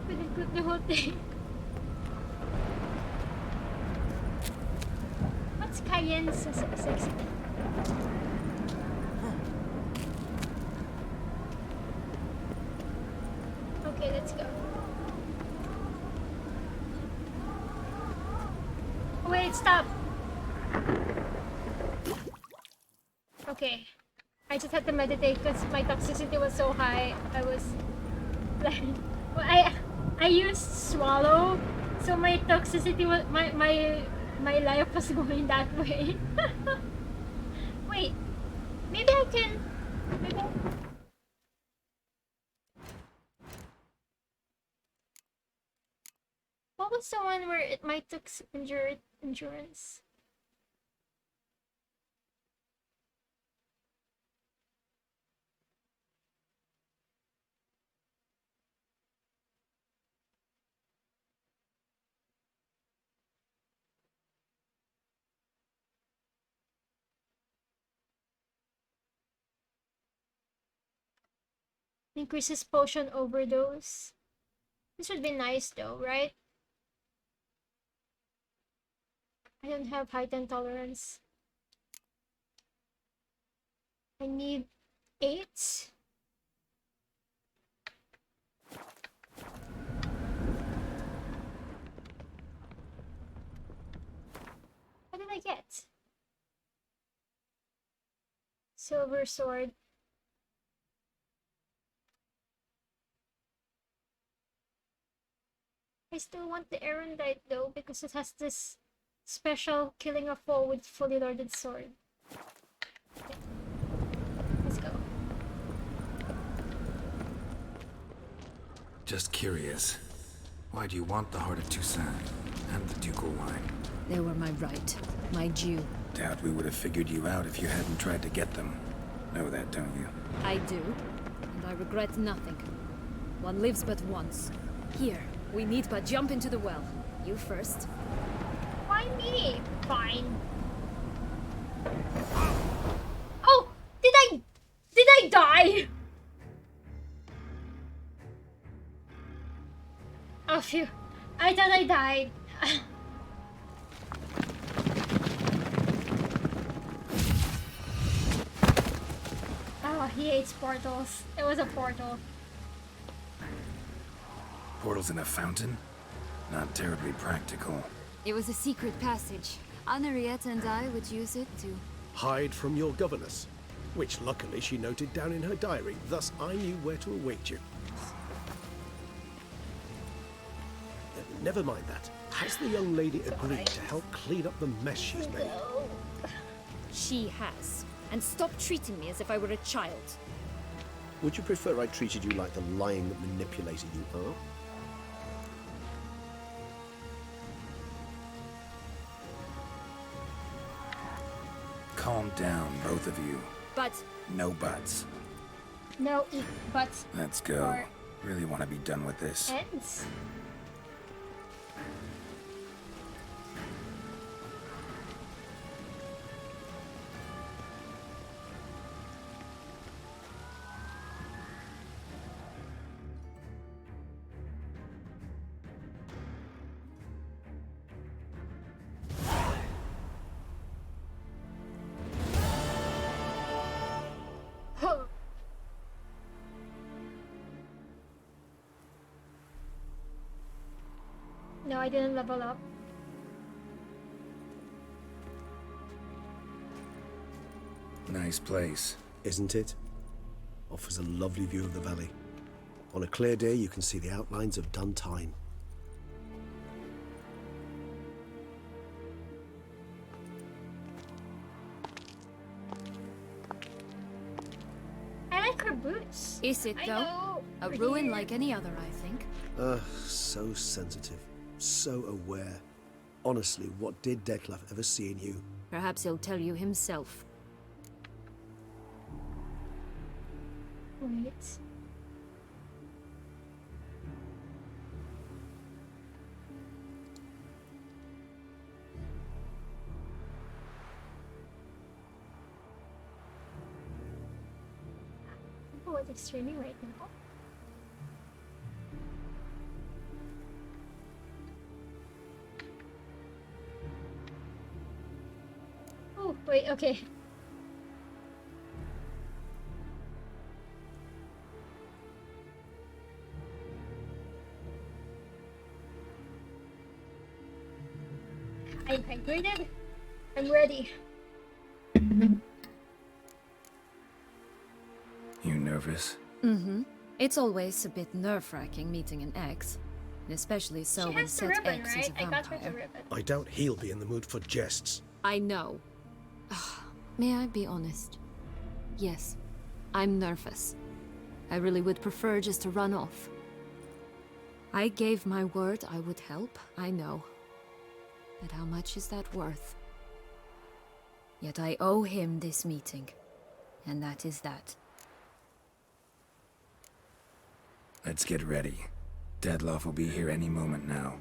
We did cook the whole thing. What's Cayenne's sexy? Okay, let's go. Wait, stop. Okay. I just had to meditate because my toxicity was so high. I was like, well, I used swallow, so my toxicity was my life was going that way. Wait, maybe I can. Maybe I, what was the one where it might took endurance? Increases potion overdose. This would be nice though, right? I don't have heightened tolerance. I need 8. What did I get? Silver sword. I still want the Erendite though because it has this special killing a foe with fully loaded sword. Okay. Let's go. Just curious. Why do you want the Heart of Toussaint and the ducal wine? They were my right, my due. Doubt we would have figured you out if you hadn't tried to get them. Know that, don't you? I do, and I regret nothing. One lives but once. Here, we need but jump into the well. You first. Why me? Fine. Oh! Did I die? Oh phew. I thought I died. Oh, he hates portals. It was a portal. Portals in a fountain? Not terribly practical. It was a secret passage. Henriette and I would use it to... Hide from your governess, which luckily she noted down in her diary, thus I knew where to await you. Never mind that. Has the young lady agreed to help clean up the mess she's made? She has. And stop treating me as if I were a child. Would you prefer I treated you like the lying manipulator you are? Calm down, both of you. But... No buts. No, but... Let's go. Really want to be done with this. Ends. No, I didn't level up. Nice place. Isn't it? Offers a lovely view of the valley. On a clear day, you can see the outlines of Duntine. I like her boots. Is it, though? Know. A ruin like any other, I think. So sensitive. So aware. Honestly, what did Detlaff ever see in you? Perhaps he'll tell you himself. Wait. Oh, it's streaming right now. Oh, wait, okay. I'm hydrated. I'm ready. You nervous? Mm-hmm. It's always a bit nerve-wracking meeting an ex. Especially so when said ex is a vampire. I got her the ribbon. I doubt he'll be in the mood for jests. I know. May I be honest? Yes, I'm nervous. I really would prefer just to run off. I gave my word I would help, I know. But how much is that worth? Yet I owe him this meeting. And that is that. Let's get ready. Detlaff will be here any moment now.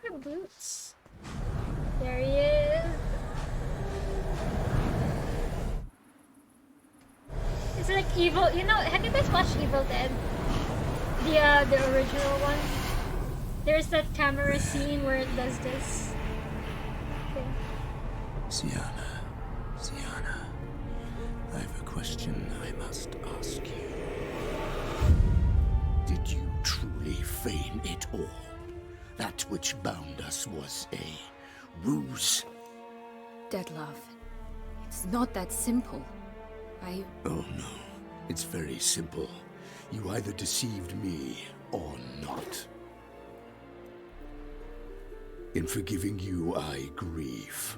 Her boots. There he is. His It's like Evil. You know, have you guys watched Evil Dead? The original one. There's that camera scene where it does this. Okay. Sienna, I have a question I must ask you. Did you truly feign it all? That which bound us was a ruse? Detlaff, it's not that simple. Oh no, it's very simple. You either deceived me or not. In forgiving you, I grieve.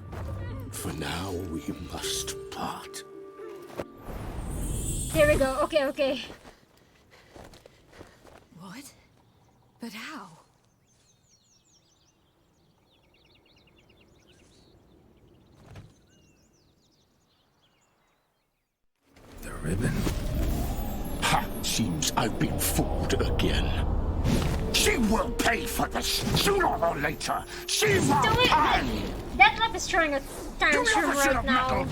For now, we must part. Here we go. Okay. What? But how? The ribbon. Ha! Seems I've been fooled again. She will pay for this sooner or later. She will pay. Detlaff is throwing a tantrum right now.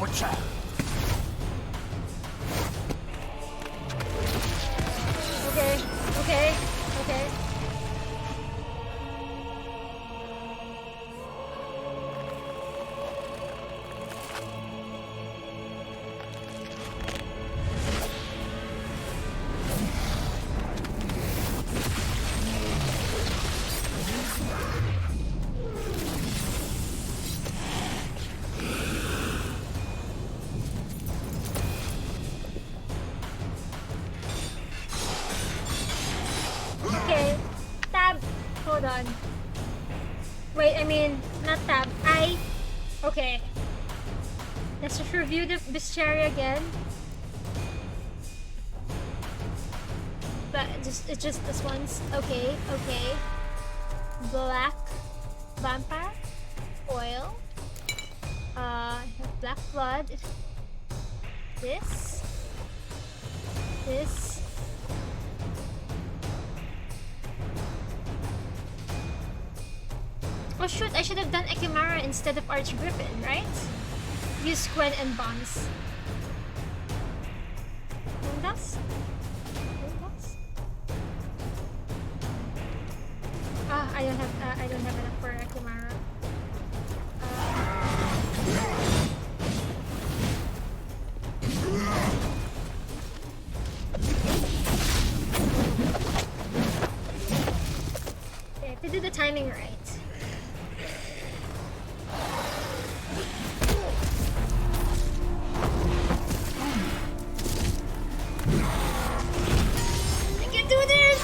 Okay. Okay, tab. Hold on. Wait, I mean, not tab. Okay. Let's just review the bestiary again. But it's just this one's. Okay. Black vampire. Oil. Black blood. This. Oh shoot, I should have done Ekimara instead of Archgriffin, right? Use Gwen and Bonds. Bundas? I don't have enough for Ekimara. Okay, to do the timing right. I can do this!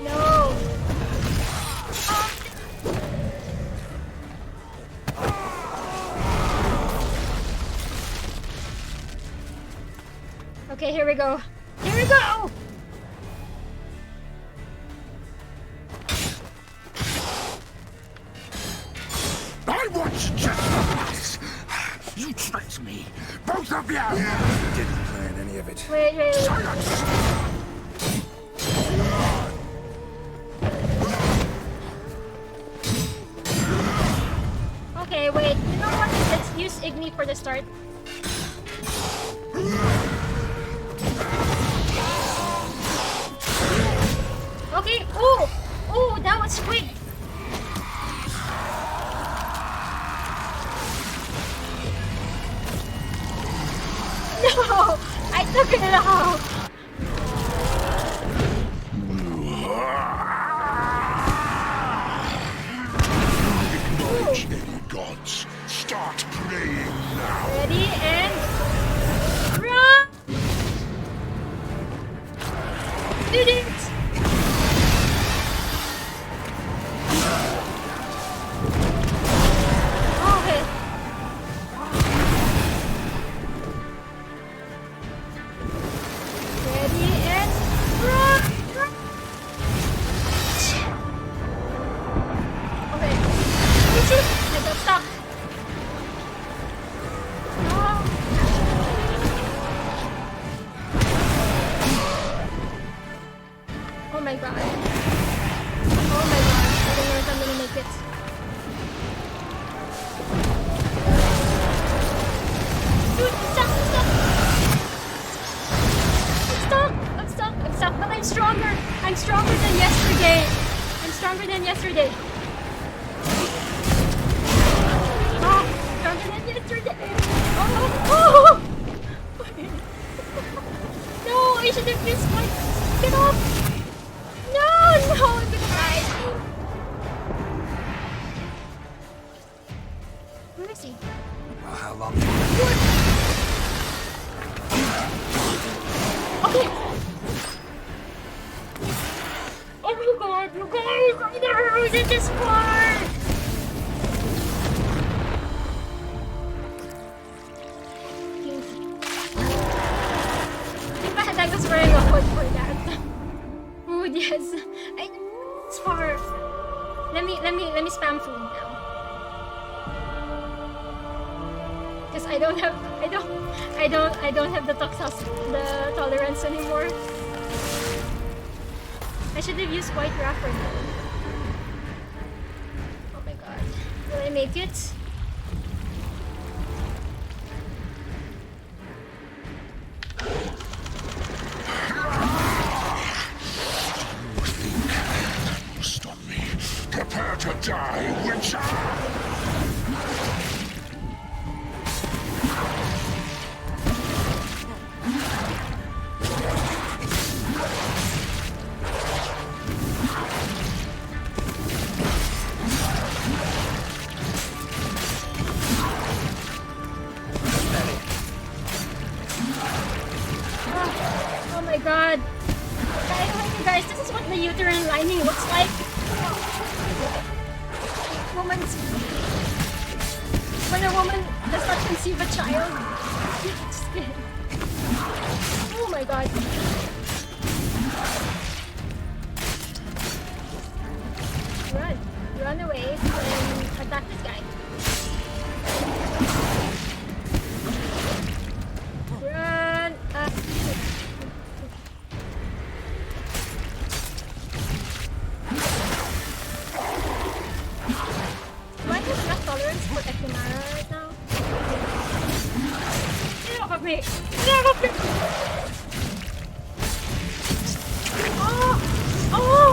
No! Okay, here we go. Here we go! I want justice! You tricked me! Both of you! Didn't plan any of it. Wait. Silence! Okay, wait. You know what? Let's use Igni for the start. Okay. Oh, that was quick. No, I took it out. Acknowledge any gods. Start praying now. Ready and run. Did it. Okay. Ready and run. Okay. I got stuck. Oh my god. make it. Dude, I'm stuck, I'm stuck, but I'm stronger. I'm stronger than yesterday. I'm stronger than yesterday. Oh, stronger than yesterday. Oh. No, I should have missed my... Get off! No, I'm gonna die. Where is he? How long? Okay. Oh my god, you guys! I never made it this far! I was wearing a hood for that. Food, yes. It's far. Let me spam food now. Because I don't have the tolerance anymore. I should have used white wrapper though. Oh my god. Will I make it? Stop me. Prepare to die, Witcher! Oh my god. Guys, this is what the uterine lining looks like. When a woman does not conceive a child. Just kidding. Oh my god. Run away and attack this guy. Run. Do I have enough tolerance for Ekimara right now? Get off of me! Get off of me! Oh! Oh!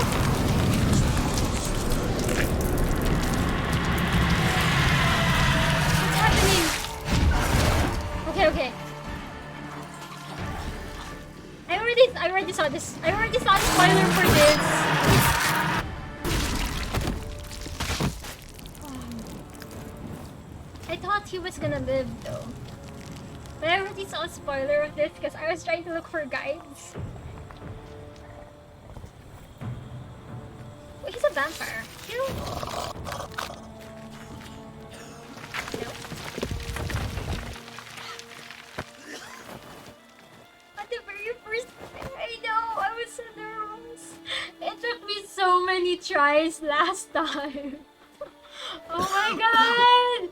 What's happening? Okay. I already saw this. I already saw the spoiler for this. I thought he was gonna live though. But I already saw a spoiler of this because I was trying to look for guides. Wait, he's a vampire. Kill. Nope. At the very first I know, I was so nervous. It took me so many tries last time. Oh my god!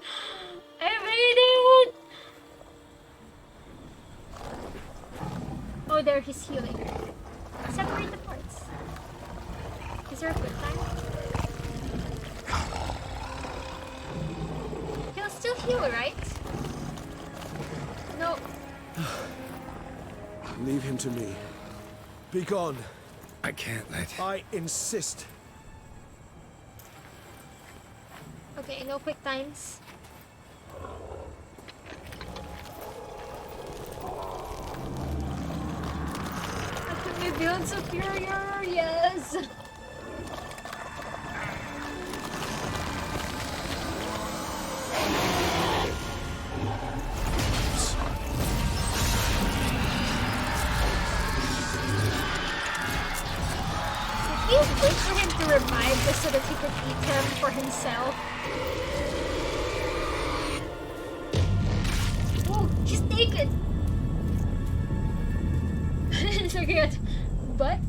I made it! Oh, there, he's healing. Separate the parts. Is there a quick time? He'll still heal, right? No. Leave him to me. Be gone. I can't let... I insist. Okay, no quick times. How can we build superior? Yes! Did he wait for him to revive just so that he could eat him for himself? Oh, he's naked! He's looking at... But...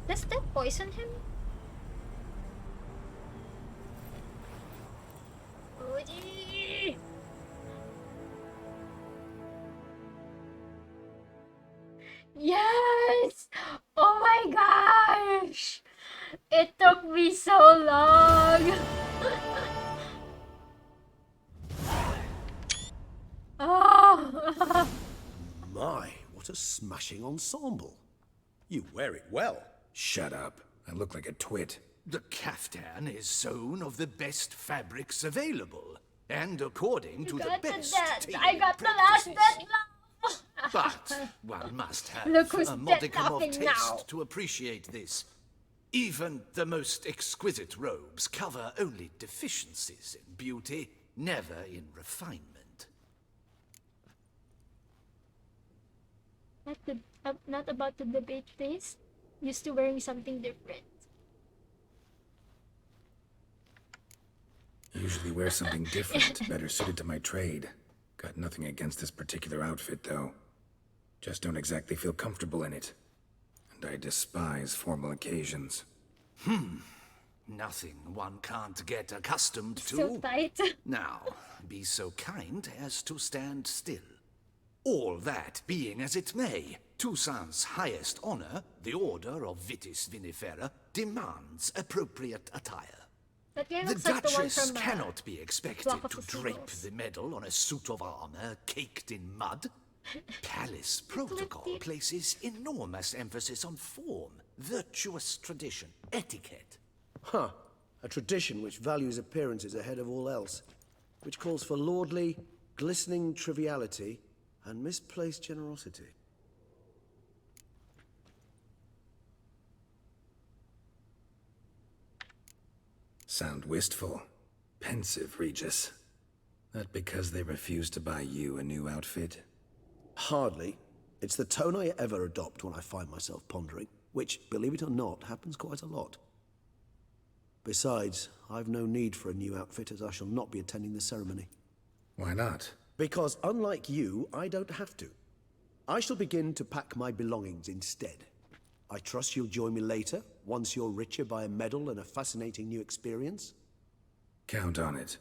Does that poison him? Oh, gee. Yes! Oh my gosh! It took me so long. Oh. My, what a smashing ensemble. You wear it well. Shut up. I look like a twit. The caftan is sewn of the best fabrics available, and according to the best I got the last Detlaff. But one must have Look who's a modicum of Detlaffing taste now. to appreciate this. Even the most exquisite robes cover only deficiencies in beauty, never in refinement. Not about the debate, please. Used to wearing something different. Usually wear something different, better suited to my trade. Got nothing against this particular outfit, though. Just don't exactly feel comfortable in it. And I despise formal occasions. Nothing one can't get accustomed to. So tight. Now, be so kind as to stand still. All that being as it may, Toussaint's highest honor, the Order of Vitis Vinifera, demands appropriate attire. That guy The looks like the one Duchess from, cannot be expected Block of to the drape Seagulls. the medal on a suit of armor caked in mud. Palace protocol places enormous emphasis on form, virtuous tradition, etiquette. Huh. A tradition which values appearances ahead of all else. Which calls for lordly, glistening triviality and misplaced generosity. Sound wistful. Pensive, Regis. That because they refuse to buy you a new outfit? Hardly. It's the tone I ever adopt when I find myself pondering, which, believe it or not, happens quite a lot. Besides, I've no need for a new outfit as I shall not be attending the ceremony. Why not? Because unlike you, I don't have to. I shall begin to pack my belongings instead. I trust you'll join me later, once you're richer by a medal and a fascinating new experience? Count on it.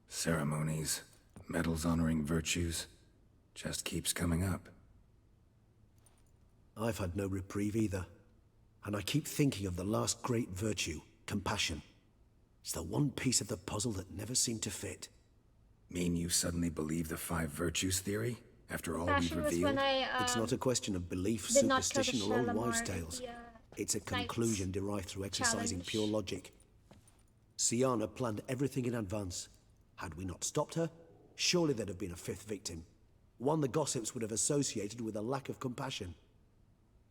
Ceremonies, medals honoring virtues, just keeps coming up. I've had no reprieve either. And I keep thinking of the last great virtue, compassion. It's the one piece of the puzzle that never seemed to fit. Mean you suddenly believe the 5 virtues theory? After all we've Compassion was revealed? when I It's not a question of belief, did not kill the superstition, or old Shalimar wives' at tales. the, It's a Knight's conclusion derived through exercising challenge. pure logic. Sienna planned everything in advance. Had we not stopped her, surely there'd have been a 5th victim. One the gossips would have associated with a lack of compassion.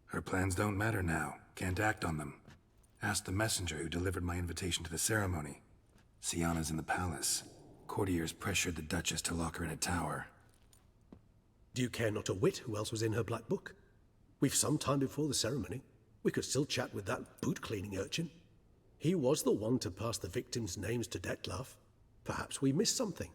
Her plans don't matter now. Can't act on them. Ask the messenger who delivered my invitation to the ceremony. Sienna's in the palace. Courtiers pressured the Duchess to lock her in a tower. Do you care not a whit who else was in her black book? We've some time before the ceremony. We could still chat with that boot-cleaning urchin. He was the one to pass the victims' names to Detlaff. Perhaps we missed something.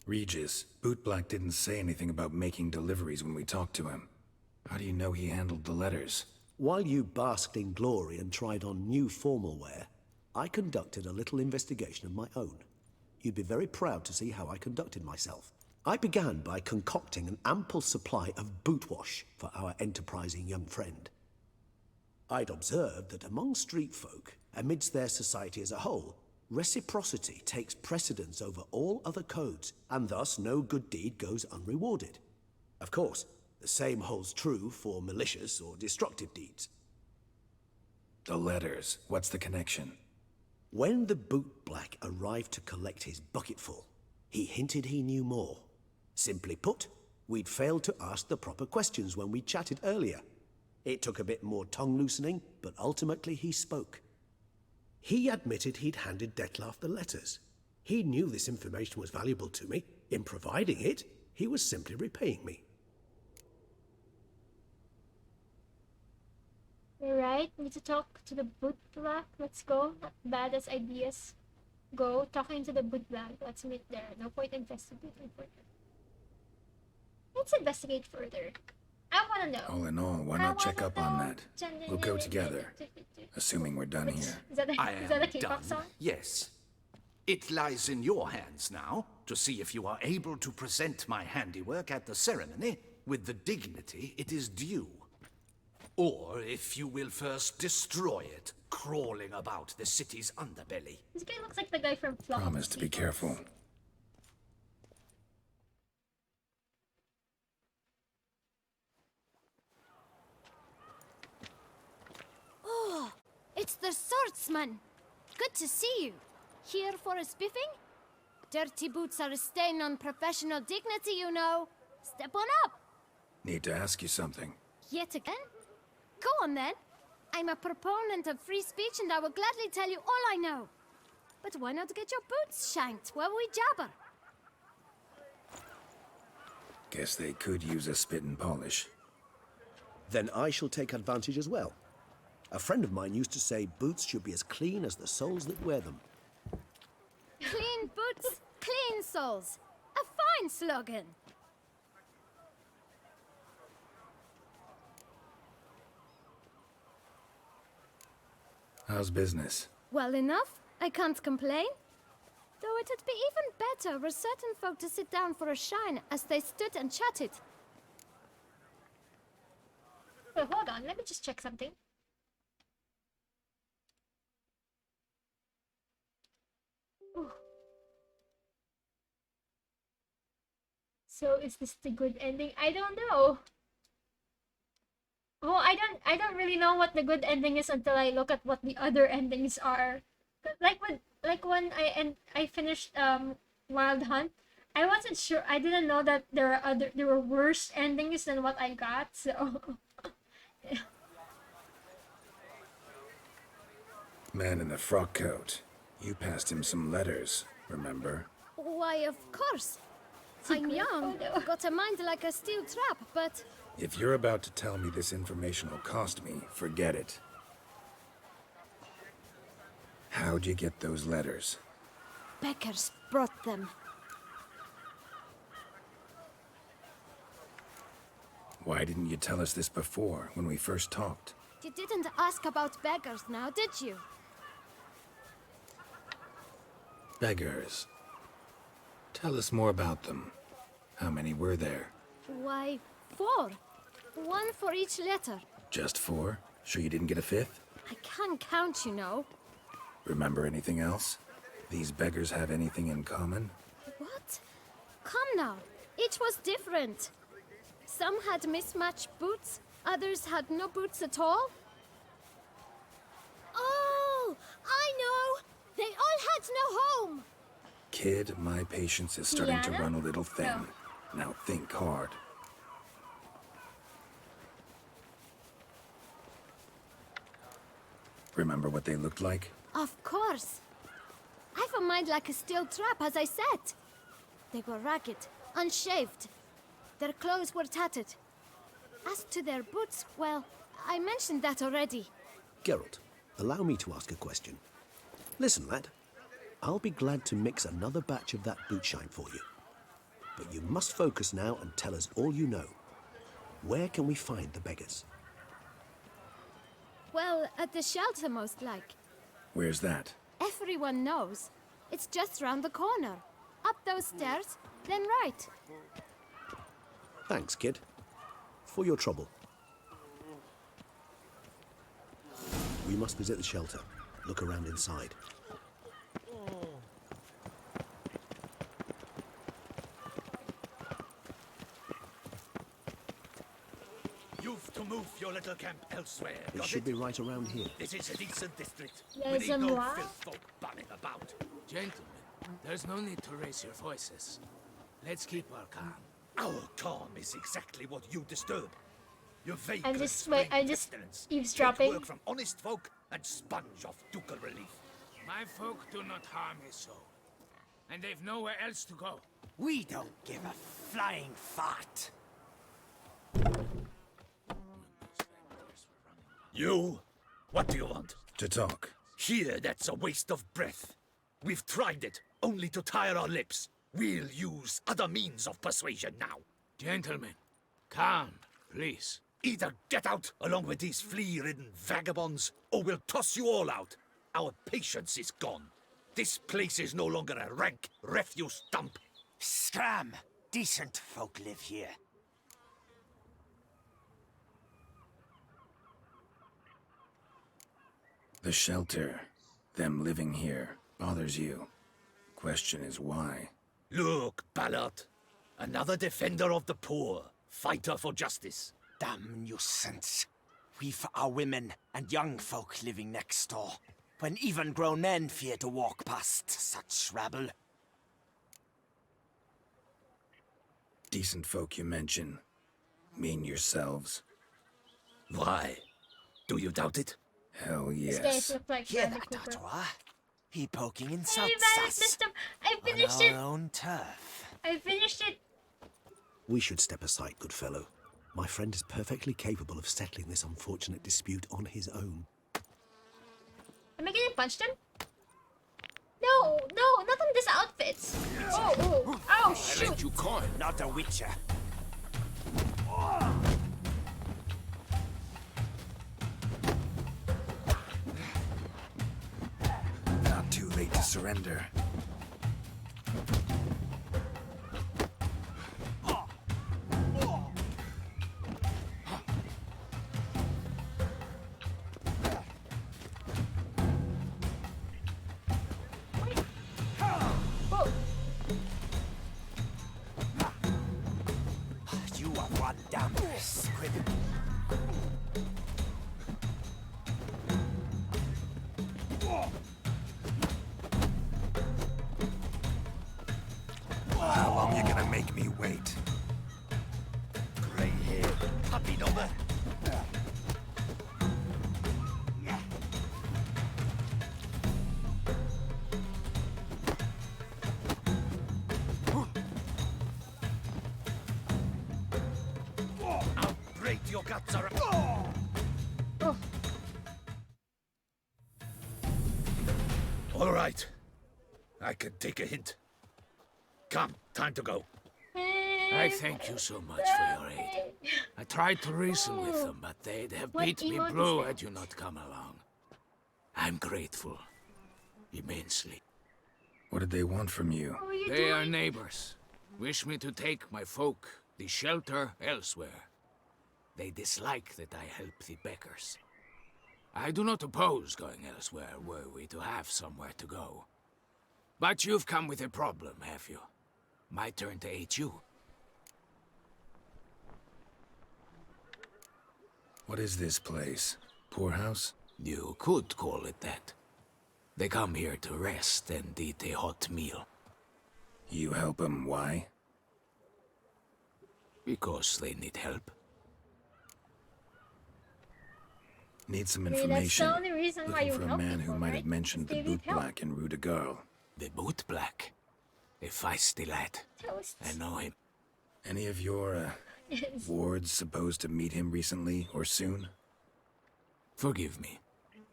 Regis, Bootblack didn't say anything about making deliveries when we talked to him. How do you know he handled the letters? While you basked in glory and tried on new formal wear, I conducted a little investigation of my own. You'd be very proud to see how I conducted myself. I began by concocting an ample supply of boot wash for our enterprising young friend. I'd observed that among street folk, amidst their society as a whole, reciprocity takes precedence over all other codes, and thus no good deed goes unrewarded. Of course, the same holds true for malicious or destructive deeds. The letters. What's the connection? When the bootblack arrived to collect his bucketful, he hinted he knew more. Simply put, we'd failed to ask the proper questions when we chatted earlier. It took a bit more tongue-loosening, but ultimately he spoke. He admitted he'd handed Detlaff the letters. He knew this information was valuable to me. In providing it, he was simply repaying me. Alright, need to talk to the bootblack. Let's go. Not bad as ideas go. Talking to the bootblack. Let's meet there. No point investigating further. Let's investigate further. I wanna know. All in all, why I not check wanna up on know. that? We'll go together, assuming we're done here. Is that I is that a am K-pop done. song? Yes. It lies in your hands now to see if you are able to present my handiwork at the ceremony with the dignity it is due. Or if you will first destroy it, crawling about the city's underbelly. This guy looks like the guy from Flock. Promise to be careful. Oh, it's the swordsman. Good to see you. Here for a spiffing? Dirty boots are a stain on professional dignity, you know. Step on up. Need to ask you something. Yet again? Go on then. I'm a proponent of free speech and I will gladly tell you all I know. But why not get your boots shanked while we jabber? Guess they could use a spit and polish. Then I shall take advantage as well. A friend of mine used to say boots should be as clean as the soles that wear them. Clean boots, clean souls. A fine slogan. How's business? Well enough. I can't complain. Though it'd be even better were certain folk to sit down for a shine as they stood and chatted. Wait, hold on. Let me just check something. Ooh. So is this the good ending? I don't know. Well, I don't really know what the good ending is until I look at what the other endings are. When I finished Wild Hunt, I wasn't sure. I didn't know that there were worse endings than what I got. So Man in the frock coat. You passed him some letters, remember? Why, of course. I'm young, got a mind like a steel trap, but... If you're about to tell me this information will cost me, forget it. How'd you get those letters? Beggars brought them. Why didn't you tell us this before, when we first talked? You didn't ask about beggars now, did you? Beggars. Tell us more about them. How many were there? Why, 4. 1 for each letter. Just 4? Sure you didn't get a 5th? I can't count, you know. Remember anything else? These beggars have anything in common? What? Come now. Each was different. Some had mismatched boots, others had no boots at all. Oh, I know! They all had no home! Kid, my patience is starting to Liana? run a little thin. Now think hard. Remember what they looked like? Of course. I've a mind like a steel trap, as I said. They were ragged, unshaved. Their clothes were tattered. As to their boots, well, I mentioned that already. Geralt, allow me to ask a question. Listen, lad. I'll be glad to mix another batch of that boot shine for you. But you must focus now and tell us all you know. Where can we find the beggars? Well, at the shelter, most like. Where's that? Everyone knows. It's just round the corner. Up those stairs, then right. Thanks, kid. For your trouble. We must visit the shelter. Look around inside. You've to move your little camp elsewhere. It got should be right around here. This is a decent district. Yes, We need no moi. filth folk bunning about. Gentlemen, there's no need to raise your voices. Let's keep our calm. Our calm is exactly what you disturb. Your vagrants I'm just bring eavesdropping. pestilence, take work from honest folk and sponge off ducal relief. My folk do not harm his soul. And they've nowhere else to go. We don't give a flying fart. You? What do you want? To talk. Here, that's a waste of breath. We've tried it, only to tire our lips. We'll use other means of persuasion now. Gentlemen, calm. please. Either get out along with these flea-ridden vagabonds, or we'll toss you all out. Our patience is gone. This place is no longer a rank refuse dump. Scram! Decent folk live here. The shelter, them living here, bothers you. Question is why? Look, Ballard. Another defender of the poor. Fighter for justice. Damn nuisance. We've our women and young folk living next door, when even grown men fear to walk past such rabble. Decent folk you mention. Mean yourselves. Why? Do you doubt it? Hell This guy yes. looks like Hear Bradley that, Cooper. Artois? He poking Hey, insults man, us system. I on finished our it. own turf. I finished it. We should step aside, good fellow. My friend is perfectly capable of settling this unfortunate dispute on his own. Am I getting punched in? No, no, not in this outfit. Oh, I shoot. lent you coin. Not a witcher. Not too late to surrender. You are one damn squib. How long you gonna make me wait? Grey hair, puppy number. I'll break your guts around. All right. I can take a hint. Come, time to go. I thank you so much for your aid. I tried to reason with them, but they'd have What beat me emote is blue that? had you not come along. I'm grateful. Immensely. What did they want from you? What were you They are doing? neighbors. Wish me to take my folk, the shelter, elsewhere. They dislike that I help the beggars. I do not oppose going elsewhere were we to have somewhere to go. But you've come with a problem, have you? My turn to aid you. What is this place? Poorhouse? You could call it that. They come here to rest and eat a hot meal. You help them, why? Because they need help. Need some Maybe that's information. the only reason why Looking you for a help man people, who might right? have mentioned the They need boot help. black in Rue de Girl. The boot black. A feisty lad. Toast. I know him. Any of your, Yes. wards supposed to meet him recently or soon? Forgive me.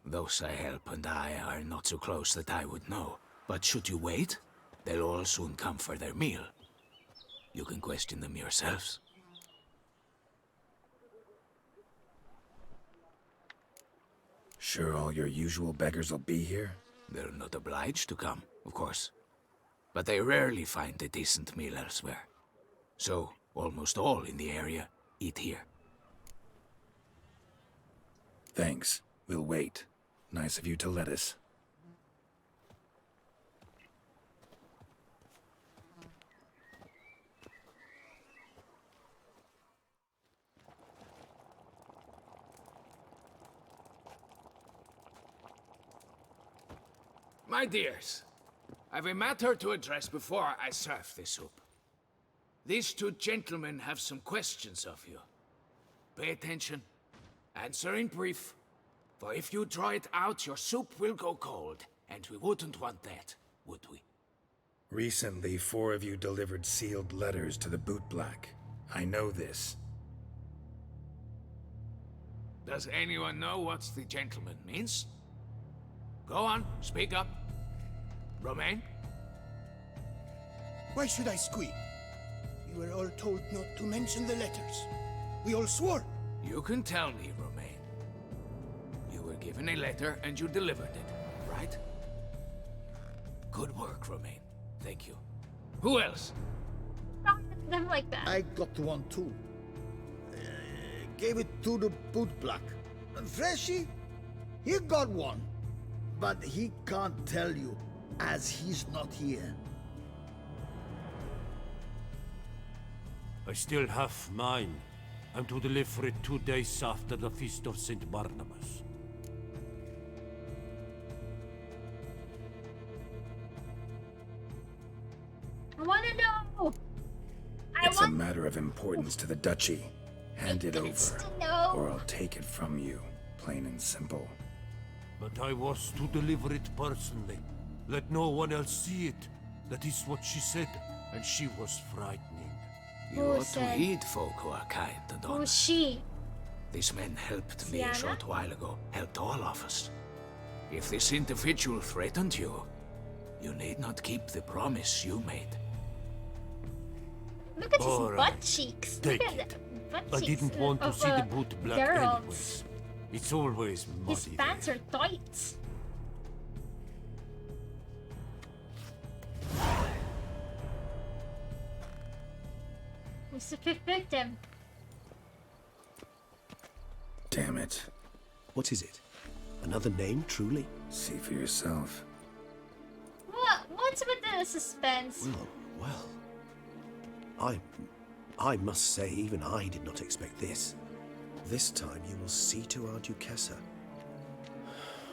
Those I help and I are not so close that I would know. But should you wait, they'll all soon come for their meal. You can question them yourselves. Sure all your usual beggars will be here? They're not obliged to come, of course. But they rarely find a decent meal elsewhere. So, almost all in the area eat here. Thanks. We'll wait. Nice of you to let us. My dears, I've a matter to address before I serve the soup. These two gentlemen have some questions of you. Pay attention. Answer in brief. For if you draw it out, your soup will go cold. And we wouldn't want that, would we? Recently, 4 of you delivered sealed letters to the boot black. I know this. Does anyone know what the gentleman means? Go on, speak up. Romain? Why should I squeal? We were all told not to mention the letters. We all swore. You can tell me, Romain. You were given a letter and you delivered it, right? Good work, Romain. Thank you. Who else? Them like that. I got one too. Gave it to the bootblack. And Freshy, he got one. But he can't tell you, as he's not here. I still have mine. I'm to deliver it 2 days after the Feast of St. Barnabas. I want to know. It's a matter of importance to the duchy. Hand it over, or I'll take it from you. Plain and simple. But I was to deliver it personally. Let no one else see it. That is what she said, and she was frightening. You ought to heed folk who are kind and honest. Who's she? This man helped me a Sienna? short while ago. Helped all of us. If this individual threatened you, you need not keep the promise you made. Look at his All butt right. cheeks. Take Look at the butt I cheeks didn't want to of, see the boot black Geralt. anyways. It's always His muddy. pants are tight. Who's the fifth victim? Damn it. What is it? Another name, truly? See for yourself. What's with the suspense? Well. I must say, even I did not expect this. This time you will see to our Duchessa.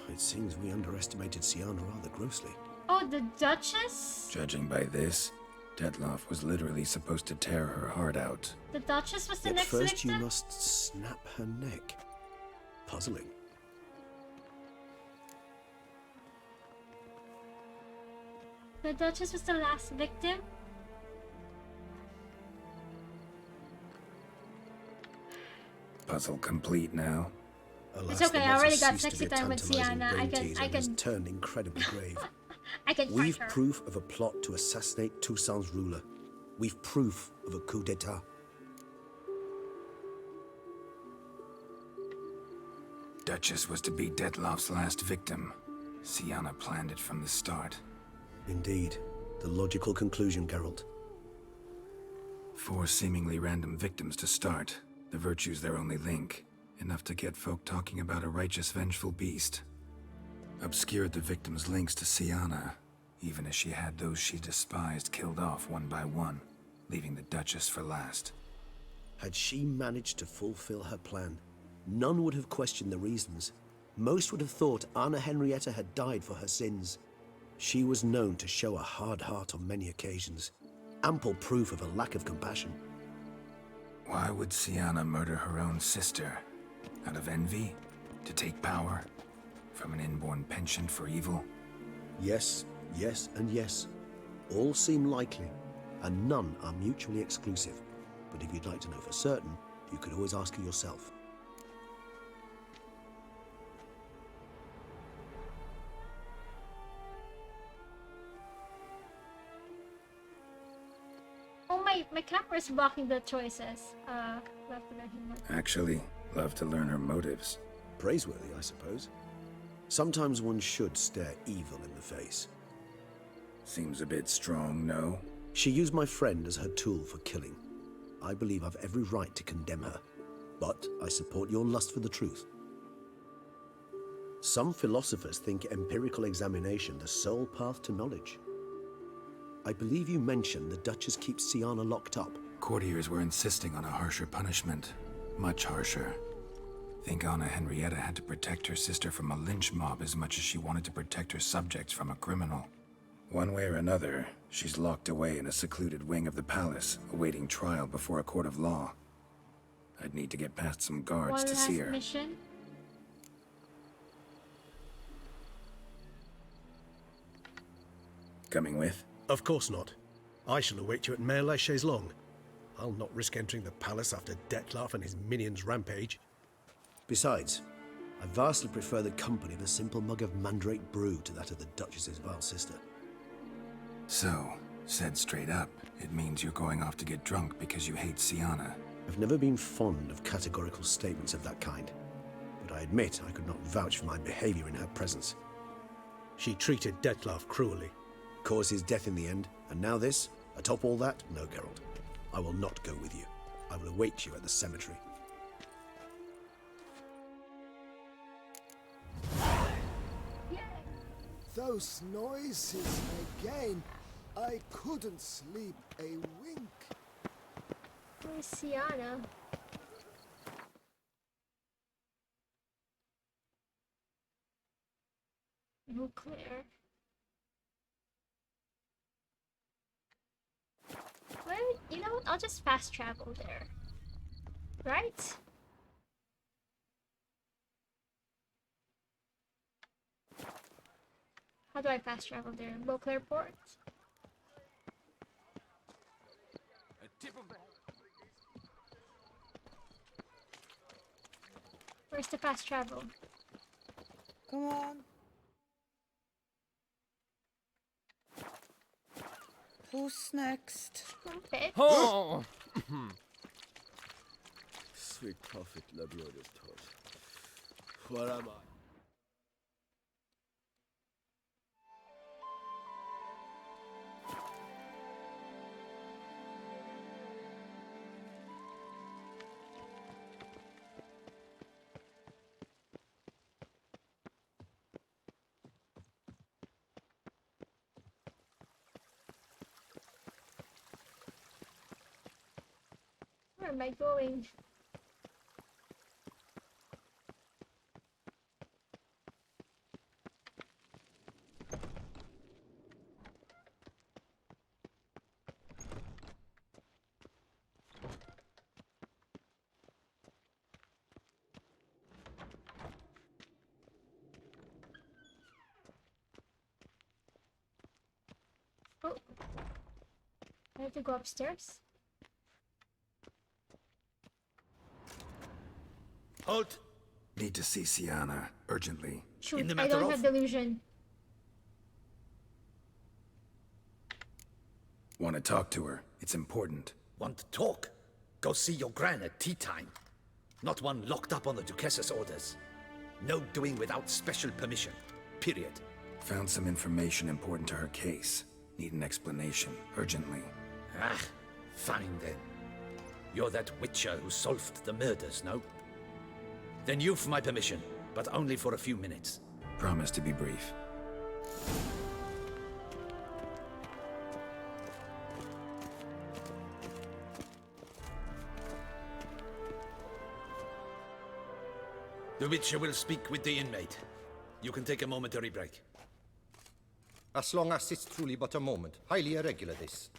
It seems we underestimated Sienna rather grossly. Oh, the Duchess? Judging by this, Detlaff was literally supposed to tear her heart out. The Duchess was the Yet next first victim? you must snap her neck. Puzzling. The Duchess was the last victim? Puzzle complete now. Alas, It's okay, the I already matter got ceased to sexy be a time with tantalizing Sienna. brain I teaser and has can turned incredibly grave. I can find We've her. proof of a plot to assassinate Toussaint's ruler. We've proof of a coup d'etat. Duchess was to be Detlaff's last victim. Sienna planned it from the start. Indeed. The logical conclusion, Geralt. 4 seemingly random victims to start. The virtue's their only link. Enough to get folk talking about a righteous, vengeful beast. Obscured the victims' links to Sienna, even as she had those she despised killed off one by one, leaving the Duchess for last. Had she managed to fulfill her plan, none would have questioned the reasons. Most would have thought Anna Henrietta had died for her sins. She was known to show a hard heart on many occasions. Ample proof of a lack of compassion. Why would Sienna murder her own sister? Out of envy? To take power? From an inborn penchant for evil? Yes, yes, and yes. All seem likely, and none are mutually exclusive. But if you'd like to know for certain, you could always ask her yourself. Oh, my camera's blocking the choices. Left to let him work. Actually, love to learn her motives. Praiseworthy, I suppose. Sometimes one should stare evil in the face. Seems a bit strong, no? She used my friend as her tool for killing. I believe I've every right to condemn her, but I support your lust for the truth. Some philosophers think empirical examination the sole path to knowledge. I believe you mentioned the Duchess keeps Sienna locked up. Courtiers were insisting on a harsher punishment. Much harsher. Think Anna Henrietta had to protect her sister from a lynch mob as much as she wanted to protect her subjects from a criminal. One way or another, she's locked away in a secluded wing of the palace, awaiting trial before a court of law. I'd need to get past some guards One to last see her. mission. Coming with? Of course not. I shall await you at Mare la Chaise-Longue. I'll not risk entering the palace after Detlaff and his minions rampage. Besides, I vastly prefer the company of a simple mug of mandrake brew to that of the Duchess's vile sister. So, said straight up, it means you're going off to get drunk because you hate Sienna. I've never been fond of categorical statements of that kind, but I admit I could not vouch for my behavior in her presence. She treated Detlaff cruelly, caused his death in the end, and now this? Atop all that? No, Geralt. I will not go with you. I will await you at the cemetery. Those noises again. I couldn't sleep a wink. Where's Sienna? No Claire. Well, you know what? I'll just fast travel there. Right? How do I fast travel there? Beauclair Port? Where's the fast travel? Come on. Who's next? Okay. Oh! Sweet prophet Labioda's taught. Where am I? Where am I going? Oh. I have to go upstairs? Halt! Need to see Sienna, urgently. Shoot, I don't have delusion. Want to talk to her. It's important. Want to talk? Go see your gran at tea time. Not one locked up on the Duchess's orders. No doing without special permission. Period. Found some information important to her case. Need an explanation, urgently. Ah, fine then. You're that witcher who solved the murders, no? Then you've my permission, but only for a few minutes. Promise to be brief. The witcher will speak with the inmate. You can take a momentary break. As long as it's truly but a moment. Highly irregular, this.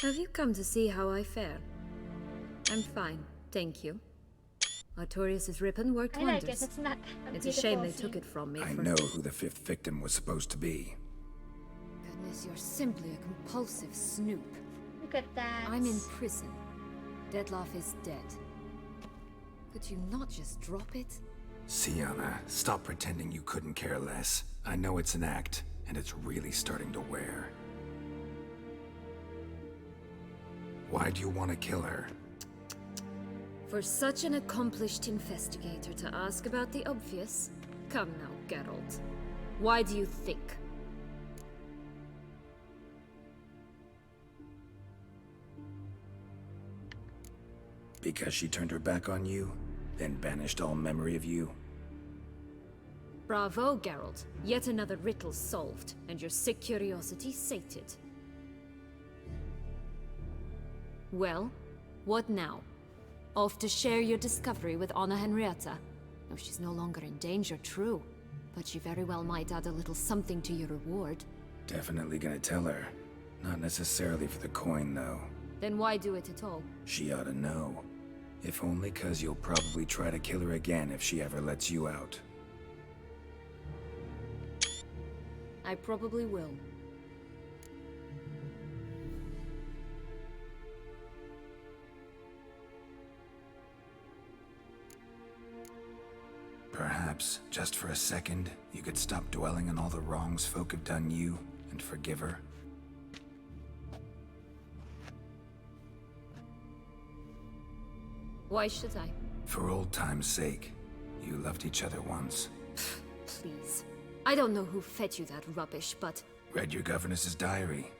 Have you come to see how I fare? I'm fine, thank you. Artorius' ribbon worked I like wonders. it. It's not a It's a shame they beautiful took it from me. I know who the fifth victim was supposed to be. Goodness, you're simply a compulsive snoop. Look at that. I'm in prison. Detlaff is dead. Could you not just drop it? Sienna, stop pretending you couldn't care less. I know it's an act, and it's really starting to wear. Why do you want to kill her? For such an accomplished investigator to ask about the obvious? Come now, Geralt. Why do you think? Because she turned her back on you, then banished all memory of you? Bravo, Geralt. Yet another riddle solved, and your sick curiosity sated. Well, what now? Off to share your discovery with Anna Henrietta? No, she's no longer in danger, true. But she very well might add a little something to your reward. Definitely gonna tell her. Not necessarily for the coin, though. Then why do it at all? She ought to know. If only 'cause you'll probably try to kill her again if she ever lets you out. I probably will. Perhaps, just for a second, you could stop dwelling on all the wrongs folk have done you and forgive her. Why should I? For old time's sake. You loved each other once. Please. I don't know who fed you that rubbish, but... Read your governess's diary.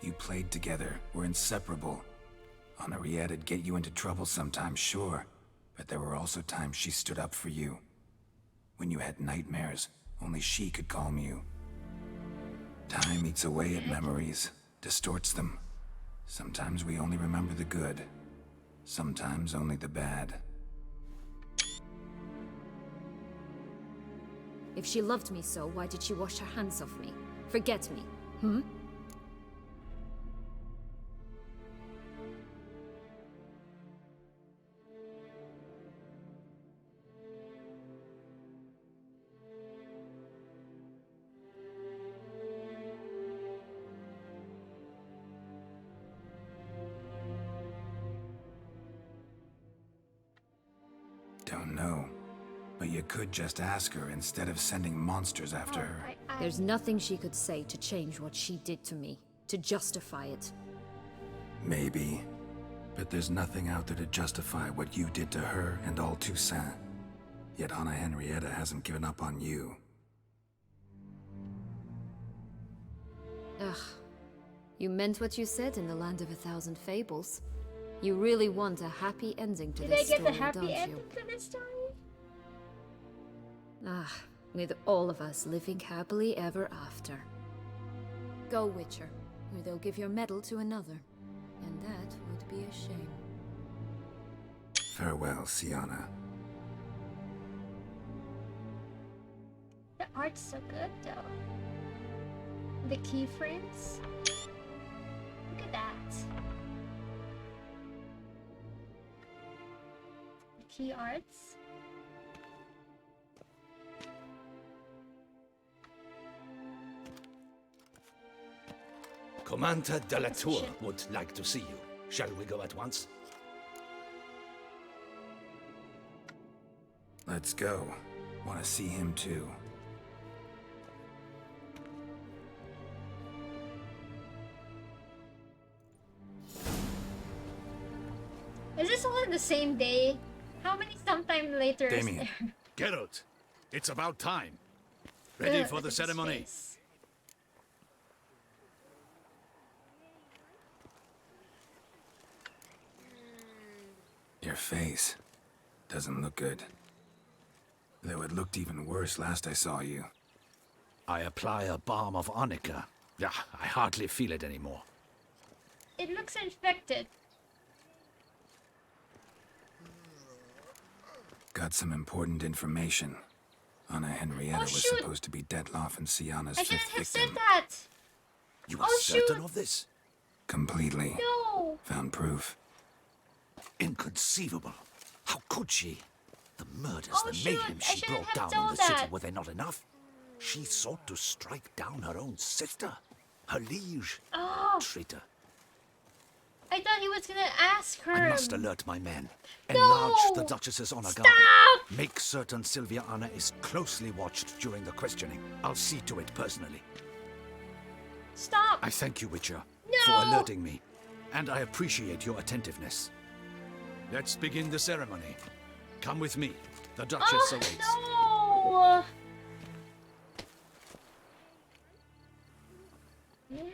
You played together, were inseparable. Henriette'd get you into trouble sometimes, sure. But there were also times she stood up for you. When you had nightmares, only she could calm you. Time eats away at memories, distorts them. Sometimes we only remember the good. Sometimes only the bad. If she loved me so, why did she wash her hands off me? Forget me, hmm? Don't know. But you could just ask her instead of sending monsters after her. There's nothing she could say to change what she did to me, to justify it. Maybe. But there's nothing out there to justify what you did to her and all Toussaint. Yet Anna Henrietta hasn't given up on you. Ugh. You meant what you said in the Land of a Thousand Fables. You really want a happy ending to this story, Did I get the happy don't ending you? to this story? Ah, with all of us living happily ever after. Go, Witcher, or they'll give your medal to another. And that would be a shame. Farewell, Sienna. The art's so good, though. The keyframes. Look at that. The key arts. Commander de la Tour would like to see you. Shall we go at once? Let's go. Want to see him too. Is this all in the same day? How many sometime later Damien. is there? Geralt, it's about time. Ready for the ceremony? Your face doesn't look good. Though it looked even worse last I saw you. I apply a balm of arnica. Yeah, I hardly feel it anymore. It looks infected. Got some important information. Anna Henrietta was shoot. supposed to be Detlaff and Sienna's I fifth shouldn't have victim. said that. You are certain of this? Completely. No. Found proof. Inconceivable. How could she? The murders, Oh, the shoot. mayhem I she shouldn't brought have down on told the city, that. were they not enough? She sought to strike down her own sister, her liege. Oh, Traitor. I thought he was gonna ask her. I must alert my men. No! Enlarge the Duchess's honor guard. Stop! Make certain Sylvia Anna is closely watched during the questioning. I'll see to it personally. Stop! I thank you, Witcher, No! for alerting me. And I appreciate your attentiveness. Let's begin the ceremony. Come with me. The Duchess awaits. No! No!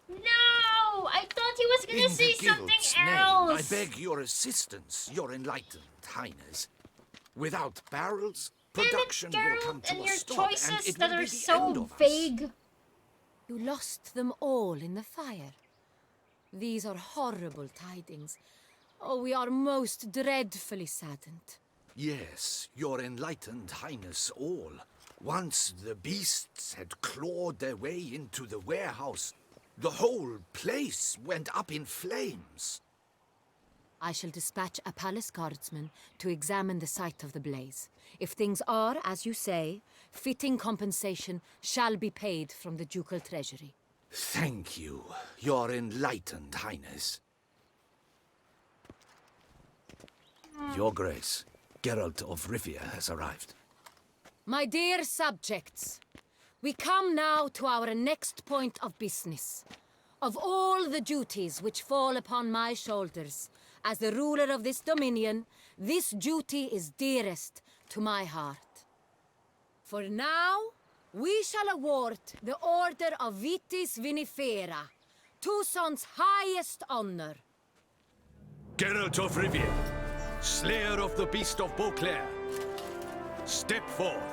No! I thought he was gonna In say the something guild's name, else. I beg your assistance, your enlightened highness. Without barrels, production will come to and a your stop, and choices it that will are be the so end of us. vague. You lost them all in the fire. These are horrible tidings. Oh, we are most dreadfully saddened. Yes, your enlightened highness all. Once the beasts had clawed their way into the warehouse, the whole place went up in flames. I shall dispatch a palace guardsman to examine the site of the blaze. If things are, as you say, fitting compensation shall be paid from the ducal treasury. Thank you, your enlightened highness. Your Grace, Geralt of Rivia has arrived. My dear subjects, We come now to our next point of business. Of all the duties which fall upon my shoulders, as the ruler of this dominion, this duty is dearest to my heart. For now, we shall award the Order of Vitis Vinifera, Tucson's highest honor. Geralt of Rivia, Slayer of the Beast of Beauclair, step forth.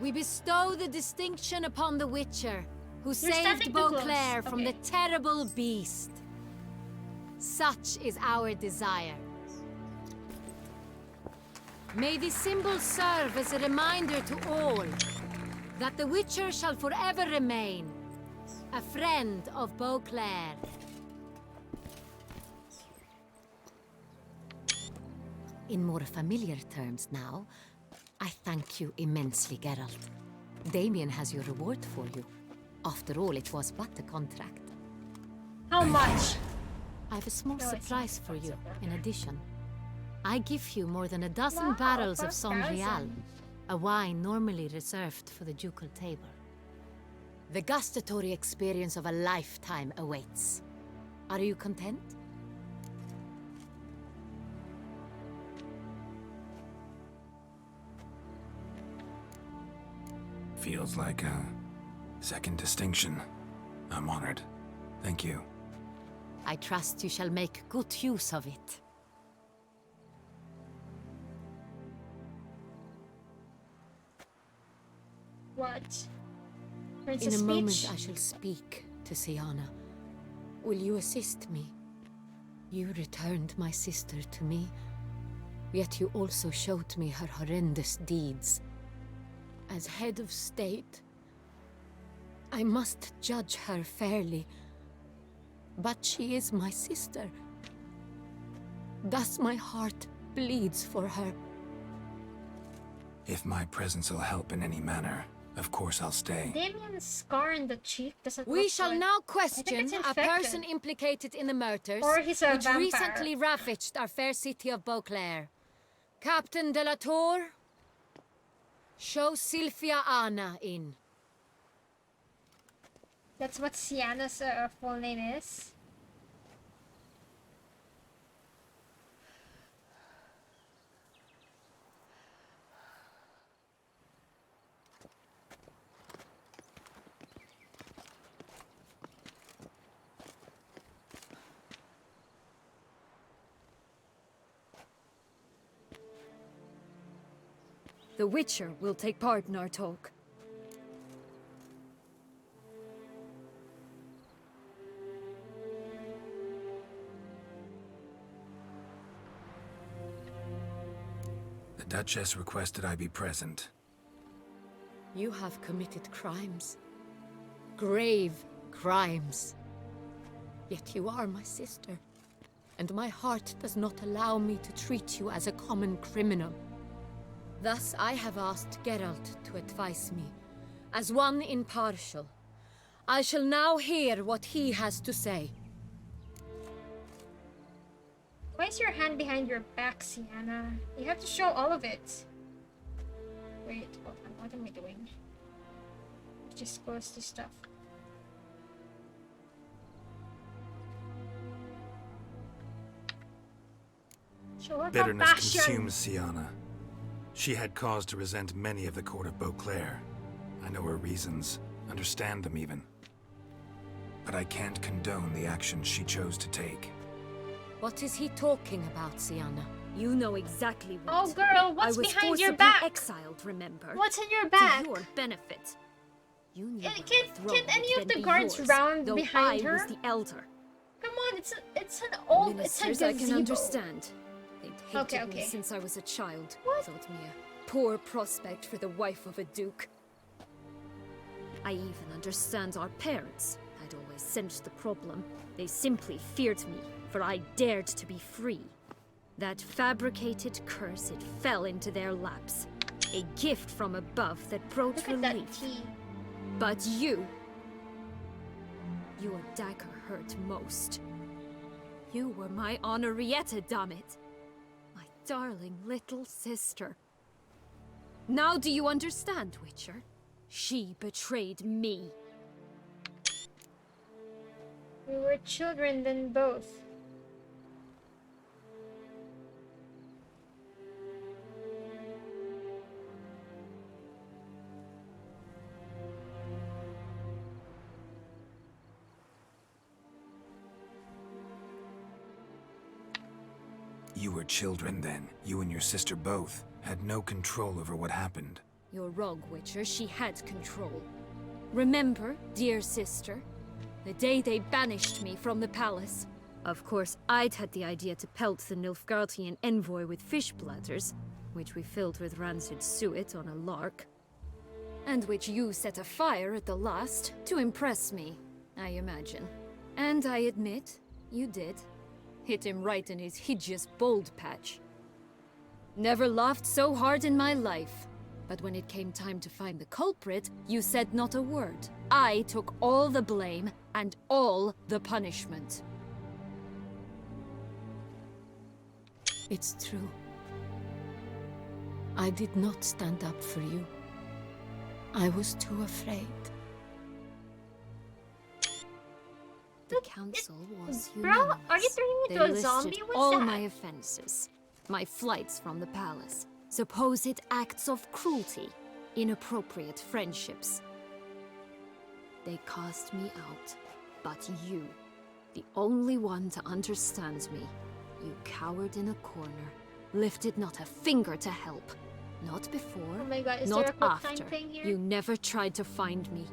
We bestow the distinction upon the Witcher, who You're saved standing too Beauclair close. from Okay. the terrible beast. Such is our desire. May this symbol serve as a reminder to all that the Witcher shall forever remain a friend of Beauclair. In more familiar terms now, I thank you immensely, Geralt. Damien has your reward for you. After all, it was but a contract. How much? I have a small No, it's surprise not. for you, in addition. I give you more than a dozen Wow, barrels of 5,000. Sangreal, a wine normally reserved for the ducal table. The gustatory experience of a lifetime awaits. Are you content? Feels like a second distinction. I'm honored. Thank you. I trust you shall make good use of it. What? In Princess a speech? moment I shall speak to Siana. Will you assist me? You returned my sister to me, yet you also showed me her horrendous deeds. As head of state, I must judge her fairly. But she is my sister. Thus my heart bleeds for her. If my presence will help in any manner, of course I'll stay. Damien's scar in the cheek doesn't We look shall like... now I think question it's a infected. person implicated in the murders, Or he's a which vampire. recently ravaged our fair city of Beauclair. Captain de la Tour, show Sylvia Anna in. That's what Sienna's full name is. The Witcher will take part in our talk. The Duchess requested I be present. You have committed crimes. Grave crimes. Yet you are my sister, and my heart does not allow me to treat you as a common criminal. Thus I have asked Geralt to advise me, as one impartial. I shall now hear what he has to say. Why is your hand behind your back, Sienna? You have to show all of it. Wait, hold on. What am I doing? Just close this stuff. Show her Bitterness compassion. consumes Siana. She had cause to resent many of the court of Beauclair. I know her reasons, understand them even. But I can't condone the actions she chose to take. What is he talking about, Siana? You know exactly what. Oh, girl, what's I was behind your forcibly back? exiled, remember? What's in your back? To your benefit. You knew Can't my throne any would of then the be guards yours, round though behind I her? was the elder. Come on, it's an old, it's a Ministers gazebo. I can understand. They'd hated Okay. me since I was a child. Thought me a poor prospect for the wife of a duke. I even understand our parents. I'd always sensed the problem. They simply feared me, for I dared to be free. That fabricated curse, it fell into their laps. A gift from above that brought Look at that relief. tea. But you... Your dagger hurt most. You were my Henrietta, damn it. My darling little sister. Now do you understand, Witcher? She betrayed me. We were children then both. You were children then. You and your sister both had no control over what happened. You're wrong, Witcher. She had control. Remember, dear sister, the day they banished me from the palace. Of course, I'd had the idea to pelt the Nilfgaardian envoy with fish bladders, which we filled with rancid suet on a lark, and which you set afire at the last to impress me, I imagine. And I admit, you did. Hit him right in his hideous bald patch. Never laughed so hard in my life. But when it came time to find the culprit, you said not a word. I took all the blame and all the punishment. It's true. I did not stand up for you. I was too afraid. The council was Bro, unanimous. are you turning They into a listed zombie? What's all that? my offenses. My flights from the palace. Supposed acts of cruelty. Inappropriate friendships. They cast me out. But you, the only one to understand me, you cowered in a corner. Lifted not a finger to help. Not before, Oh my god, is not there a quick after. time thing here? You never tried to find me.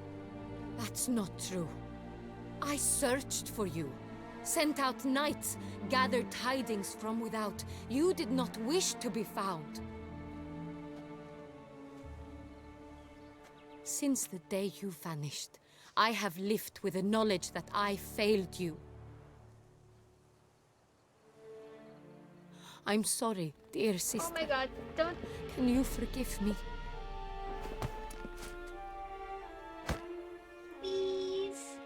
That's not true. I searched for you. Sent out knights, gathered tidings from without. You did not wish to be found. Since the day you vanished, I have lived with the knowledge that I failed you. I'm sorry, dear sister. Oh my god, don't... Can you forgive me? Please.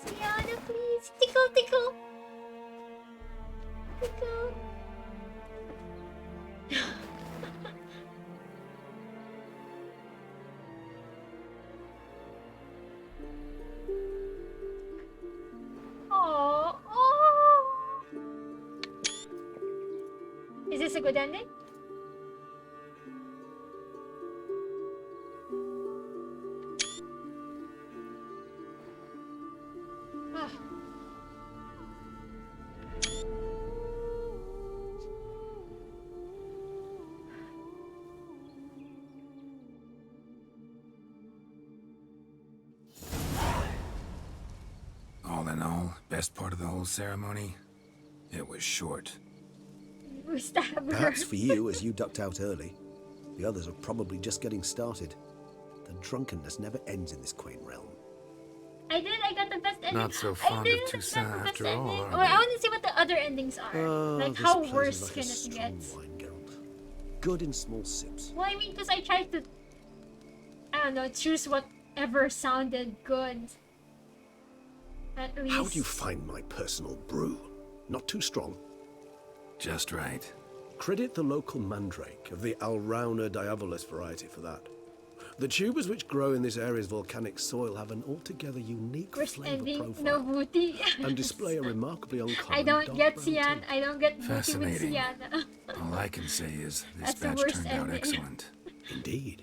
Sienna, please. Tickle, tickle. Tickle. Oh, oh. Is this a good ending? Ah. All in all, best part of the whole ceremony? It was short. You stab her. Perhaps for you, as you ducked out early. The others are probably just getting started. The drunkenness never ends in this quaint realm. I got the best ending. Not so I fond did of the Toussaint best after all, ending. are Oh, we? I want to see what the other endings are. Like, This how place is worse like can a it strong get? wine, Geralt. Good in small sips. Well, I mean, because I tried to, I don't know, choose whatever sounded good. At least. How do you find my personal brew? Not too strong. Just right. Credit the local mandrake of the Alrauna diabolus variety for that. The tubers which grow in this area's volcanic soil have an altogether unique Worst flavor ending, profile no booty. and display a remarkably uncommon I don't dark get brown Sienna. tint. I don't get booty with Fascinating. Sienna. All I can say is this That's the batch worst turned out ending. excellent. Indeed.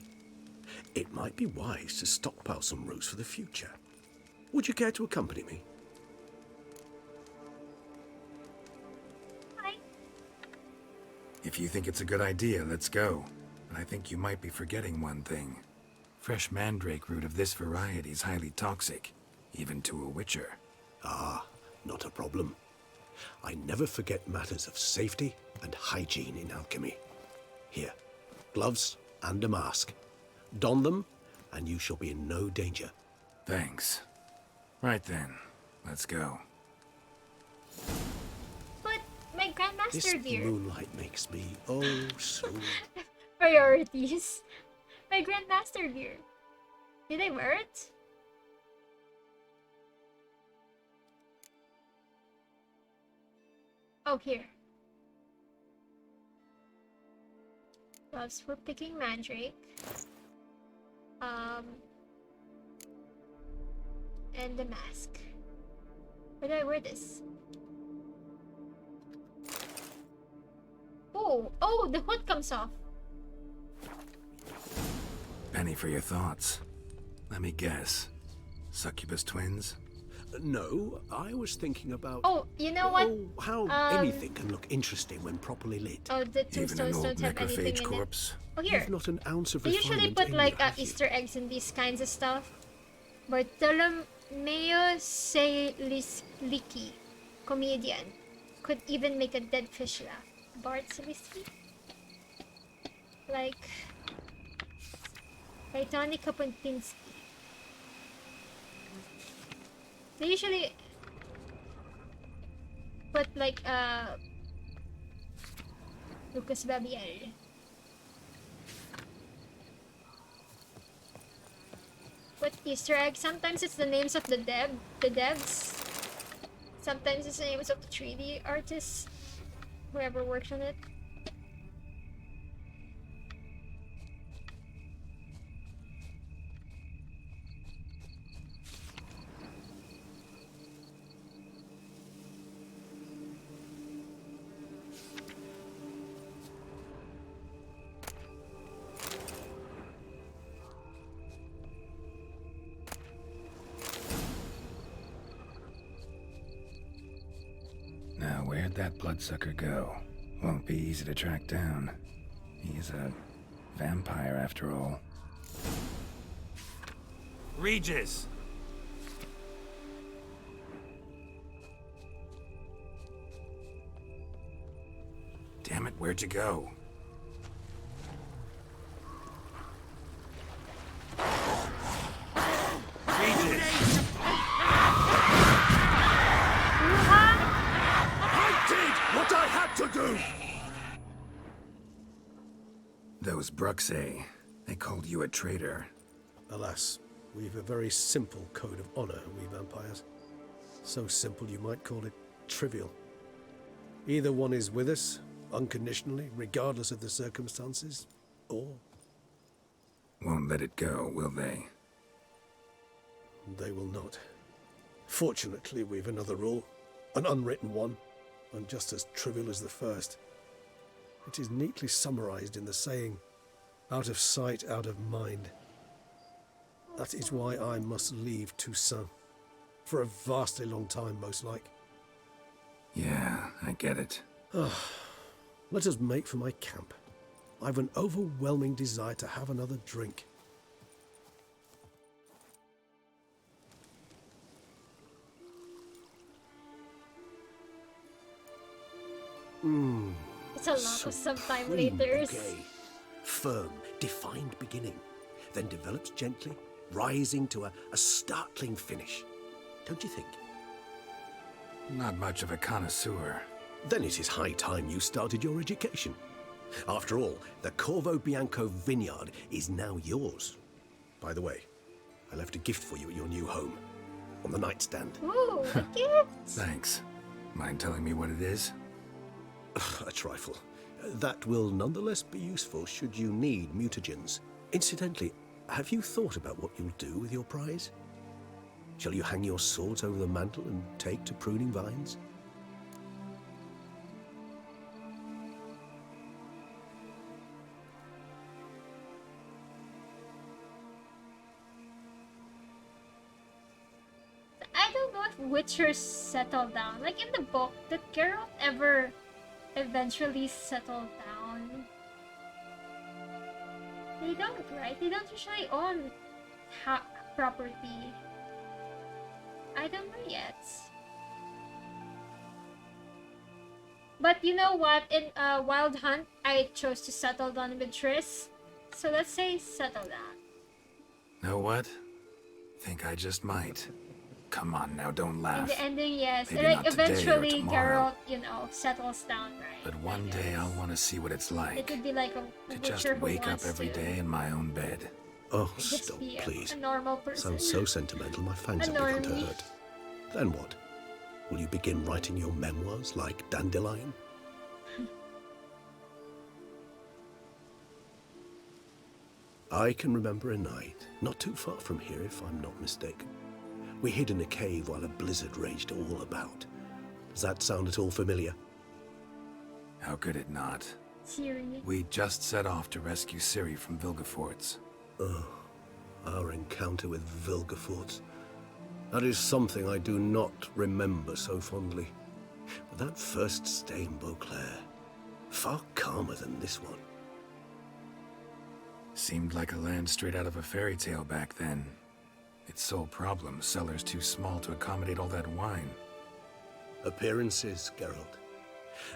It might be wise to stockpile some roots for the future. Would you care to accompany me? If you think it's a good idea, let's go. But I think you might be forgetting one thing. Fresh mandrake root of this variety is highly toxic, even to a witcher. Ah, not a problem. I never forget matters of safety and hygiene in alchemy. Here, gloves and a mask. Don them, and you shall be in no danger. Thanks. Right then, let's go. But my This Grandmaster gear. moonlight makes me oh so... Priorities. My Grandmaster gear. Did I wear it? Oh, here. gloves for picking Mandrake. And the mask. Where do I wear this? Oh, the hood comes off. Penny for your thoughts. Let me guess. Succubus twins? No, I was thinking about... Oh, you know what? How anything can look interesting when properly lit. Oh, the tombstones don't have anything in it. Oh, here. You've not an ounce of They usually refinement put in like you, have you? Easter eggs in these kinds of stuff. Bartolomeo Salisliki, comedian, could even make a dead fish laugh. Bart Salisliki? Like... Gaetani Kapuntinsky. They usually put like Lucas Babiel. Put Easter eggs. Sometimes it's the names of the devs. Sometimes it's the names of the 3D artists, whoever works on it. Now, where'd that bloodsucker go? Won't be easy to track down. He's a vampire after all. Regis! Damn it, where'd you go? What I had to do! Those Bruxae, they called you a traitor. Alas, we've a very simple code of honor, we vampires. So simple you might call it trivial. Either one is with us, unconditionally, regardless of the circumstances, or... Won't let it go, will they? They will not. Fortunately, we've another rule, an unwritten one, and just as trivial as the first. It is neatly summarized in the saying, out of sight, out of mind. That is why I must leave Toussaint. For a vastly long time, most like. Yeah, I get it. Let us make for my camp. I've an overwhelming desire to have another drink. It's a lot of sometime Supreme laters. bouquet. Firm, defined beginning, then develops gently, rising to a startling finish. Don't you think? Not much of a connoisseur. Then it is high time you started your education. After all, the Corvo Bianco vineyard is now yours. By the way, I left a gift for you at your new home. On the nightstand. Ooh, a gift! Thanks. Mind telling me what it is? A trifle. That will nonetheless be useful should you need mutagens. Incidentally, have you thought about what you'll do with your prize? Shall you hang your swords over the mantle and take to pruning vines? I don't know if Witchers settle down. Like in the book, did Geralt ever eventually settle down? They don't, right? They don't usually own property. I don't know yet. But you know what? In Wild Hunt, I chose to settle down with Triss. So let's say settle down. Know what? Think I just might. Come on now, don't In laugh. the ending, yes. Maybe Like not today or eventually tomorrow. Geralt, you know, settles down, right? But one day I'll want to see what it's It like would be like a to Witcher just who wake up wants every to day in my own bed. Oh, just stop, be please. a normal person. Sounds so sentimental, my fangs A have begun to normie. hurt. Then what? Will you begin writing your memoirs like Dandelion? I can remember a night, not too far from here if I'm not mistaken. We hid in a cave while a blizzard raged all about. Does that sound at all familiar? How could it not? Ciri. We just set off to rescue Ciri from Vilgefortz. Oh, our encounter with Vilgefortz. That is something I do not remember so fondly. But that first stay in Beauclair, far calmer than this one. Seemed like a land straight out of a fairy tale back then. Its sole problem, cellars too small to accommodate all that wine. Appearances, Geralt.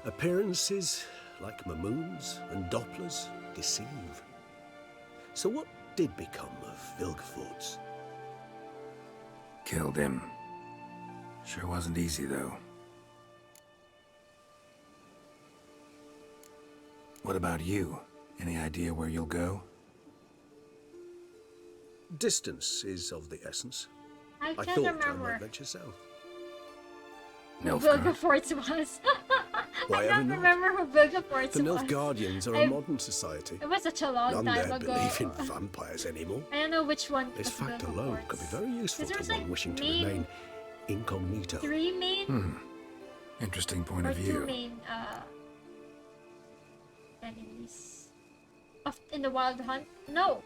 Appearances, like Mamoons and Dopplers, deceive. So what did become of Vilgefortz? Killed him. Sure wasn't easy, though. What about you? Any idea where you'll go? Distance is of the essence. I thought can't I remember might venture south. who Vilgefortz was. Why I ever don't not? remember who Vilgefortz The was. Nilfgaardians are a modern society. It was such a long None time there ago. believe in vampires anymore. I don't know which one. This was fact alone Vilgefortz. could be very useful Because to there's, one wishing to main- remain incognito. 3 main Interesting point or of 2 view. main enemies in the Wild Hunt. No.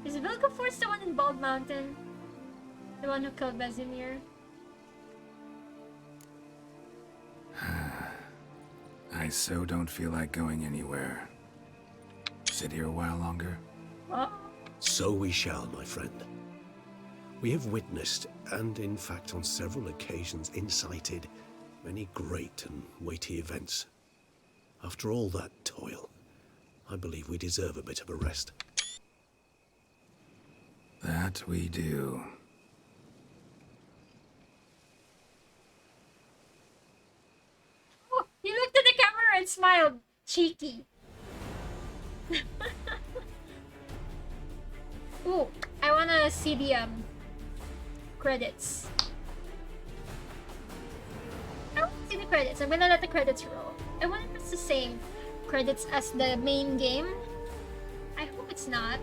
Is Vilgefortz the one in Bald Mountain? The one who killed Vesemir? I so don't feel like going anywhere. Sit here a while longer? So we shall, my friend. We have witnessed, and in fact on several occasions incited, many great and weighty events. After all that toil, I believe we deserve a bit of a rest. That we do. Oh, he looked at the camera and smiled. Cheeky. Ooh, I wanna see the credits. I want to see the credits. I'm gonna let the credits roll. I wonder if it's the same credits as the main game. I hope it's not.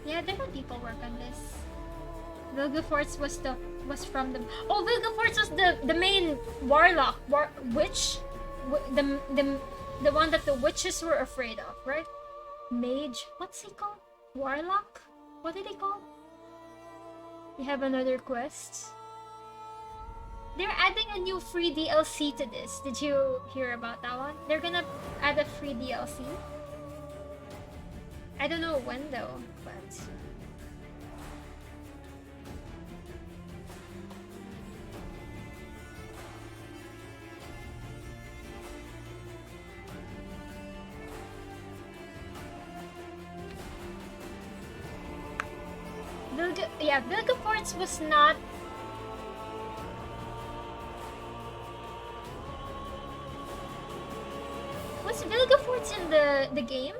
Yeah, different people work on this. Vilgefortz was from the. Oh, Vilgefortz was the main warlock, witch, the one that the witches were afraid of, right? Mage. What's he called? Warlock. What did he call? We have another quest. They're adding a new free DLC to this. Did you hear about that one? They're gonna add a free DLC. I don't know when though, but Vilgefortz was not. Was Vilgefortz in the game?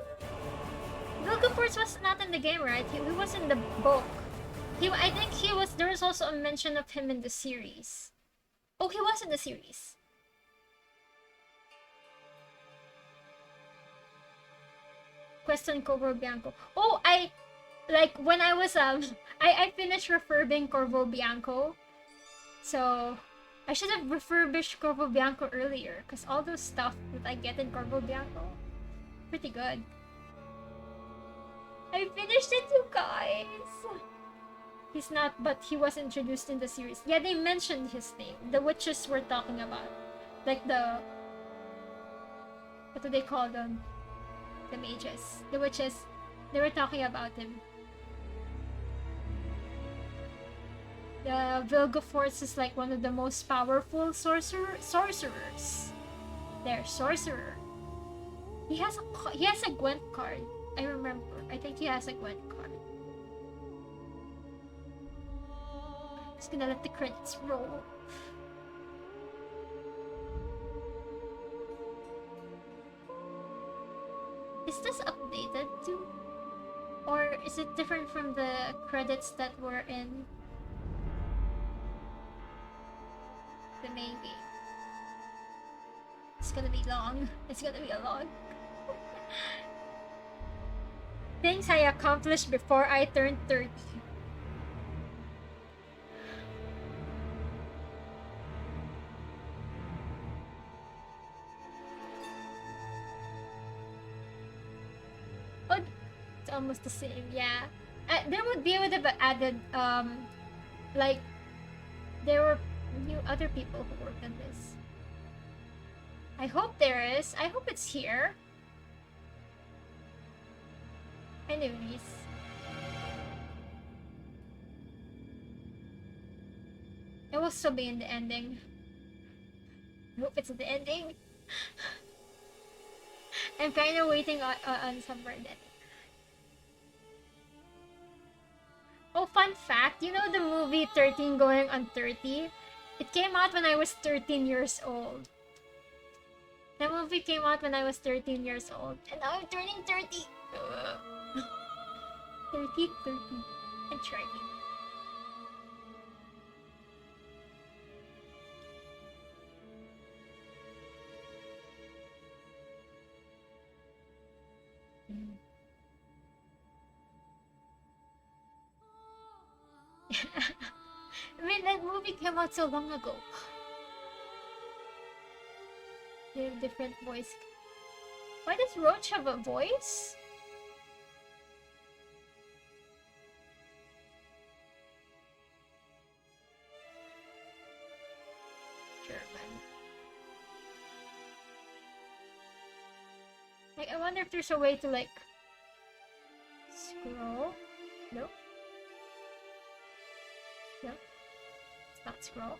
Vilgefortz was not in the game, right? He was in the book. I think he was. There was also a mention of him in the series. Oh, he was in the series. Quest on Corvo Bianco. Oh, when I was I finished refurbing Corvo Bianco, so I should have refurbished Corvo Bianco earlier, because all those stuff that I get in Corvo Bianco, pretty good. I finished it, you guys! He's not, but he was introduced in the series. Yeah, they mentioned his name. The witches were talking about. Like what do they call them? The mages. The witches. They were talking about him. The Vilgefortz is like one of the most powerful sorcerers. They're sorcerer. He has a Gwent card. I remember. I think he has a Gwent card. Just gonna let the credits roll. Is this updated too? Or is it different from the credits that were in the main game? It's gonna be long. It's gonna be a long. Things I accomplished before I turned 30. Oh, it's almost the same, yeah. There would have added, like, there were new other people who worked on this. I hope there is. I hope it's here. Anyways. It will still be in the ending. I hope it's in the ending. I'm kind of waiting on some verdict. Oh, fun fact, you know the movie 13 Going on 30? It came out when I was 13 years old. The movie came out when I was 13 years old. And now I'm turning 30. 30. And trying. I mean, that movie came out so long ago. They have different voice. Why does Roach have a voice? German. Like, I wonder if there's a way to, like, scroll? No? No? It's not scroll.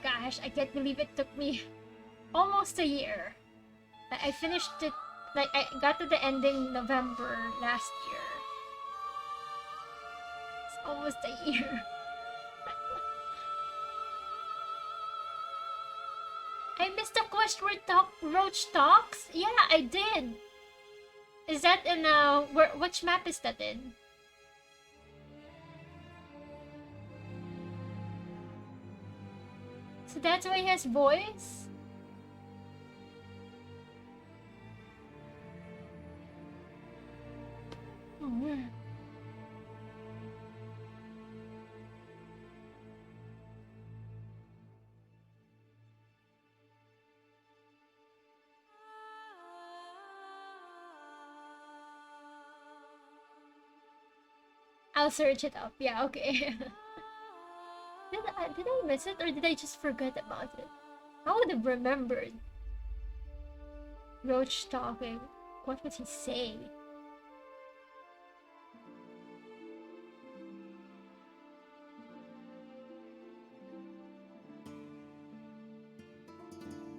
Gosh, I can't believe it took me almost a year. I finished it, like, I got to the ending November last year. It's almost a year. I missed the quest where Roach talks? Yeah, I did. Is that in which map is that in? So that's why he has voice? Oh, where? I'll search it up. Yeah, okay. Did I miss it or did I just forget about it? I would have remembered. Roach talking. What would he say?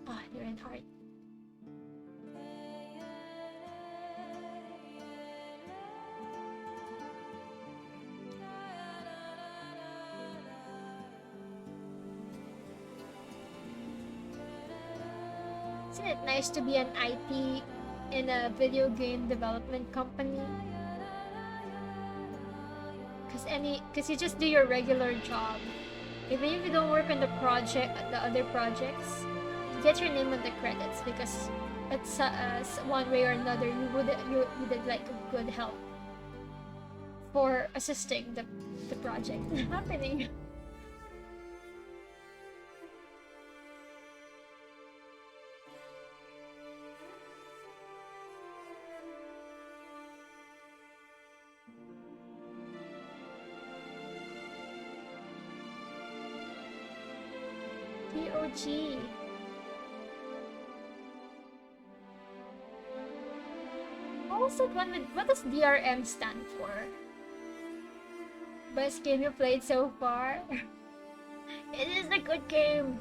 Ah, they're in heart. Isn't it nice to be an IT in a video game development company? Cause you just do your regular job. Even if you don't work on the other projects, you get your name on the credits because it's one way or another you did like a good help for assisting the project happening. POG. What was that one with, what does DRM stand for? Best game you played so far? It is a good game.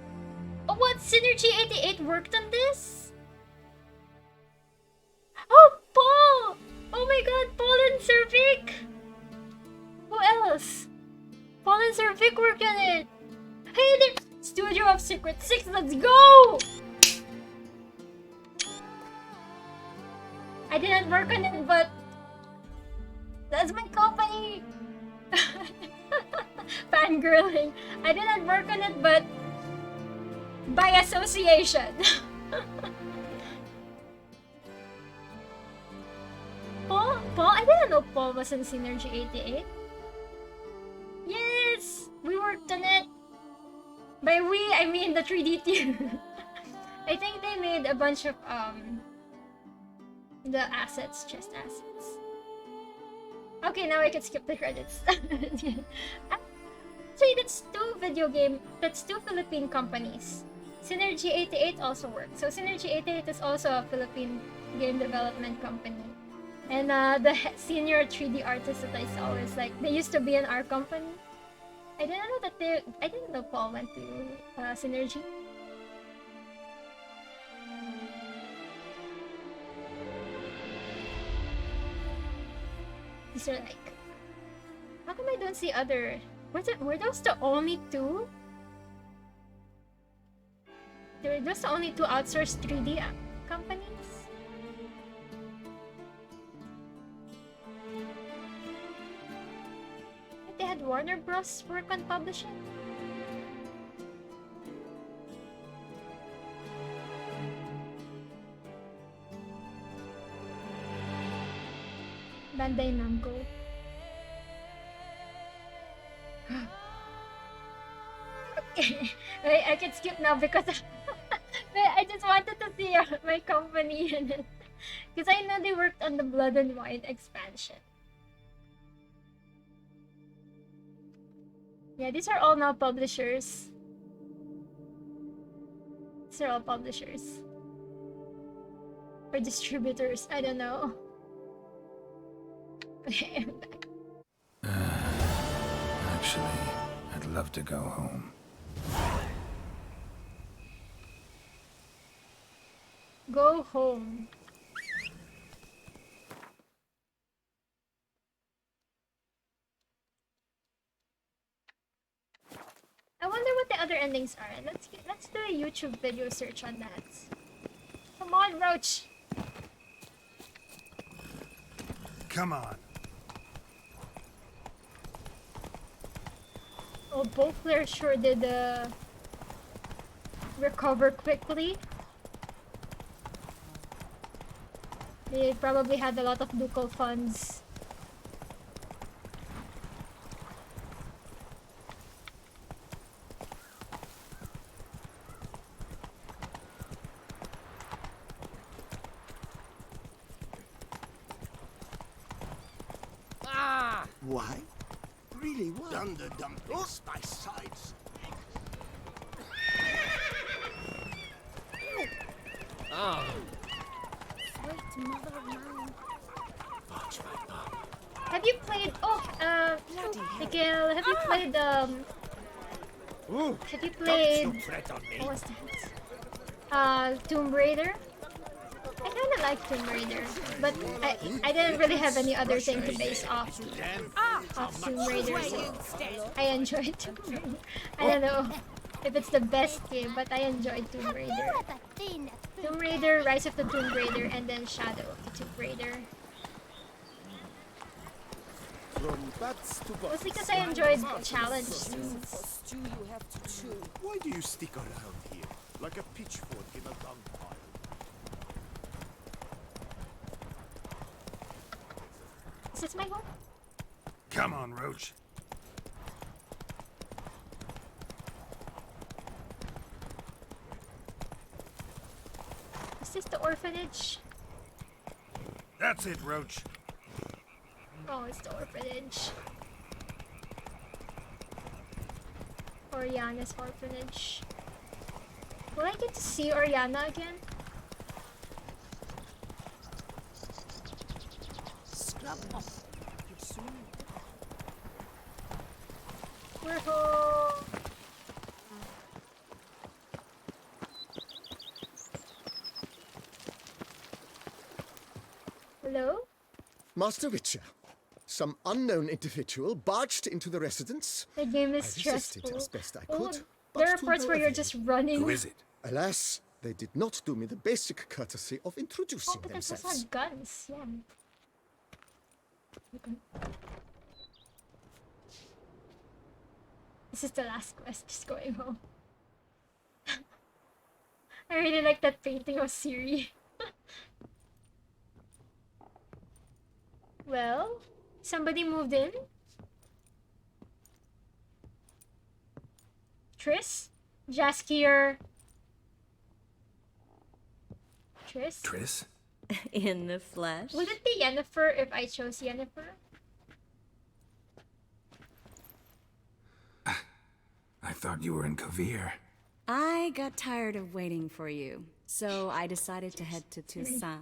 Oh, what? Synergy 88 worked on this? Oh, Paul! Oh my god, Paul and Sir Vic! Who else? Paul and Sir Vic worked on it! Hey there! Studio of Secret 6, let's go! I didn't work on it, but that's my company! fangirling. I didn't work on it, but by association. Paul? I didn't know Paul was in Synergy 88. Yes! We worked on it. By we, I mean the 3D team. I think they made a bunch of the assets, chest assets. Okay, now I can skip the credits. Actually, that's two Philippine companies. Synergy 88 also works. So Synergy 88 is also a Philippine game development company. And the senior 3D artist that I saw was like, they used to be in our company. I didn't know Paul went to Synergy. These are like, how come I don't see other? Were those the only two? Were those the only two outsourced 3D companies? They had Warner Bros. Work on publishing? Bandai Namco. Okay, I can skip now because I just wanted to see my company because I know they worked on the Blood and Wine expansion. Yeah, these are all now publishers. These are all publishers. Or distributors, I don't know. Okay, I'm back. Actually, I'd love to go home. Go home. I wonder what the other endings are. Let's do a YouTube video search on that. Come on, Roach. Come on. Oh, Beauclair sure did recover quickly. They probably had a lot of ducal funds. Why? Really, what? Dunder dumplings, my sides. Oh. Sweet mother of mine. Have you played? Miguel, have you played? Have you played? What was that? Tomb Raider. I kind of like Tomb Raider, but I didn't really have any other thing to base off Tomb Raider, so I enjoyed Tomb Raider. I don't know if it's the best game, but I enjoyed Tomb Raider. Tomb Raider, Rise of the Tomb Raider, and then Shadow of the Tomb Raider. Mostly because I enjoyed challenge scenes. Why do you stick around here like a pitchfork in a dung pile? Is this my home? Come on, Roach. Is this the orphanage? That's it, Roach. Oh, it's the orphanage. Oriana's orphanage. Will I get to see Oriana again? Scrub off. We're home. Hello? Master Witcher, some unknown individual barged into the residence. The game is I stressful. resisted as best I Oh, could. there are to parts no where you're avail. just running. Who is it? Alas, they did not do me the basic courtesy of introducing Oh, but this themselves. had guns, yeah. Okay. This is the last quest, just going home. I really like that painting of Siri. Well, somebody moved in. Triss? Jaskier. Triss? Triss? In the flesh. Would it be Yennefer if I chose Yennefer? I thought you were in Kovir. I got tired of waiting for you, so I decided to head to Toussaint,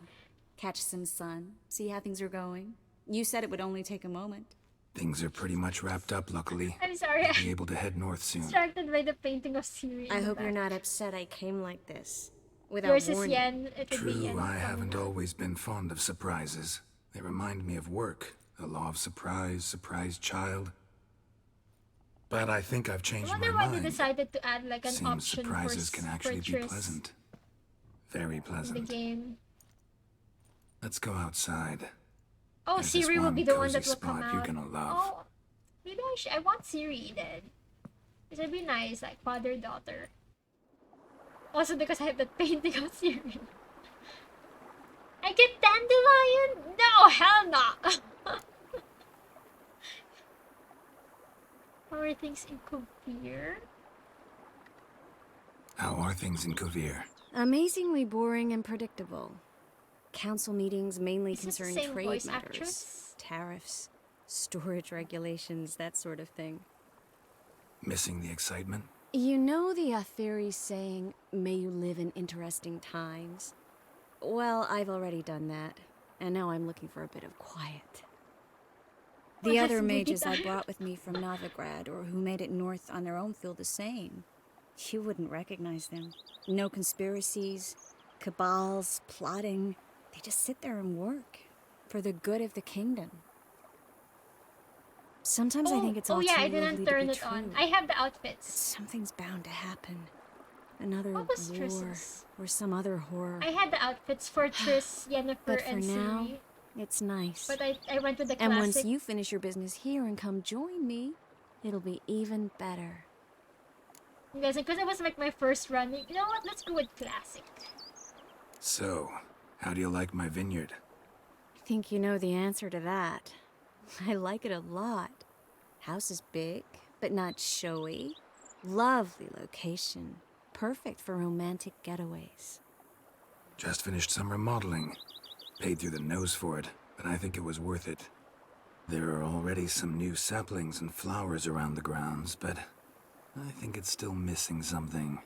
catch some sun, see how things are going. You said it would only take a moment. Things are pretty much wrapped up, luckily. I'm sorry. I'll be able to head north soon. Distracted by the painting of Siri. I hope you're not upset I came like this. Without Yours is warning. Yen. It would be True, Yen. I haven't always been fond of surprises. They remind me of work. The law of surprise, surprise child. But I think I've I changed wonder my why they mind. decided to add like an Seems option surprises for, can actually for be Triss pleasant. Very in the pleasant. game. Let's go outside. Oh, There's this Siri will be the one cozy that will come spot out. you're gonna love. Oh, maybe I want Siri then. This would be nice, like father-daughter. Also because I have that painting of Siri. I get dandelion? No, hell no! How are things in Kovir? How are things in Kovir? Amazingly boring and predictable. Council meetings mainly Is it the concern same trade voice matters, actress? tariffs, storage regulations, that sort of thing. Missing the excitement? You know the Aetheri's saying, may you live in interesting times? Well, I've already done that, and now I'm looking for a bit of quiet. The Well, other that's really mages I tired. brought with me from Novigrad or who made it north on their own feel the same. You wouldn't recognize them. No conspiracies, cabals, plotting. They just sit there and work for the good of the kingdom. Sometimes I think it's all yeah, too I lovely didn't to turn be it on. true. I have the outfits. Something's bound to happen. Another What was war Triss's? or some other horror. I had the outfits for Triss, Yennefer, But for and now, Siri. it's nice. But I went with the And classic. once you finish your business here and come join me, it'll be even better. Guys, because it was like my first run. You know what? Let's go with classic. So, how do you like my vineyard? I think you know the answer to that. I like it a lot. House is big, but not showy. Lovely location. Perfect for romantic getaways. Just finished some remodeling. Paid through the nose for it, but I think it was worth it. There are already some new saplings and flowers around the grounds, but I think it's still missing something.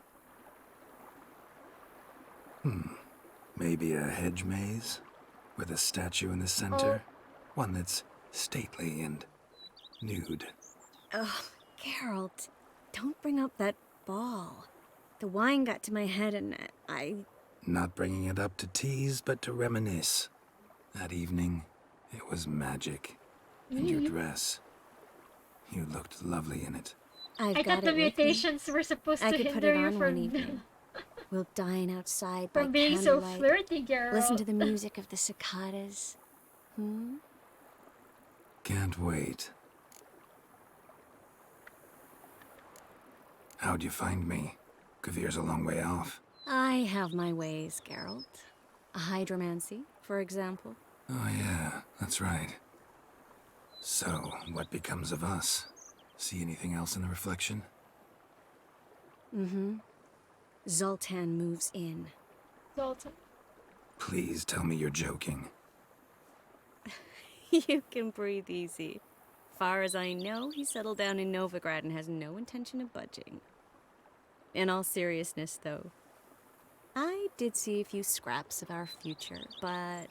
Maybe a hedge maze? With a statue in the center? One that's stately and nude. Oh, Geralt, don't bring up that ball. The wine got to my head and I... Not bringing it up to tease, but to reminisce. That evening, it was magic. And your dress. You looked lovely in it. I've I got thought the it with me. mutations were supposed I to could put hinder it you on one from evening. We'll dine outside by from being so candlelight. flirty, girl. Listen to the music of the cicadas. Can't wait. How'd you find me? Kavir's a long way off. I have my ways, Geralt. A hydromancy, for example. Oh yeah, that's right. So, what becomes of us? See anything else in the reflection? Zoltan moves in. Zoltan. Please tell me you're joking. You can breathe easy. Far as I know, he settled down in Novigrad and has no intention of budging. In all seriousness, though, I did see a few scraps of our future, but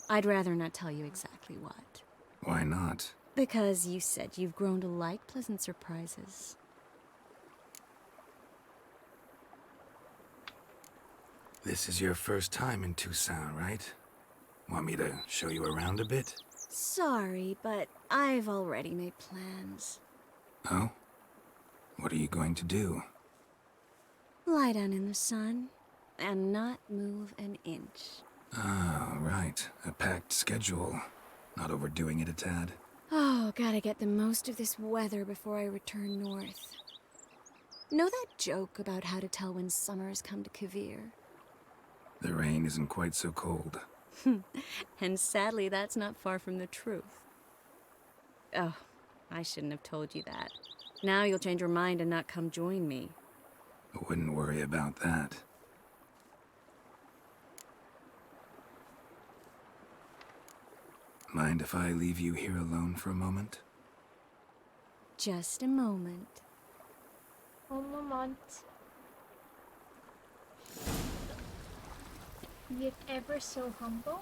I'd rather not tell you exactly what. Why not? Because you said you've grown to like pleasant surprises. This is your first time in Toussaint, right? Want me to show you around a bit? Sorry, but I've already made plans. Oh? What are you going to do? Lie down in the sun and not move an inch. Ah, right. A packed schedule. Not overdoing it a tad. Oh, Oh, gotta get the most of this weather before I return north. Know that joke about how to tell when summer's come to Kavir? The rain isn't quite so cold. And sadly, that's not far from the truth. Oh, I shouldn't have told you that. Now you'll change your mind and not come join me. I wouldn't worry about that. Mind if I leave you here alone for a moment? Just a moment. Un moment. Yet ever so humble.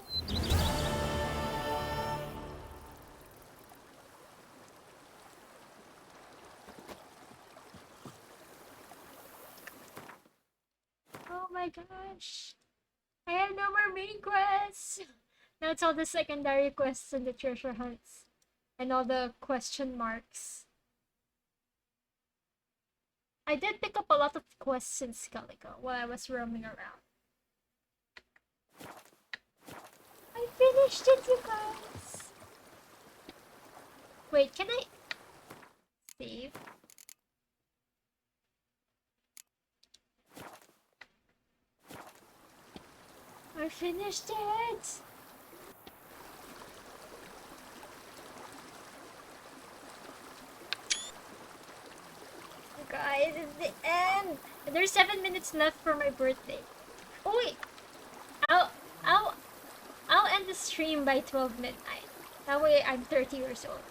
Oh my gosh. I have no more main quests. Now it's all the secondary quests and the treasure hunts. And all the question marks. I did pick up a lot of quests in Skellige while I was roaming around. I finished it, you guys! Wait, can I save? I finished it! Guys, it's the end! There's 7 minutes left for my birthday. Oh wait! I'll end the stream by 12 midnight. That way I'm 30 years old.